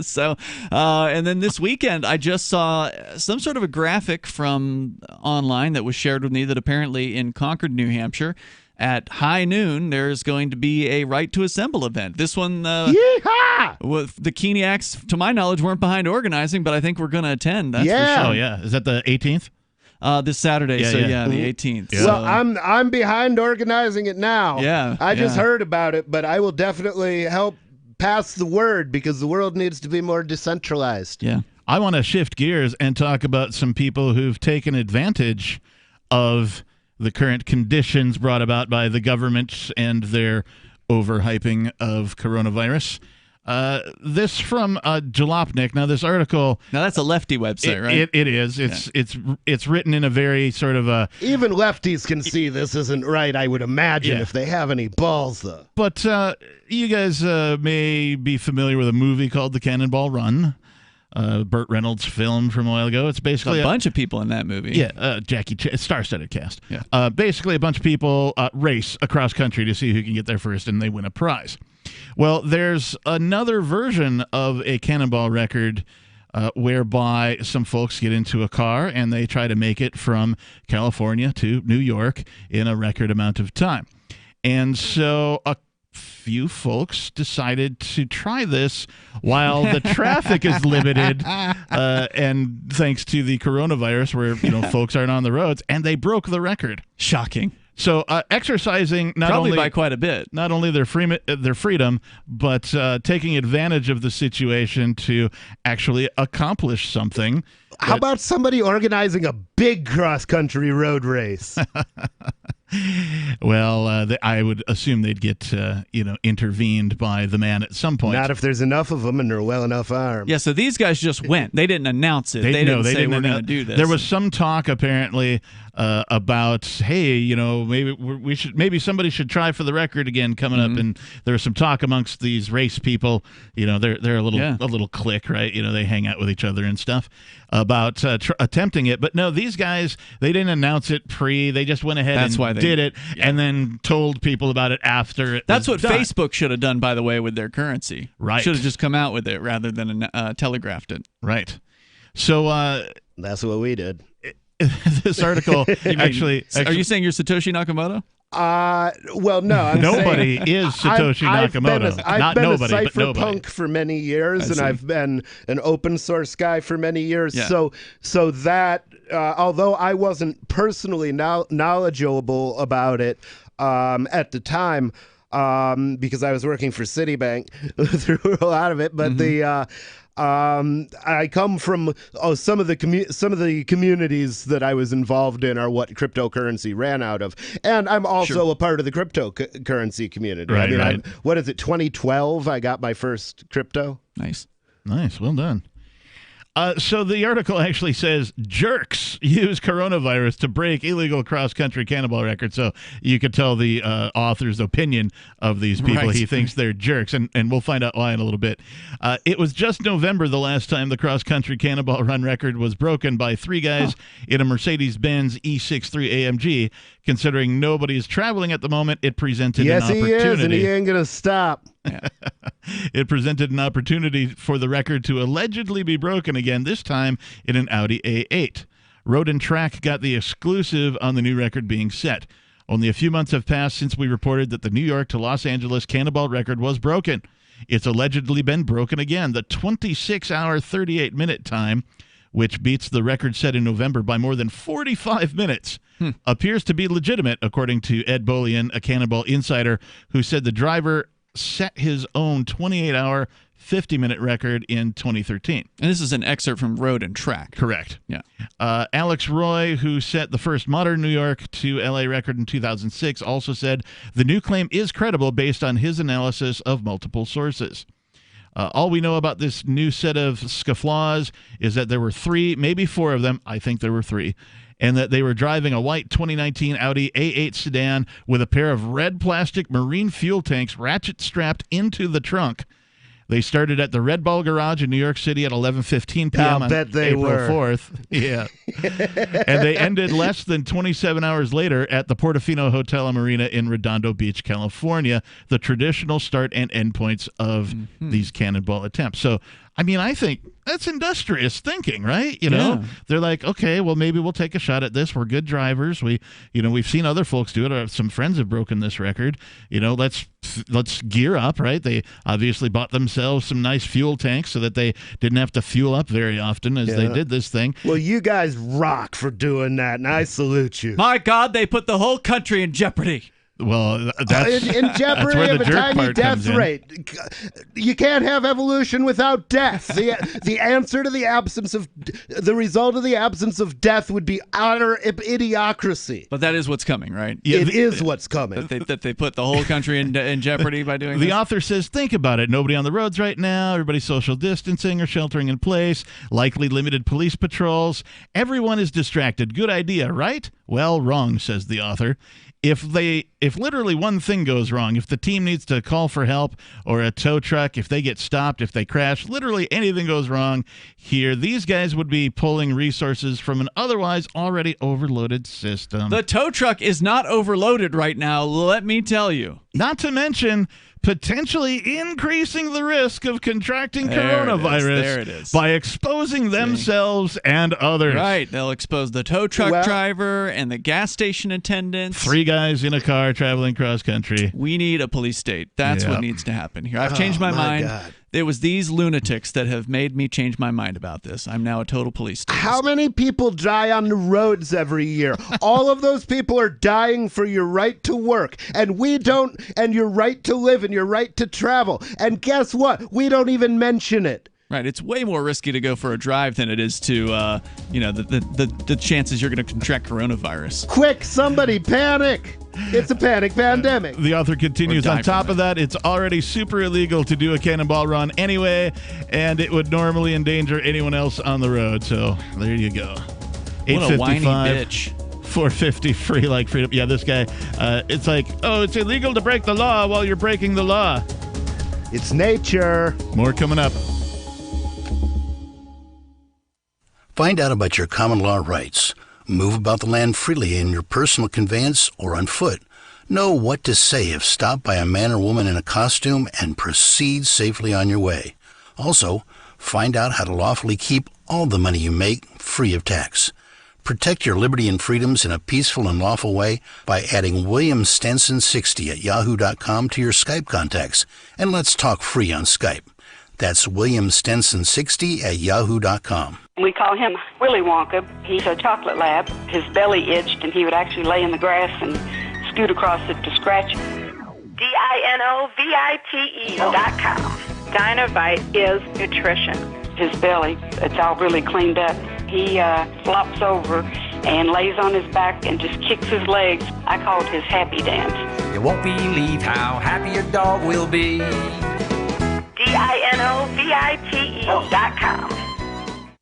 So, and then this weekend, I just saw some sort of a graphic from online that was shared with me that apparently in Concord, New Hampshire, at high noon, there's going to be a Right to Assemble event. This one, with the Keeniacs, to my knowledge, weren't behind organizing, but I think we're going to attend. That's for sure. Oh, yeah. Is that the 18th? This Saturday, the 18th. Yeah. Well, I'm behind organizing it now. Yeah, I just yeah. heard about it, but I will definitely help pass the word because the world needs to be more decentralized. Yeah. I want to shift gears and talk about some people who've taken advantage of the current conditions brought about by the government and their overhyping of coronavirus. This from Jalopnik. Now, this article. Now, that's a lefty website, right? It is. It's written in a very sort of a. Even lefties can see this isn't right, I would imagine, if they have any balls, though. But you guys may be familiar with a movie called The Cannonball Run. Burt Reynolds film from a while ago. It's basically a bunch of people in that movie. Yeah, Jackie star-studded cast. Yeah. Basically, a bunch of people race across country to see who can get there first, and they win a prize. Well, there's another version of a Cannonball record whereby some folks get into a car and they try to make it from California to New York in a record amount of time. And so a few folks decided to try this while the traffic is limited and thanks to the coronavirus where folks aren't on the roads, and they broke the record. Shocking. So exercising probably by quite a bit, not only their freedom, but taking advantage of the situation to actually accomplish something. How about somebody organizing a big cross-country road race? Well, I would assume they'd get intervened by the man at some point. Not if there's enough of them and they're well enough armed. Yeah, so these guys just went. They didn't announce it. They didn't say we're going to do this. There was some talk apparently about, hey, maybe somebody should try for the record again coming up, and there was some talk amongst these race people. They're a little clique, right? They hang out with each other and stuff about attempting it. But no, these guys, they didn't announce it They just went ahead and did it, and then told people about it after it. That's was what done. Facebook should have done, by the way, with their currency. Right. Should have just come out with it rather than telegraphed it. Right. So that's what we did. This article actually, are you saying you're Satoshi Nakamoto? Well, no. I'm nobody saying, is Satoshi Nakamoto. I've been nobody, a but nobody. cypherpunk for many years, and I've been an open source guy for many years. Yeah. So that although I wasn't personally knowledgeable about it at the time, because I was working for Citibank through a lot of it, but I come from some of the communities that I was involved in are what cryptocurrency ran out of, and I'm also a part of the cryptocurrency community. Right, right. What is it? 2012, I got my first crypto. Nice, well done. So the article actually says jerks use coronavirus to break illegal cross-country cannonball records. So you could tell the author's opinion of these people. Right. He thinks they're jerks, and we'll find out why in a little bit. It was just November the last time the cross-country cannonball run record was broken by three guys in a Mercedes-Benz E63 AMG. Considering nobody is traveling at the moment, it presented an opportunity. Yes, he is, and he ain't going to stop. It presented an opportunity for the record to allegedly be broken again, this time in an Audi A8. Road and Track got the exclusive on the new record being set. Only a few months have passed since we reported that the New York to Los Angeles cannonball record was broken. It's allegedly been broken again. The 26-hour, 38-minute time, which beats the record set in November by more than 45 minutes, appears to be legitimate, according to Ed Bolian, a Cannonball insider, who said the driver set his own 28-hour, 50-minute record in 2013. And this is an excerpt from Road and Track. Correct. Yeah. Alex Roy, who set the first modern New York to LA record in 2006, also said the new claim is credible based on his analysis of multiple sources. All we know about this new set of scufflaws is that there were 3, maybe 4 of them. I think there were 3. And that they were driving a white 2019 Audi A8 sedan with a pair of red plastic marine fuel tanks ratchet-strapped into the trunk. They started at the Red Ball Garage in New York City at 11:15 p.m. on April 4th. Yeah. And they ended less than 27 hours later at the Portofino Hotel and Marina in Redondo Beach, California, the traditional start and end points of these cannonball attempts. So, I mean, I think that's industrious thinking, right? You know, they're like, okay, well, maybe we'll take a shot at this. We're good drivers. We've seen other folks do it. Some friends have broken this record. Let's gear up, right? They obviously bought themselves some nice fuel tanks so that they didn't have to fuel up very often as they did this thing. Well, you guys rock for doing that, and I salute you. My God, they put the whole country in jeopardy. Well, that's in jeopardy of a tiny death rate. You can't have evolution without death. The answer to the result of the absence of death would be utter idiocracy. But that is what's coming, right? Yeah, it is what's coming. That they put the whole country in jeopardy by doing the this? author says, think about it. Nobody on the roads right now. Everybody's social distancing or sheltering in place. Likely limited police patrols. Everyone is distracted. Good idea, right? Well, wrong, says the author. If literally one thing goes wrong, if the team needs to call for help or a tow truck, if they get stopped, if they crash, literally anything goes wrong here, these guys would be pulling resources from an otherwise already overloaded system. The tow truck is not overloaded right now, let me tell you. Not to mention potentially increasing the risk of contracting coronavirus by exposing themselves and others. Right. They'll expose the tow truck driver and the gas station attendants. 3 guys in a car traveling cross country. We need a police state. That's what needs to happen here. I've changed my mind. God. It was these lunatics that have made me change my mind about this. I'm now a total police state. How many people die on the roads every year? All of those people are dying for your right to work, and we don't, and your right to live and your right to travel. And guess what? We don't even mention it. Right, it's way more risky to go for a drive than it is to, the chances you're going to contract coronavirus. Quick, somebody panic! It's a panic pandemic. The author continues, on top of that, it's already super illegal to do a cannonball run anyway, and it would normally endanger anyone else on the road. So there you go. What a whiny bitch. 450 free like freedom. Yeah, this guy, it's like, oh, it's illegal to break the law while you're breaking the law. It's nature. More coming up. Find out about your common law rights. Move about the land freely in your personal conveyance or on foot. Know what to say if stopped by a man or woman in a costume, and proceed safely on your way. Also, find out how to lawfully keep all the money you make free of tax. Protect your liberty and freedoms in a peaceful and lawful way by adding William Stenson 60 at yahoo.com to your Skype contacts. And let's talk free on Skype. That's William Stenson 60 at yahoo.com. We call him Willy Wonka. He's a chocolate lab. His belly itched, and he would actually lay in the grass and scoot across it to scratch. DINOVITE.com. Dinovite is nutrition. His belly, it's all really cleaned up. He flops over and lays on his back and just kicks his legs. I call it his happy dance. You won't believe how happy your dog will be. DINOVITE.com.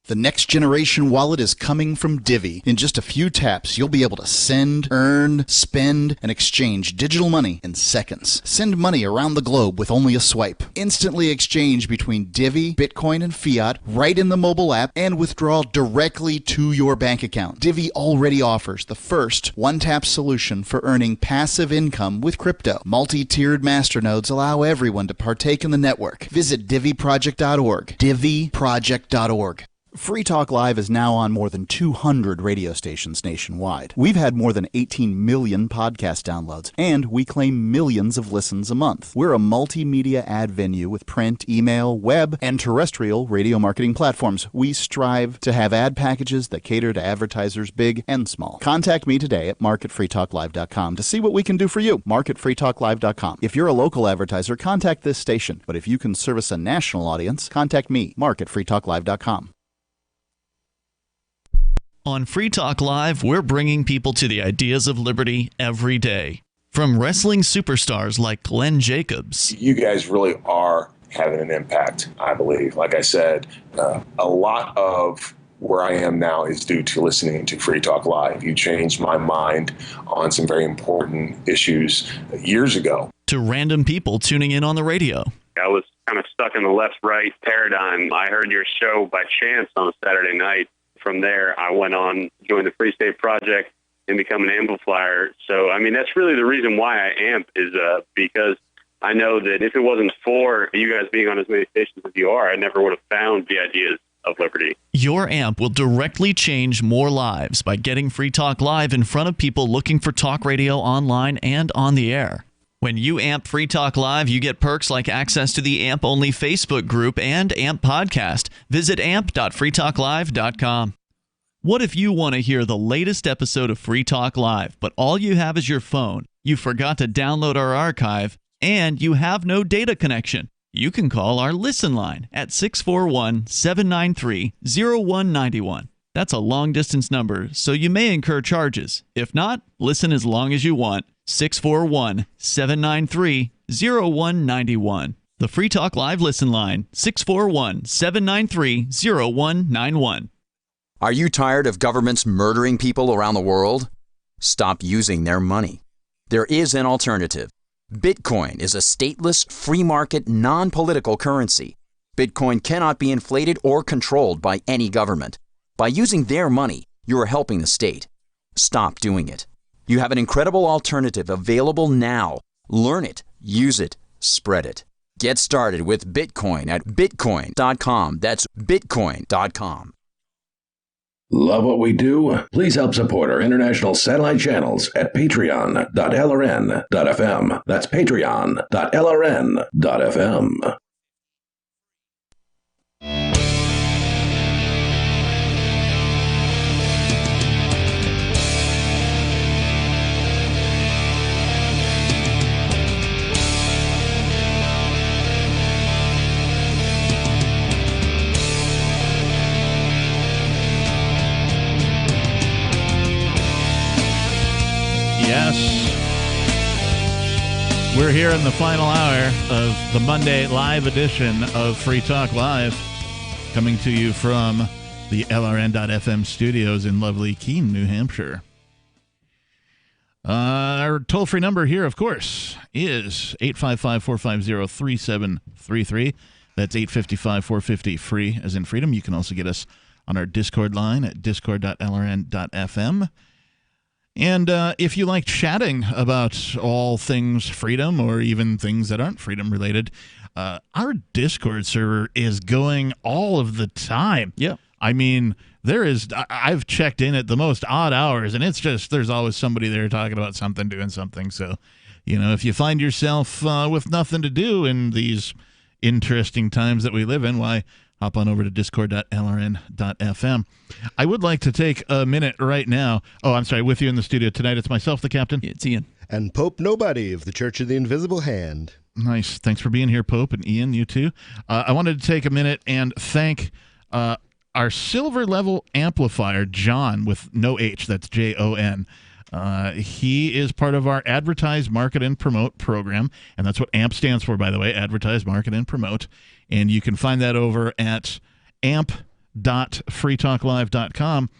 The next generation wallet is coming from Divvy. In just a few taps, you'll be able to send, earn, spend, and exchange digital money in seconds. Send money around the globe with only a swipe. Instantly exchange between Divvy, Bitcoin, and fiat right in the mobile app, and withdraw directly to your bank account. Divvy already offers the first one-tap solution for earning passive income with crypto. Multi-tiered masternodes allow everyone to partake in the network. Visit DivvyProject.org. DivvyProject.org. Free Talk Live is now on more than 200 radio stations nationwide. We've had more than 18 million podcast downloads, and we claim millions of listens a month. We're a multimedia ad venue with print, email, web, and terrestrial radio marketing platforms. We strive to have ad packages that cater to advertisers big and small. Contact me today at marketfreetalklive.com to see what we can do for you. Marketfreetalklive.com. If you're a local advertiser, contact this station. But if you can service a national audience, contact me, marketfreetalklive.com. On Free Talk Live, we're bringing people to the ideas of liberty every day. From wrestling superstars like Glenn Jacobs. You guys really are having an impact, I believe. Like I said, a lot of where I am now is due to listening to Free Talk Live. You changed my mind on some very important issues years ago. To random people tuning in on the radio. I was kind of stuck in the left-right paradigm. I heard your show by chance on a Saturday night. From there, I went on, joined the Free State Project, and become an amplifier. So, I mean, that's really the reason why I amp is because I know that if it wasn't for you guys being on as many stations as you are, I never would have found the ideas of liberty. Your amp will directly change more lives by getting Free Talk Live in front of people looking for talk radio online and on the air. When you amp Free Talk Live, you get perks like access to the AMP-only Facebook group and AMP podcast. Visit amp.freetalklive.com. What if you want to hear the latest episode of Free Talk Live, but all you have is your phone, you forgot to download our archive, and you have no data connection? You can call our Listen line at 641-793-0191. That's a long-distance number, so you may incur charges. If not, listen as long as you want. 641-793-0191. The Free Talk Live Listen line, 641-793-0191. Are you tired of governments murdering people around the world? Stop using their money. There is an alternative. Bitcoin is a stateless, free market, non-political currency. Bitcoin cannot be inflated or controlled by any government. By using their money, you are helping the state. Stop doing it. You have an incredible alternative available now. Learn it, use it, spread it. Get started with Bitcoin at bitcoin.com. That's bitcoin.com. Love what we do? Please help support our international satellite channels at patreon.lrn.fm. That's patreon.lrn.fm. Yes. We're here in the final hour of the Monday live edition of Free Talk Live, coming to you from the LRN.FM studios in lovely Keene, New Hampshire. Our toll-free number here, of course, is 855-450-3733. That's 855-450-FREE, as in freedom. You can also get us on our Discord line at discord.lrn.fm. And if you like chatting about all things freedom or even things that aren't freedom related, our Discord server is going all of the time. Yeah. I mean, I've checked in at the most odd hours, and it's just, there's always somebody there talking about something, doing something. So, if you find yourself with nothing to do in these interesting times that we live in, why, hop on over to discord.lrn.fm. I would like to take a minute right now. Oh, I'm sorry. With you in the studio tonight, it's myself, the captain. It's Ian. And Pope Nobody of the Church of the Invisible Hand. Nice. Thanks for being here, Pope, and Ian, you too. I wanted to take a minute and thank our silver level amplifier, John, with no H. That's Jon. He is part of our Advertise, Market, and Promote program, and that's what AMP stands for, by the way, Advertise, Market, and Promote. And you can find that over at amp.freetalklive.com.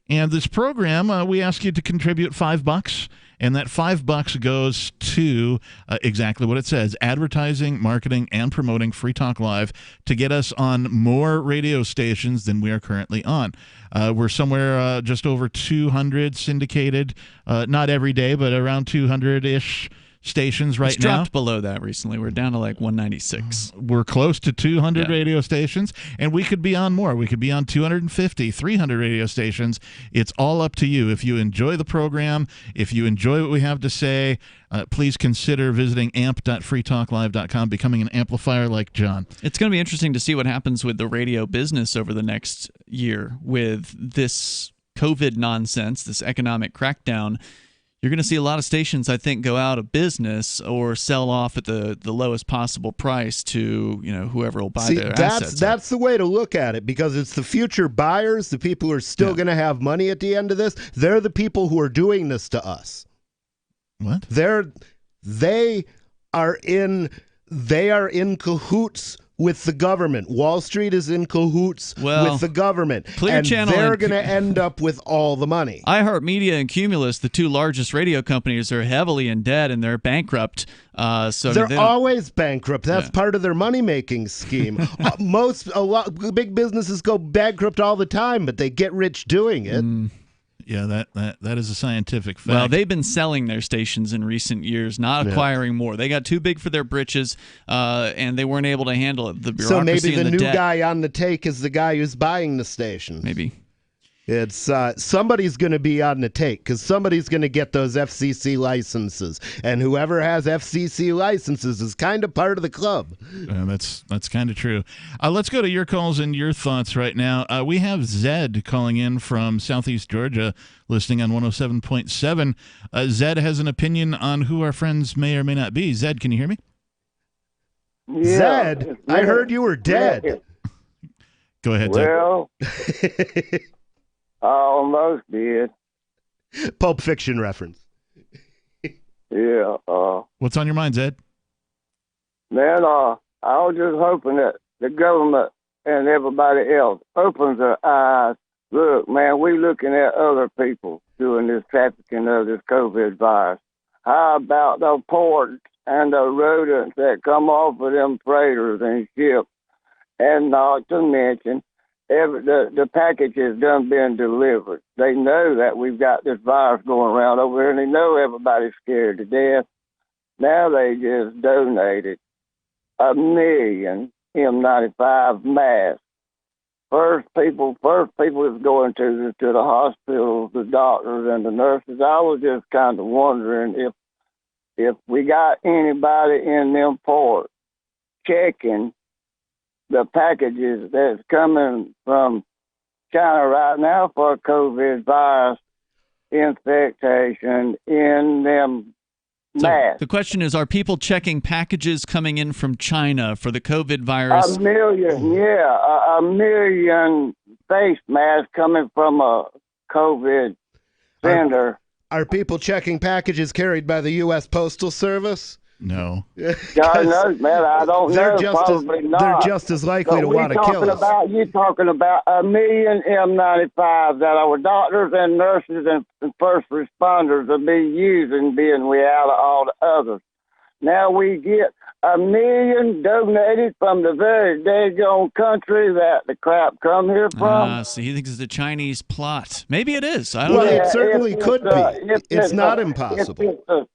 And this program, we ask you to contribute $5, and that $5 goes to exactly what it says, advertising, marketing, and promoting Free Talk Live to get us on more radio stations than we are currently on. We're somewhere just over 200 syndicated, not every day, but around 200-ish stations right It's now. dropped below that recently. We're down to like 196. We're close to 200 radio stations, and we could be on more. We could be on 250, 300 radio stations. It's all up to you. If you enjoy the program, if you enjoy what we have to say, please consider visiting amp.freetalklive.com, becoming an amplifier like John. It's going to be interesting to see what happens with the radio business over the next year with this COVID nonsense, this economic crackdown. You're going to see a lot of stations, I think, go out of business or sell off at the lowest possible price to whoever will buy their assets. That's the way to look at it, because it's the future buyers, the people who are still going to have money at the end of this. They're the people who are doing this to us. What? They are in cahoots with the government. Wall Street is in cahoots with the government. Clear Channel they're going to end up with all the money. iHeartMedia and Cumulus, the two largest radio companies, are heavily in debt and they're bankrupt. So they're always bankrupt. That's part of their money-making scheme. Big businesses go bankrupt all the time, but they get rich doing it. Yeah, that is a scientific fact. Well, they've been selling their stations in recent years, not acquiring more. They got too big for their britches, and they weren't able to handle it. The bureaucracy so maybe the and new debt. guy on the take is the guy who's buying the station. Maybe. It's somebody's going to be on the take, because somebody's going to get those FCC licenses, and whoever has FCC licenses is kind of part of the club. That's kind of true. Let's go to your calls and your thoughts right now. We have Zed calling in from Southeast Georgia, listening on 107.7. Zed has an opinion on who our friends may or may not be. Zed, can you hear me? Yeah, Zed, I heard you were dead. Go ahead, Zed. Well, I almost did. Pulp Fiction reference. Yeah. What's on your mind, Zed? Man, I was just hoping that the government and everybody else opens their eyes. Look, man, we looking at other people doing this trafficking of this COVID virus. How about the ports and the rodents that come off of them freighters and ships? And not to mention, the package has done been delivered. They know that we've got this virus going around over here, and they know everybody's scared to death. Now they just donated 1 million M95 masks. First people is going to the hospitals, the doctors, and the nurses. I was just kind of wondering if we got anybody in them ports checking the packages that's coming from China right now for COVID virus infection in them masks. The question is, are people checking packages coming in from China for the COVID virus? 1 million, yeah. 1 million face masks coming from a COVID sender. Are people checking packages carried by the U.S. Postal Service? No. God knows, man. I don't know. Probably not. They're just as likely to want to kill us. You're talking about 1 million M95 that our doctors and nurses and first responders will be using, being we out of all the others. Now we get 1 million donated from the very daggone country that the crap come here from. So he thinks it's a Chinese plot. Maybe it is. I don't Well, know. it certainly could be. It's not impossible.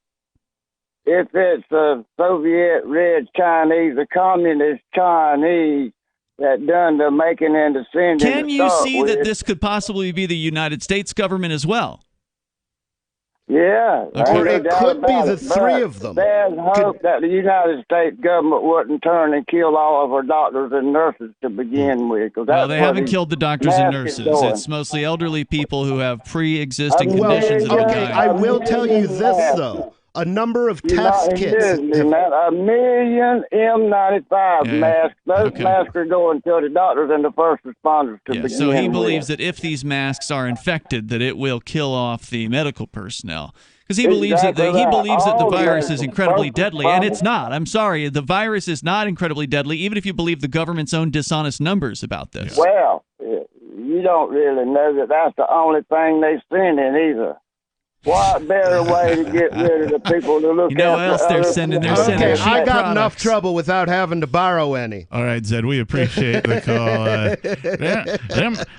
If it's a Soviet Red Chinese, a communist Chinese that done the making and the sending. Can you see that this could possibly be the United States government as well? Yeah. Or it could be the three of them. There's hope that the United States government wouldn't turn and kill all of our doctors and nurses to begin with. Well, they haven't killed the doctors and nurses. It's mostly elderly people who have pre-existing conditions. I will tell you this, though. A number of test kits. 1 million M95 masks. Those masks are going to the doctors and the first responders to begin so he with. believes that if these masks are infected, that it will kill off the medical personnel. Because he believes that the virus is incredibly deadly, and it's not. I'm sorry, the virus is not incredibly deadly, even if you believe the government's own dishonest numbers about this. Well, you don't really know that that's the only thing they send in either. What better way to get rid of the people to look You know what after else they're other sending? They're people? sending Okay, cheap I got products. enough trouble without having to borrow any. All right, Zed, we appreciate the call.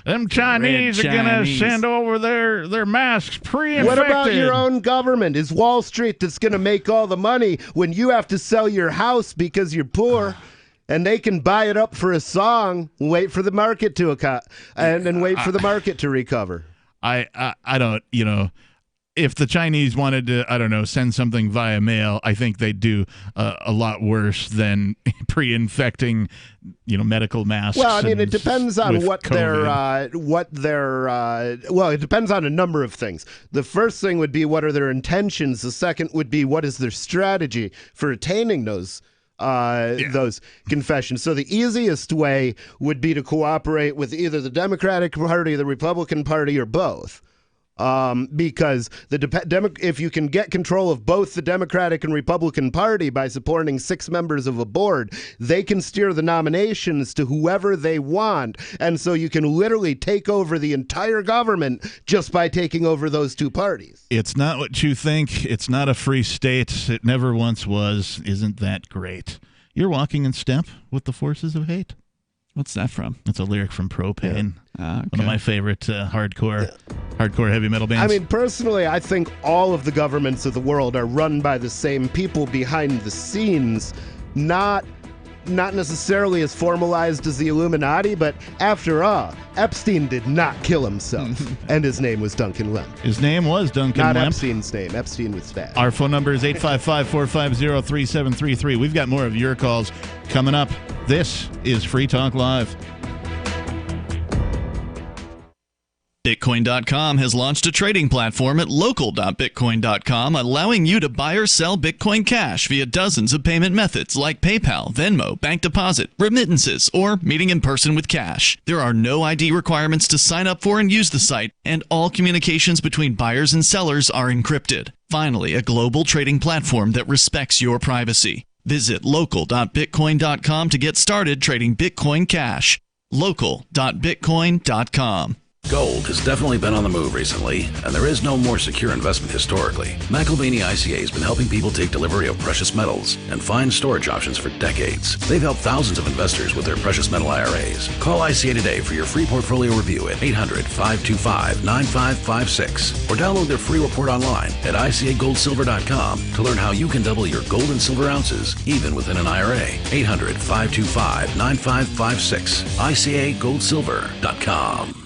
Them Chinese are going to Chinese. send over their masks pre-infected. What about your own government? Is Wall Street that's going to make all the money when you have to sell your house because you're poor? And they can buy it up for a song, wait for the market to and wait for the market to recover. I don't, if the Chinese wanted to, I don't know, send something via mail, I think they'd do a lot worse than pre-infecting, medical masks. Well, I mean, it depends on with what well, it depends on a number of things. The first thing would be what are their intentions. The second would be what is their strategy for attaining those confessions. So the easiest way would be to cooperate with either the Democratic Party, the Republican Party, or both. Because if you can get control of both the Democratic and Republican Party by supporting 6 members of a board, they can steer the nominations to whoever they want. And so you can literally take over the entire government just by taking over those 2 parties. It's not what you think. It's not a free state. It never once was. Isn't that great? You're walking in step with the forces of hate. What's that from? It's a lyric from Propane. Yeah. Okay. One of my favorite hardcore heavy metal bands. I mean, personally, I think all of the governments of the world are run by the same people behind the scenes, not necessarily as formalized as the Illuminati, but after all, Epstein did not kill himself, and his name was Duncan Lemp. His name was Duncan Not Lemp. Epstein's name. Epstein was fat. Our phone number is 855-450-3733. We've got more of your calls coming up. This is Free Talk Live. Bitcoin.com has launched a trading platform at local.bitcoin.com, allowing you to buy or sell Bitcoin Cash via dozens of payment methods like PayPal, Venmo, bank deposit, remittances, or meeting in person with cash. There are no ID requirements to sign up for and use the site, and all communications between buyers and sellers are encrypted. Finally, a global trading platform that respects your privacy. Visit local.bitcoin.com to get started trading Bitcoin Cash. local.bitcoin.com. Gold has definitely been on the move recently, and there is no more secure investment historically. McAfee ICA has been helping people take delivery of precious metals and find storage options for decades. They've helped thousands of investors with their precious metal IRAs. Call ICA today for your free portfolio review at 800-525-9556 or download their free report online at ICAGoldSilver.com to learn how you can double your gold and silver ounces even within an IRA. 800-525-9556. ICAGoldSilver.com.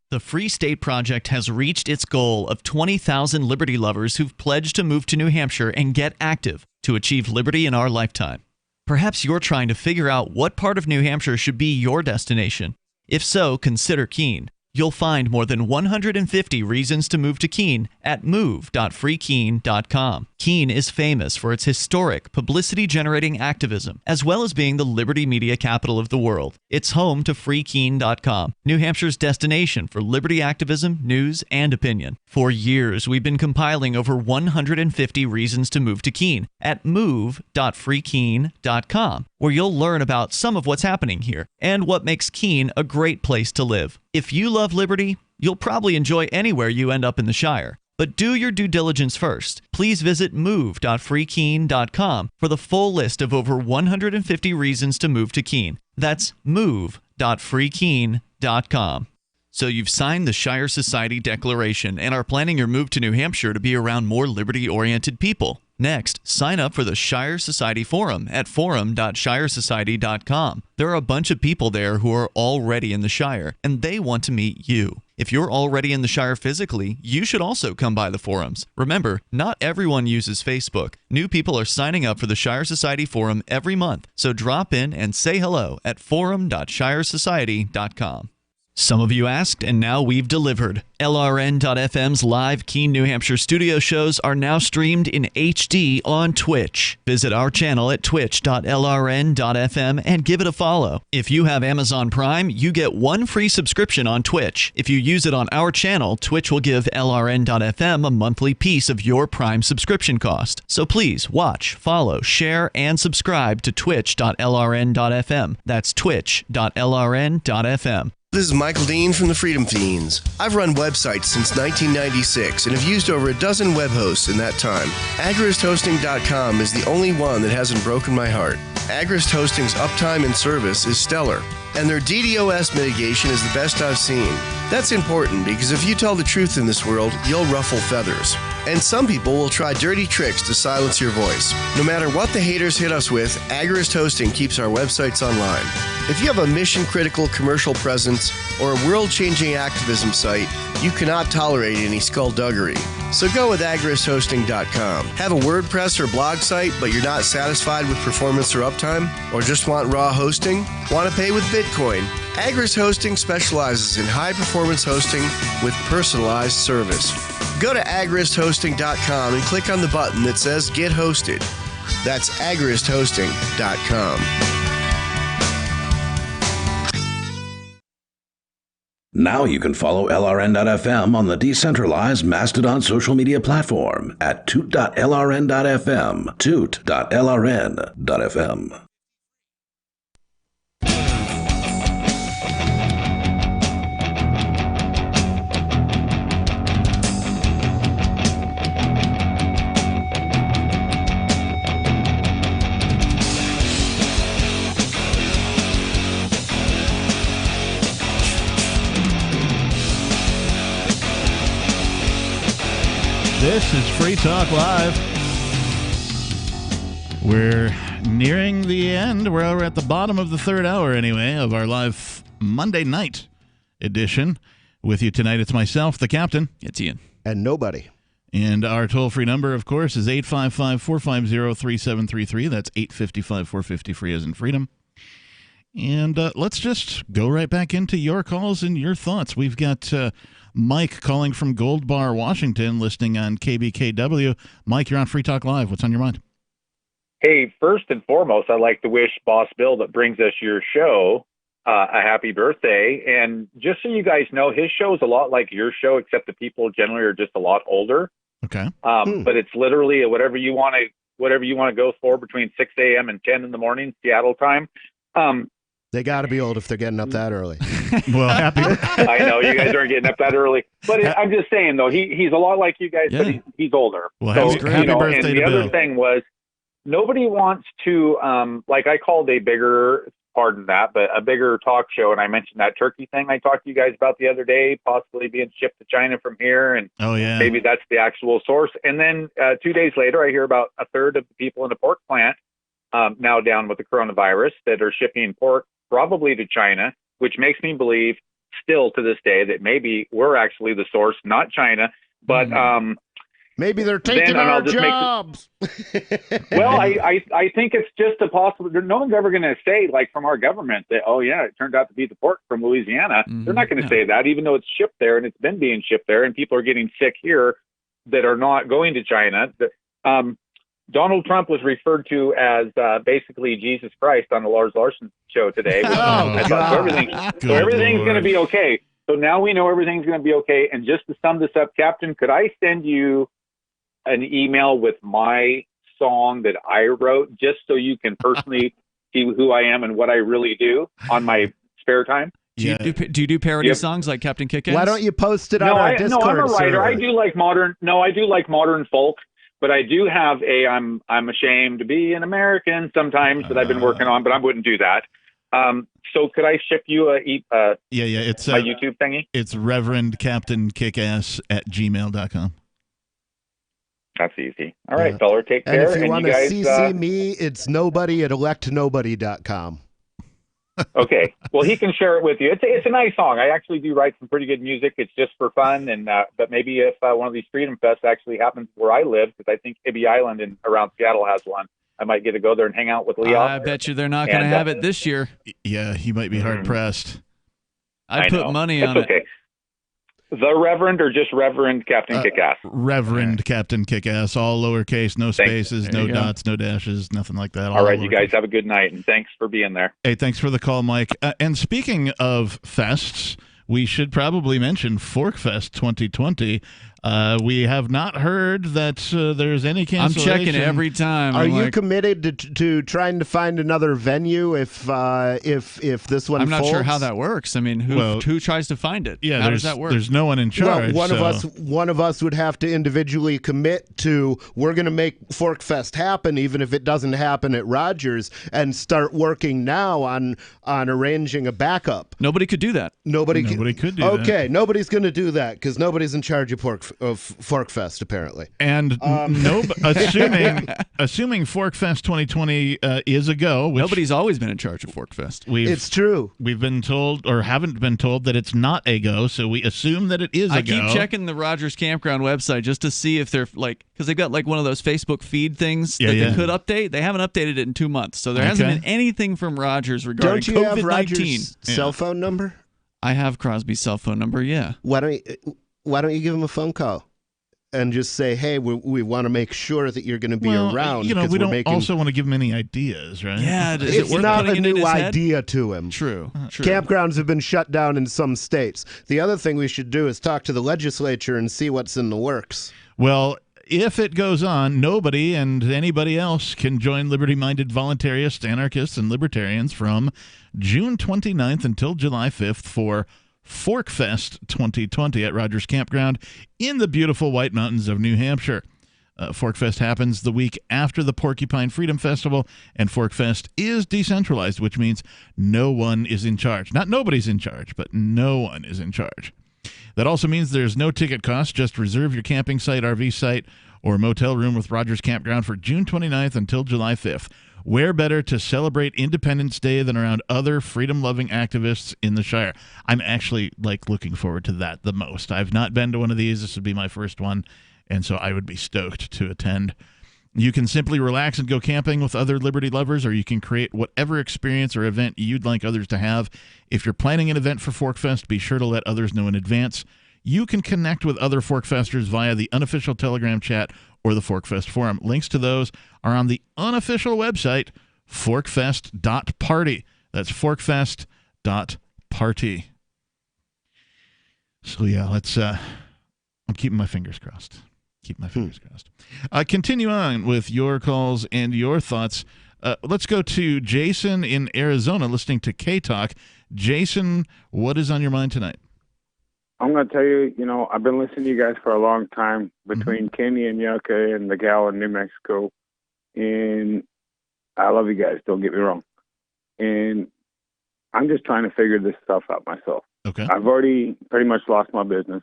The Free State Project has reached its goal of 20,000 liberty lovers who've pledged to move to New Hampshire and get active to achieve liberty in our lifetime. Perhaps you're trying to figure out what part of New Hampshire should be your destination. If so, consider Keene. You'll find more than 150 reasons to move to Keene at move.freekeene.com. Keene is famous for its historic, publicity-generating activism, as well as being the liberty media capital of the world. It's home to freekeene.com, New Hampshire's destination for liberty activism, news, and opinion. For years, we've been compiling over 150 reasons to move to Keene at move.freekeene.com, where you'll learn about some of what's happening here and what makes Keene a great place to live. If you love liberty, you'll probably enjoy anywhere you end up in the Shire. But do your due diligence first. Please visit move.freekeene.com for the full list of over 150 reasons to move to Keene. That's move.freekeene.com. So you've signed the Shire Society Declaration and are planning your move to New Hampshire to be around more liberty-oriented people. Next, sign up for the Shire Society Forum at forum.shiresociety.com. There are a bunch of people there who are already in the Shire, and they want to meet you. If you're already in the Shire physically, you should also come by the forums. Remember, not everyone uses Facebook. New people are signing up for the Shire Society Forum every month, so drop in and say hello at forum.shiresociety.com. Some of you asked, and now we've delivered. LRN.FM's live Keene, New Hampshire studio shows are now streamed in HD on Twitch. Visit our channel at twitch.lrn.fm and give it a follow. If you have Amazon Prime, you get one free subscription on Twitch. If you use it on our channel, Twitch will give LRN.FM a monthly piece of your Prime subscription cost. So please watch, follow, share, and subscribe to twitch.lrn.fm. That's twitch.lrn.fm. This is Michael Dean from the Freedom Fiends. I've run websites since 1996 and have used over a dozen web hosts in that time. AgristHosting.com is the only one that hasn't broken my heart. Agrist Hosting's uptime and service is stellar, and their DDoS mitigation is the best I've seen. That's important because if you tell the truth in this world, you'll ruffle feathers. And some people will try dirty tricks to silence your voice. No matter what the haters hit us with, Agrist Hosting keeps our websites online. If you have a mission-critical commercial presence or a world-changing activism site, you cannot tolerate any skullduggery. So go with agristhosting.com. Have a WordPress or blog site, but you're not satisfied with performance or uptime? Or just want raw hosting? Want to pay with Bitcoin? Agrist Hosting specializes in high-performance hosting with personalized service. Go to agristhosting.com and click on the button that says Get Hosted. That's agristhosting.com. Now you can follow LRN.FM on the decentralized Mastodon social media platform at toot.lrn.fm, toot.lrn.fm. This is Free Talk Live. We're nearing the end. We're at the bottom of the third hour, anyway, of our live Monday night edition. With you tonight, it's myself, the captain. It's Ian. And nobody. And our toll-free number, of course, is 855-450-3733. That's 855-450-FREE as in freedom. And let's just go right back into your calls and your thoughts. We've got Mike calling from Gold Bar, Washington, listening on KBKW. Mike, you're on Free Talk Live. What's on your mind? Hey, first and foremost, I'd like to wish Boss Bill that brings us your show a happy birthday. And just so you guys know, his show is a lot like your show, except the people generally are just a lot older. Okay. But it's literally whatever you want to go for between 6 a.m. and 10 in the morning, Seattle time. They got to be old if they're getting up that early. Well, happy. I know you guys aren't geting up that early, but I'm just saying though, he's a lot like you guys, but he's older. Well, so, happy birthday and to the other Bill. thing was nobody wants to, like I called a bigger talk show. And I mentioned that turkey thing I talked to you guys about the other day, possibly being shipped to China from here. And maybe that's the actual source. And then 2 days later, I hear about a third of the people in the pork plant now down with the coronavirus that are shipping pork probably to China, which makes me believe still to this day that maybe we're actually the source, not China, but maybe they're taking our jobs. Well, I think it's just a possibility. No one's ever going to say, like, from our government that, oh yeah, it turned out to be the pork from Louisiana. They're not going to say that, even though it's shipped there and it's been being shipped there and people are getting sick here that are not going to China. Donald Trump was referred to as basically Jesus Christ on the Lars Larson show today. Everything's going to be okay. So now we know everything's going to be okay. And just to sum this up, Captain, could I send you an email with my song that I wrote just so you can personally see who I am and what I really do on my spare time? Do you do parody songs like Captain Kickass? Why don't you post it on our Discord I'm a writer. server? I do like modern folk. But I do have I'm ashamed to be an American sometimes that I've been working on, but I wouldn't do that. So could I ship you it's my YouTube thingy? It's Reverend Captain Kickass at gmail.com. That's easy. All right, feller, take care. And if you want to guys, CC me, it's nobody at electnobody.com. Okay. Well, he can share it with you. It's a nice song. I actually do write some pretty good music. It's just for fun. And but maybe if one of these Freedom Fests actually happens where I live, because I think Ibby Island and around Seattle has one, I might get to go there and hang out with Leo. I bet you they're not going to have it this year. Yeah, he might be hard pressed. I'd put money on it. The Reverend or just Reverend Captain Kickass? Reverend Captain Kickass, all lowercase, no spaces, no dots, no dashes, nothing like that. All right, you guys have a good night, and thanks for being there. Hey, thanks for the call, Mike. And speaking of fests, we should probably mention Fork Fest 2020. We have not heard that there's any cancellation. I'm checking every time. Are you committed to trying to find another venue if this one? I'm not folds? sure how that works. I mean, who tries to find it? Yeah, how does that work? There's no one in charge. Well, one of us would have to individually commit to we're going to make ForkFest happen, even if it doesn't happen at Rogers, and start working now on arranging a backup. Nobody could do that. Nobody could do that. Okay, nobody's going to do that because nobody's in charge of ForkFest apparently. And assuming ForkFest 2020 is a go, which nobody's always been in charge of ForkFest. It's true. We've been told or haven't been told that it's not a go, so we assume that it is a go. I keep checking the Rogers Campground website just to see if they're because they've got one of those Facebook feed things that they could update. They haven't updated it in 2 months, so there hasn't been anything from Rogers regarding COVID-19. Don't you have Rogers' cell phone number? I have Crosby's cell phone number. Yeah. Why don't you give him a phone call and just say, hey, we want to make sure that you're going to be around. We don't also want to give him any ideas, right? Yeah, it's not a new idea to him. True. Campgrounds have been shut down in some states. The other thing we should do is talk to the legislature and see what's in the works. Well, if it goes on, nobody and anybody else can join liberty-minded voluntarists, anarchists, and libertarians from June 29th until July 5th for ForkFest 2020 at Rogers Campground in the beautiful White Mountains of New Hampshire. ForkFest happens the week after the Porcupine Freedom Festival, and ForkFest is decentralized, which means no one is in charge. Not nobody's in charge, but no one is in charge. That also means there's no ticket cost. Just reserve your camping site, RV site, or motel room with Rogers Campground for June 29th until July 5th. Where better to celebrate Independence Day than around other freedom-loving activists in the Shire? I'm actually looking forward to that the most. I've not been to one of these. This would be my first one, and so I would be stoked to attend. You can simply relax and go camping with other liberty lovers, or you can create whatever experience or event you'd like others to have. If you're planning an event for ForkFest, be sure to let others know in advance. You can connect with other ForkFesters via the unofficial Telegram chat or the ForkFest forum. Links to those are on the unofficial website, forkfest.party. That's forkfest.party. So yeah, I'm keeping my fingers crossed. Continue on with your calls and your thoughts. Let's go to Jason in Arizona listening to K-Talk. Jason, what is on your mind tonight? I'm going to tell you, I've been listening to you guys for a long time between Kenny and Yucca and the gal in New Mexico. And I love you guys, don't get me wrong. And I'm just trying to figure this stuff out myself. Okay. I've already pretty much lost my business.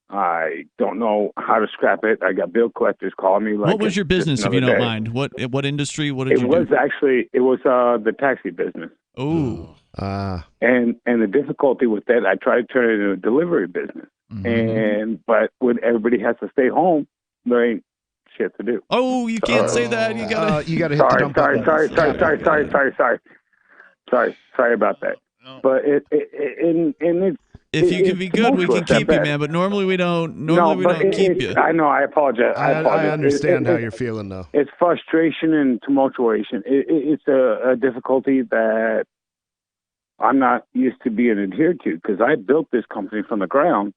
I don't know how to scrap it. I got bill collectors calling me. What was your business, if you don't mind? What industry? What did you do? It was the taxi business. Oh. And the difficulty with that, I tried to turn it into a delivery business. But when everybody has to stay home, there ain't shit to do. Oh, you can't say that. You gotta hit the dump button. Sorry about that. But it's. If you can be good, we can keep you, man. But normally we don't. We don't keep you. I know. I apologize. I understand how you're feeling, though. It's frustration and tumultuation. It's a difficulty that I'm not used to being adhered to because I built this company from the ground.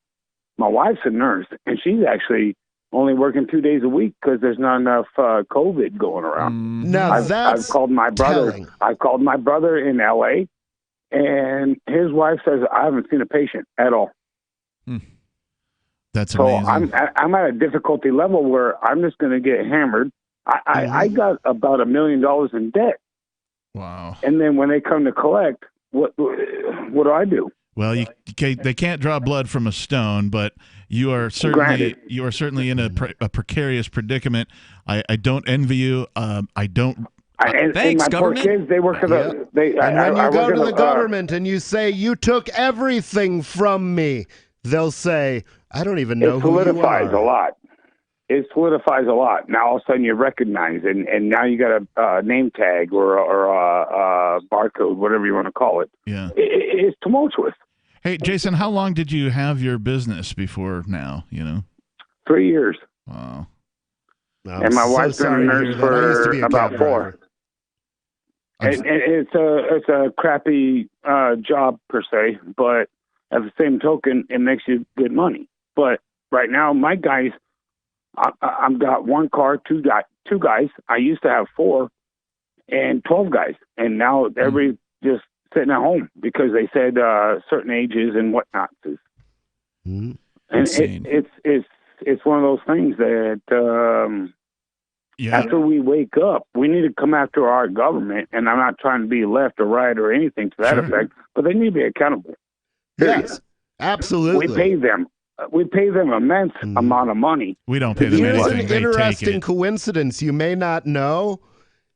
My wife's a nurse, and she's actually only working 2 days a week because there's not enough COVID going around. Now I've called my brother. telling. I called my brother in LA. And his wife says, I haven't seen a patient at all. That's so amazing. I'm at a difficulty level where I'm just going to get hammered. I got about $1 million in debt. Wow. And then when they come to collect, what do I do? Well, they can't draw blood from a stone, but you are certainly in a precarious predicament. I don't envy you. I don't. And my poor kids, they work for the. And when you go to the government and you say you took everything from me, they'll say, "I don't even know who you are." It solidifies a lot. Now all of a sudden you recognize, and now you got a name tag or a barcode, whatever you want to call it. Yeah, it's tumultuous. Hey, Jason, how long did you have your business before now? 3 years. Wow. And my wife's been a nurse for about 4. And it's a crappy job per se, but at the same token, it makes you good money. But right now, my guys, I've got one car, two guys. I used to have 4 and 12 guys, and now everybody's just sitting at home because they said certain ages and whatnot. And it's one of those things that after we wake up, we need to come after our government. And I'm not trying to be left or right or anything to that effect, but they need to be accountable. Yes, absolutely. We pay them. We pay them immense amount of money. We don't pay them anything. Here's an interesting coincidence you may not know.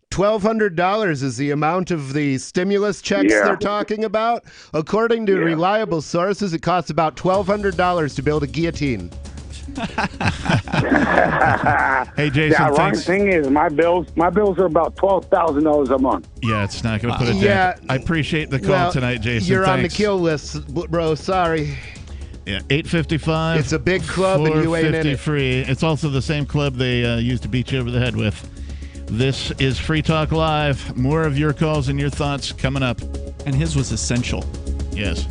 $1,200 is the amount of the stimulus checks they're talking about. According to reliable sources, it costs about $1,200 to build a guillotine. Hey, Jason. The ironic thing is, my bills are about $12,000 a month. Yeah, it's not going to put it down. I appreciate the call tonight, Jason. You're Thanks. on the kill list, bro. Sorry. Yeah, 855. It's a big club, and you ain't in it. Free. It's also the same club they used to beat you over the head with. This is Free Talk Live. More of your calls and your thoughts coming up. And his was essential. Yes.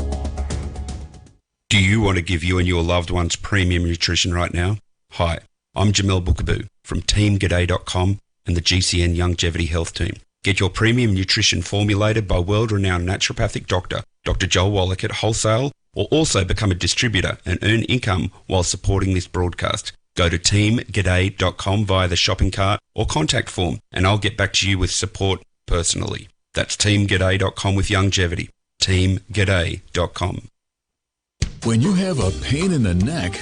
Do you want to give you and your loved ones premium nutrition right now? Hi, I'm Jamel Bookaboo from TeamGaday.com and the GCN Longevity Health Team. Get your premium nutrition formulated by world-renowned naturopathic doctor, Dr. Joel Wallach at Wholesale, or also become a distributor and earn income while supporting this broadcast. Go to teamgaday.com via the shopping cart or contact form, and I'll get back to you with support personally. That's teamgaday.com with longevity. teamgaday.com. When you have a pain in the neck,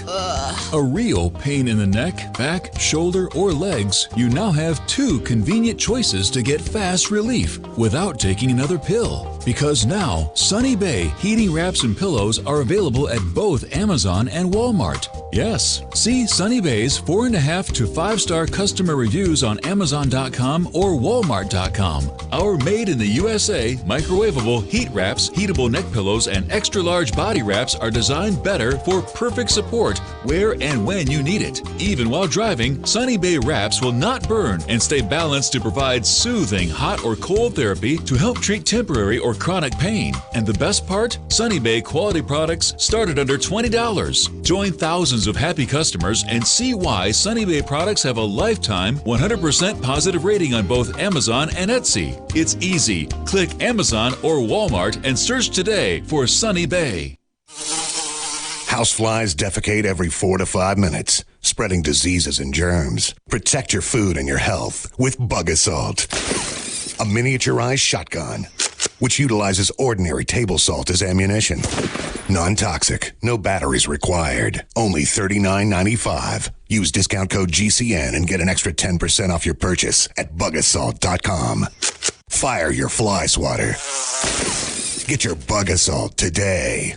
a real pain in the neck, back, shoulder, or legs, you now have 2 convenient choices to get fast relief without taking another pill. Because now, Sunny Bay heating wraps and pillows are available at both Amazon and Walmart. Yes, see Sunny Bay's 4.5 to 5-star customer reviews on Amazon.com or Walmart.com. Our made in the USA microwavable heat wraps, heatable neck pillows, and extra large body wraps are designed better for perfect support where and when you need it. Even while driving, Sunny Bay wraps will not burn and stay balanced to provide soothing hot or cold therapy to help treat temporary or chronic pain. And the best part? Sunny Bay quality products start at under $20. Join thousands of happy customers and see why Sunny Bay products have a lifetime 100% positive rating on both Amazon and Etsy. It's easy. Click Amazon or Walmart and search today for Sunny Bay. Houseflies defecate every 4 to 5 minutes, spreading diseases and germs. Protect your food and your health with Bug Assault, a miniaturized shotgun, which utilizes ordinary table salt as ammunition. Non-toxic, no batteries required. Only $39.95. Use discount code GCN and get an extra 10% off your purchase at bugassault.com. Fire your fly swatter. Get your Bug Assault today.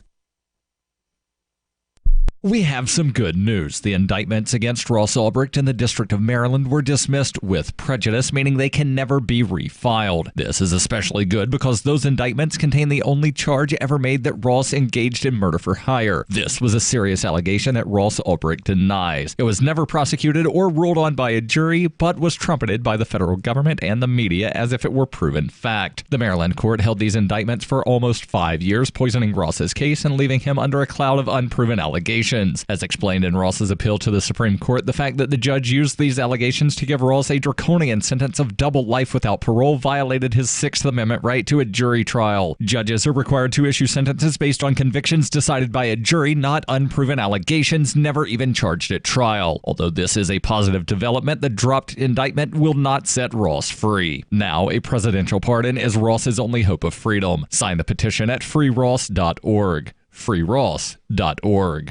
We have some good news. The indictments against Ross Ulbricht in the District of Maryland were dismissed with prejudice, meaning they can never be refiled. This is especially good because those indictments contain the only charge ever made that Ross engaged in murder for hire. This was a serious allegation that Ross Ulbricht denies. It was never prosecuted or ruled on by a jury, but was trumpeted by the federal government and the media as if it were proven fact. The Maryland court held these indictments for almost 5 years, poisoning Ross's case and leaving him under a cloud of unproven allegations. As explained in Ross's appeal to the Supreme Court, the fact that the judge used these allegations to give Ross a draconian sentence of double life without parole violated his Sixth Amendment right to a jury trial. Judges are required to issue sentences based on convictions decided by a jury, not unproven allegations never even charged at trial. Although this is a positive development, the dropped indictment will not set Ross free. Now, a presidential pardon is Ross's only hope of freedom. Sign the petition at freeross.org. freeross.org.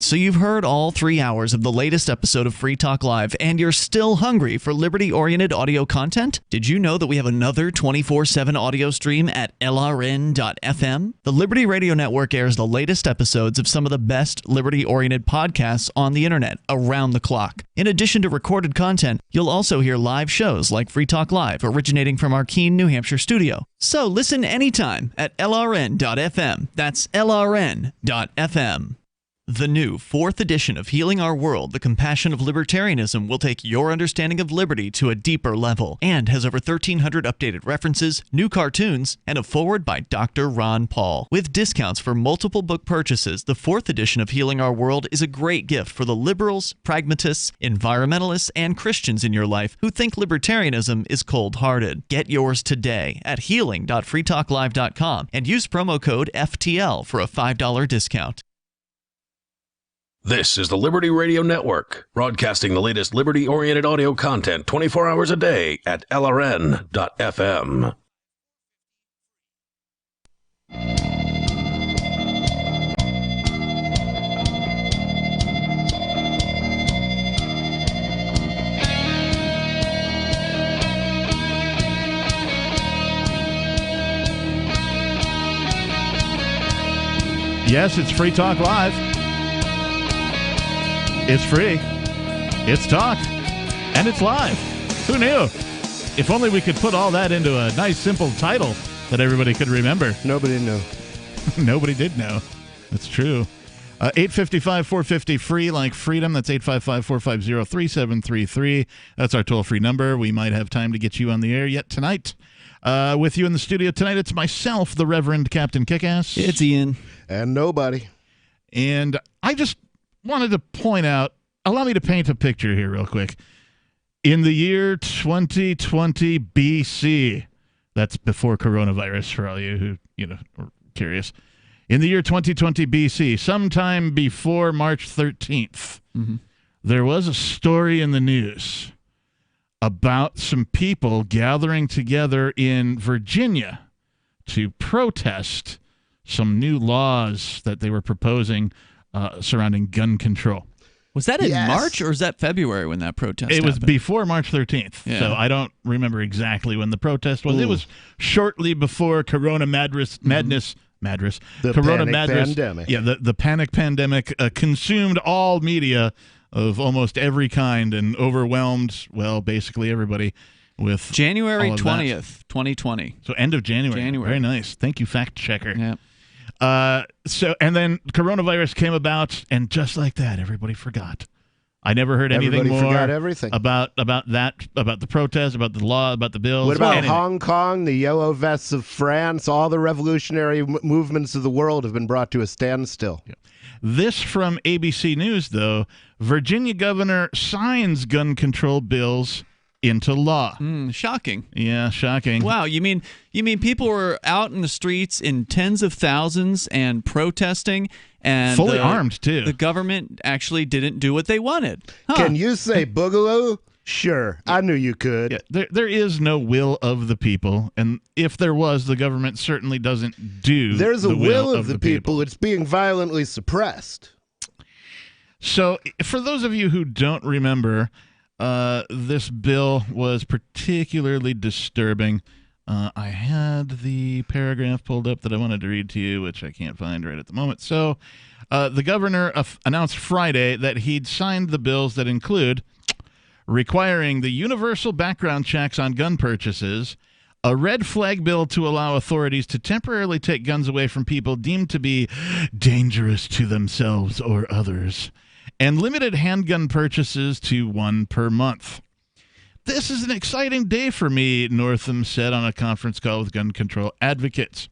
So you've heard all 3 hours of the latest episode of Free Talk Live, and you're still hungry for liberty-oriented audio content? Did you know that we have another 24/7 audio stream at LRN.FM? The Liberty Radio Network airs the latest episodes of some of the best liberty-oriented podcasts on the internet around the clock. In addition to recorded content, you'll also hear live shows like Free Talk Live, originating from our Keene, New Hampshire studio. So listen anytime at LRN.FM. That's LRN.FM. The new 4th edition of Healing Our World, The Compassion of Libertarianism will take your understanding of liberty to a deeper level and has over 1,300 updated references, new cartoons, and a foreword by Dr. Ron Paul. With discounts for multiple book purchases, the 4th edition of Healing Our World is a great gift for the liberals, pragmatists, environmentalists, and Christians in your life who think libertarianism is cold-hearted. Get yours today at healing.freetalklive.com and use promo code FTL for a $5 discount. This is the Liberty Radio Network, broadcasting the latest liberty-oriented audio content 24 hours a day at LRN.FM. Yes, it's Free Talk Live. It's free. It's talk. And it's live. Who knew? If only we could put all that into a nice, simple title that everybody could remember. Nobody knew. Nobody did know. That's true. 855-450 free like freedom. That's 855-450-3733. That's our toll-free number. We might have time to get you on the air yet tonight. With you in the studio tonight, it's myself, the Reverend Captain Kickass. It's Ian. And nobody. And I just wanted to point out, allow me to paint a picture here real quick. In the year 2020 BC, that's before coronavirus for all you who, are curious. In the year 2020 BC, sometime before March 13th, there was a story in the news about some people gathering together in Virginia to protest some new laws that they were proposing surrounding gun control. Was that in March or is that February when that protest happened? It was before March 13th, so I don't remember exactly when the protest was. Ooh. It was shortly before Corona madness. The Corona panic pandemic. Yeah, the panic pandemic consumed all media of almost every kind and overwhelmed, well, basically everybody with January 20th, 2020. So end of January. Very nice. Thank you, fact checker. Yeah. And then coronavirus came about, and just like that, everybody forgot. I never heard anything more forgot everything. about the protest, about the law, about the bills. What about Hong Kong, the yellow vests of France? All the revolutionary movements of the world have been brought to a standstill. Yeah. This from ABC News, though. Virginia governor signs gun control bills into law. Shocking. Yeah, shocking. Wow, you mean people were out in the streets in tens of thousands and protesting, and fully armed too. The government actually didn't do what they wanted. Huh. Can you say boogaloo? Sure, I knew you could. Yeah, there is no will of the people, and if there was, the government certainly doesn't do. There's the a will of the people. It's being violently suppressed. So, for those of you who don't remember, this bill was particularly disturbing. I had the paragraph pulled up that I wanted to read to you, which I can't find right at the moment. So, the governor announced Friday that he'd signed the bills that include requiring the universal background checks on gun purchases, a red flag bill to allow authorities to temporarily take guns away from people deemed to be dangerous to themselves or others, and limited handgun purchases to one per month. This is an exciting day for me, Northam said on a conference call with gun control advocates.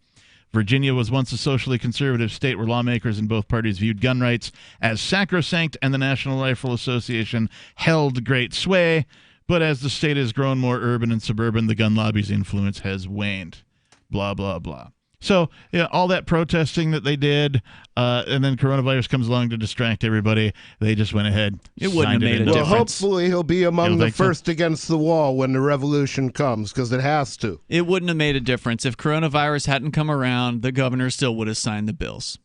Virginia was once a socially conservative state where lawmakers in both parties viewed gun rights as sacrosanct, and the National Rifle Association held great sway. But as the state has grown more urban and suburban, the gun lobby's influence has waned. Blah, blah, blah. So, yeah, all that protesting that they did, and then coronavirus comes along to distract everybody. They just went ahead. It wouldn't have made a difference. Well, hopefully he'll be among the first against the wall when the revolution comes, because it has to. It wouldn't have made a difference. If coronavirus hadn't come around, the governor still would have signed the bills.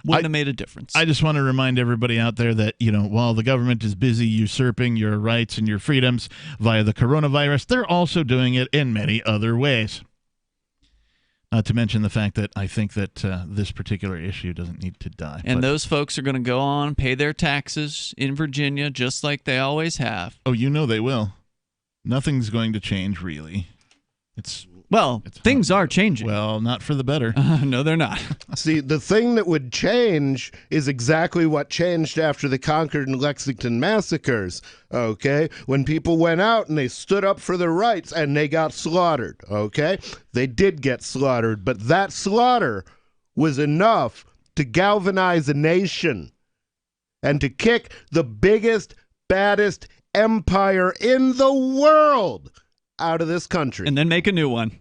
Wouldn't have made a difference. I just want to remind everybody out there that, while the government is busy usurping your rights and your freedoms via the coronavirus, they're also doing it in many other ways. Not to mention the fact that I think that this particular issue doesn't need to die. And those folks are going to go on, pay their taxes in Virginia just like they always have. Oh, they will. Nothing's going to change, really. It's Well, things are changing. Well, not for the better. No, they're not. See, the thing that would change is exactly what changed after the Concord and Lexington massacres, okay? When people went out and they stood up for their rights and they got slaughtered, okay? They did get slaughtered, but that slaughter was enough to galvanize a nation and to kick the biggest, baddest empire in the world out of this country. And then make a new one.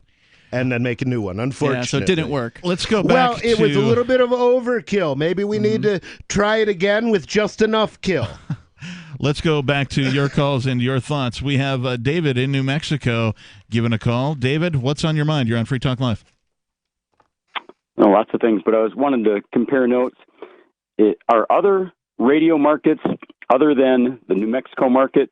Unfortunately. Yeah, so it didn't work. Let's go back Well, it was a little bit of overkill. Maybe we need to try it again with just enough kill. Let's go back to your calls and your thoughts. We have David in New Mexico giving a call. David, what's on your mind? You're on Free Talk Live. No, lots of things, but I was wanting to compare notes. Are other radio markets, other than the New Mexico market,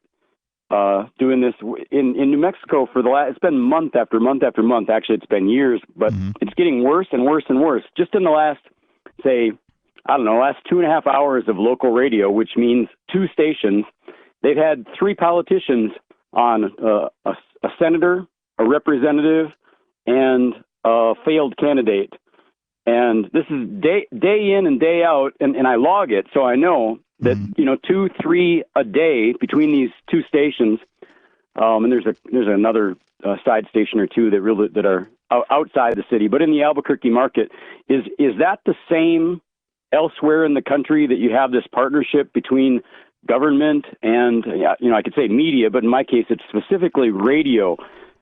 doing this in New Mexico for the last, it's been month after month after month. Actually, it's been years, but it's getting worse and worse and worse. Just in the last, say, last 2.5 hours of local radio, which means 2 stations, they've had 3 politicians on, a senator, a representative, and a failed candidate. And this is day in and day out, and I log it, so I know that 2, 3 a day between these 2 stations, and there's another side station or 2 that are outside the city, but in the Albuquerque market, is that the same elsewhere in the country, that you have this partnership between government and I could say media, but in my case it's specifically radio,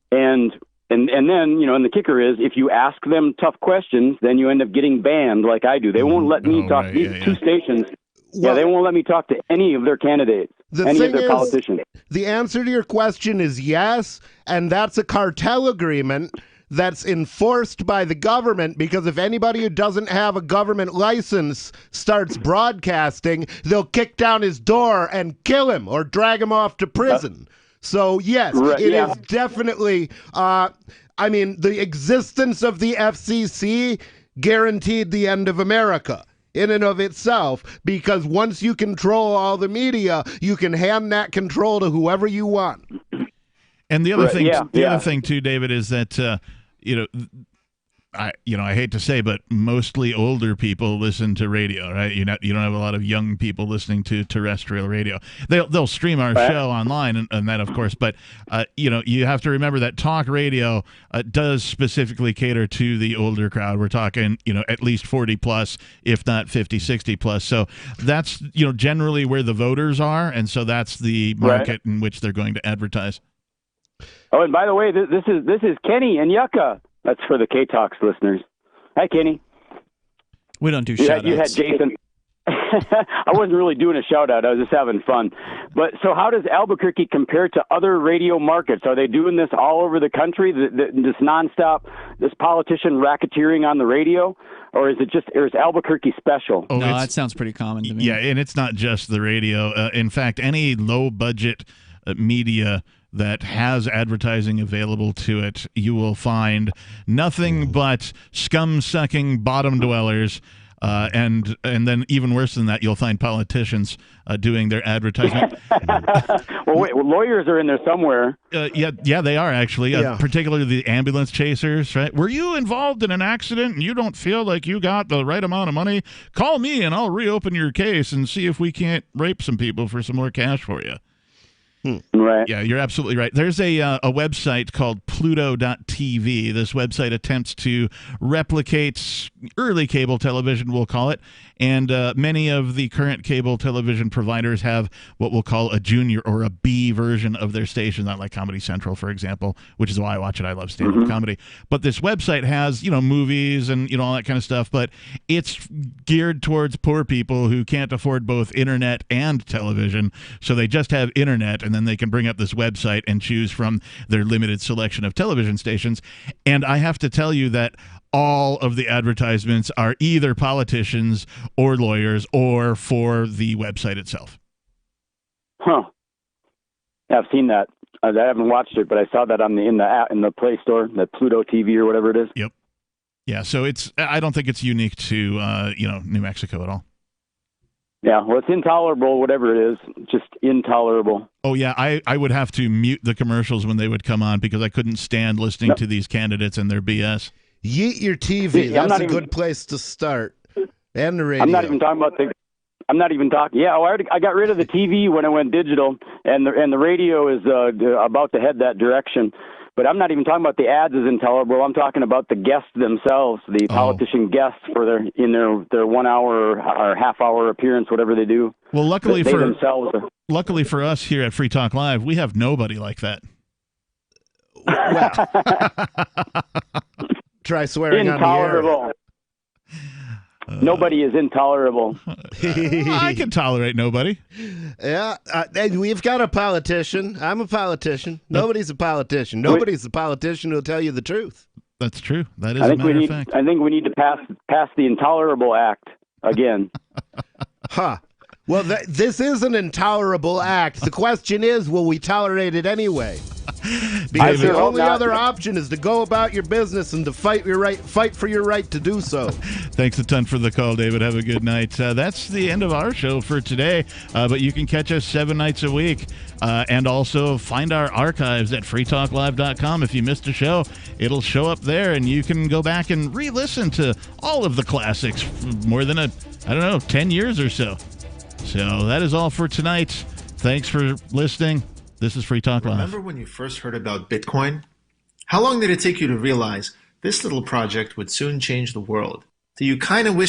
and then and the kicker is, if you ask them tough questions, then you end up getting banned like I do. They won't let me talk. Right. These 2 stations. Well, they won't let me talk to any of their candidates, any of their politicians. The answer to your question is yes, and that's a cartel agreement that's enforced by the government, because if anybody who doesn't have a government license starts broadcasting, they'll kick down his door and kill him or drag him off to prison. So, yes, it is definitely, the existence of the FCC guaranteed the end of America in and of itself, because once you control all the media, you can hand that control to whoever you want. And the other thing, other thing too, David, is that I hate to say, but mostly older people listen to radio, right? You don't have a lot of young people listening to terrestrial radio. They'll stream our show online and that, of course, but you have to remember that talk radio does specifically cater to the older crowd. We're talking at least 40 plus, if not 50, 60 plus. So that's generally where the voters are, and so that's the market in which they're going to advertise. Oh, and by the way, this is Kenny and Yucca. That's for the K-Talks listeners. Hi, Kenny. We don't do shout-outs. You had Jason. I wasn't really doing a shout-out. I was just having fun. But so how does Albuquerque compare to other radio markets? Are they doing this all over the country, this nonstop, this politician racketeering on the radio? Or is Albuquerque special? No, that sounds pretty common to me. Yeah, and it's not just the radio. In fact, any low-budget media that has advertising available to it, you will find nothing but scum-sucking bottom dwellers, and then even worse than that, you'll find politicians doing their advertisement. Well, wait, lawyers are in there somewhere. Yeah, they are actually, particularly the ambulance chasers, right? Were you involved in an accident and you don't feel like you got the right amount of money? Call me and I'll reopen your case and see if we can't rape some people for some more cash for you. Right. Yeah, you're absolutely right. There's a website called Pluto.tv. This website attempts to replicate early cable television, we'll call it, and many of the current cable television providers have what we'll call a junior or a B version of their station, not like Comedy Central, for example, which is why I watch it. I love stand-up comedy. But this website has, movies and, all that kind of stuff, but it's geared towards poor people who can't afford both internet and television, so they just have internet, and then they can bring up this website and choose from their limited selection of television stations. And I have to tell you that all of the advertisements are either politicians or lawyers or for the website itself. Huh. Yeah, I've seen that. I haven't watched it, but I saw that in the Play Store, the Pluto TV or whatever it is. Yep. Yeah, so I don't think it's unique to New Mexico at all. Yeah, well, it's intolerable, whatever it is, just intolerable. Oh, yeah, I would have to mute the commercials when they would come on because I couldn't stand listening to these candidates and their BS. Yeet your TV. Yeah, That's a good place to start. And the radio. I'm not even talking about Yeah, well, I got rid of the TV when I went digital, and the radio is about to head that direction. But I'm not even talking about the ads as intolerable. I'm talking about the guests themselves, the politician guests for their 1 hour or half hour appearance, whatever they do. Well, luckily luckily for us here at Free Talk Live, we have nobody like that. Well, try swearing intolerable. on the air. Nobody is intolerable. I can tolerate nobody. Yeah, we've got a politician. I'm a politician. Nobody's a politician. Nobody's a politician who'll tell you the truth. That's true. That is a matter of fact. I think we need to pass the Intolerable Act again. Huh. Well, this is an intolerable act. The question is, will we tolerate it anyway? Because the only other option is to go about your business and to fight for your right to do so. Thanks a ton for the call, David. Have a good night. That's the end of our show for today, but you can catch us 7 nights a week, and also find our archives at freetalklive.com. If you missed a show, it'll show up there, and you can go back and re-listen to all of the classics for more than 10 years or so. So that is all for tonight. Thanks for listening. This is Free Talk Live. Remember when you first heard about Bitcoin? How long did it take you to realize this little project would soon change the world? Do you kind of wish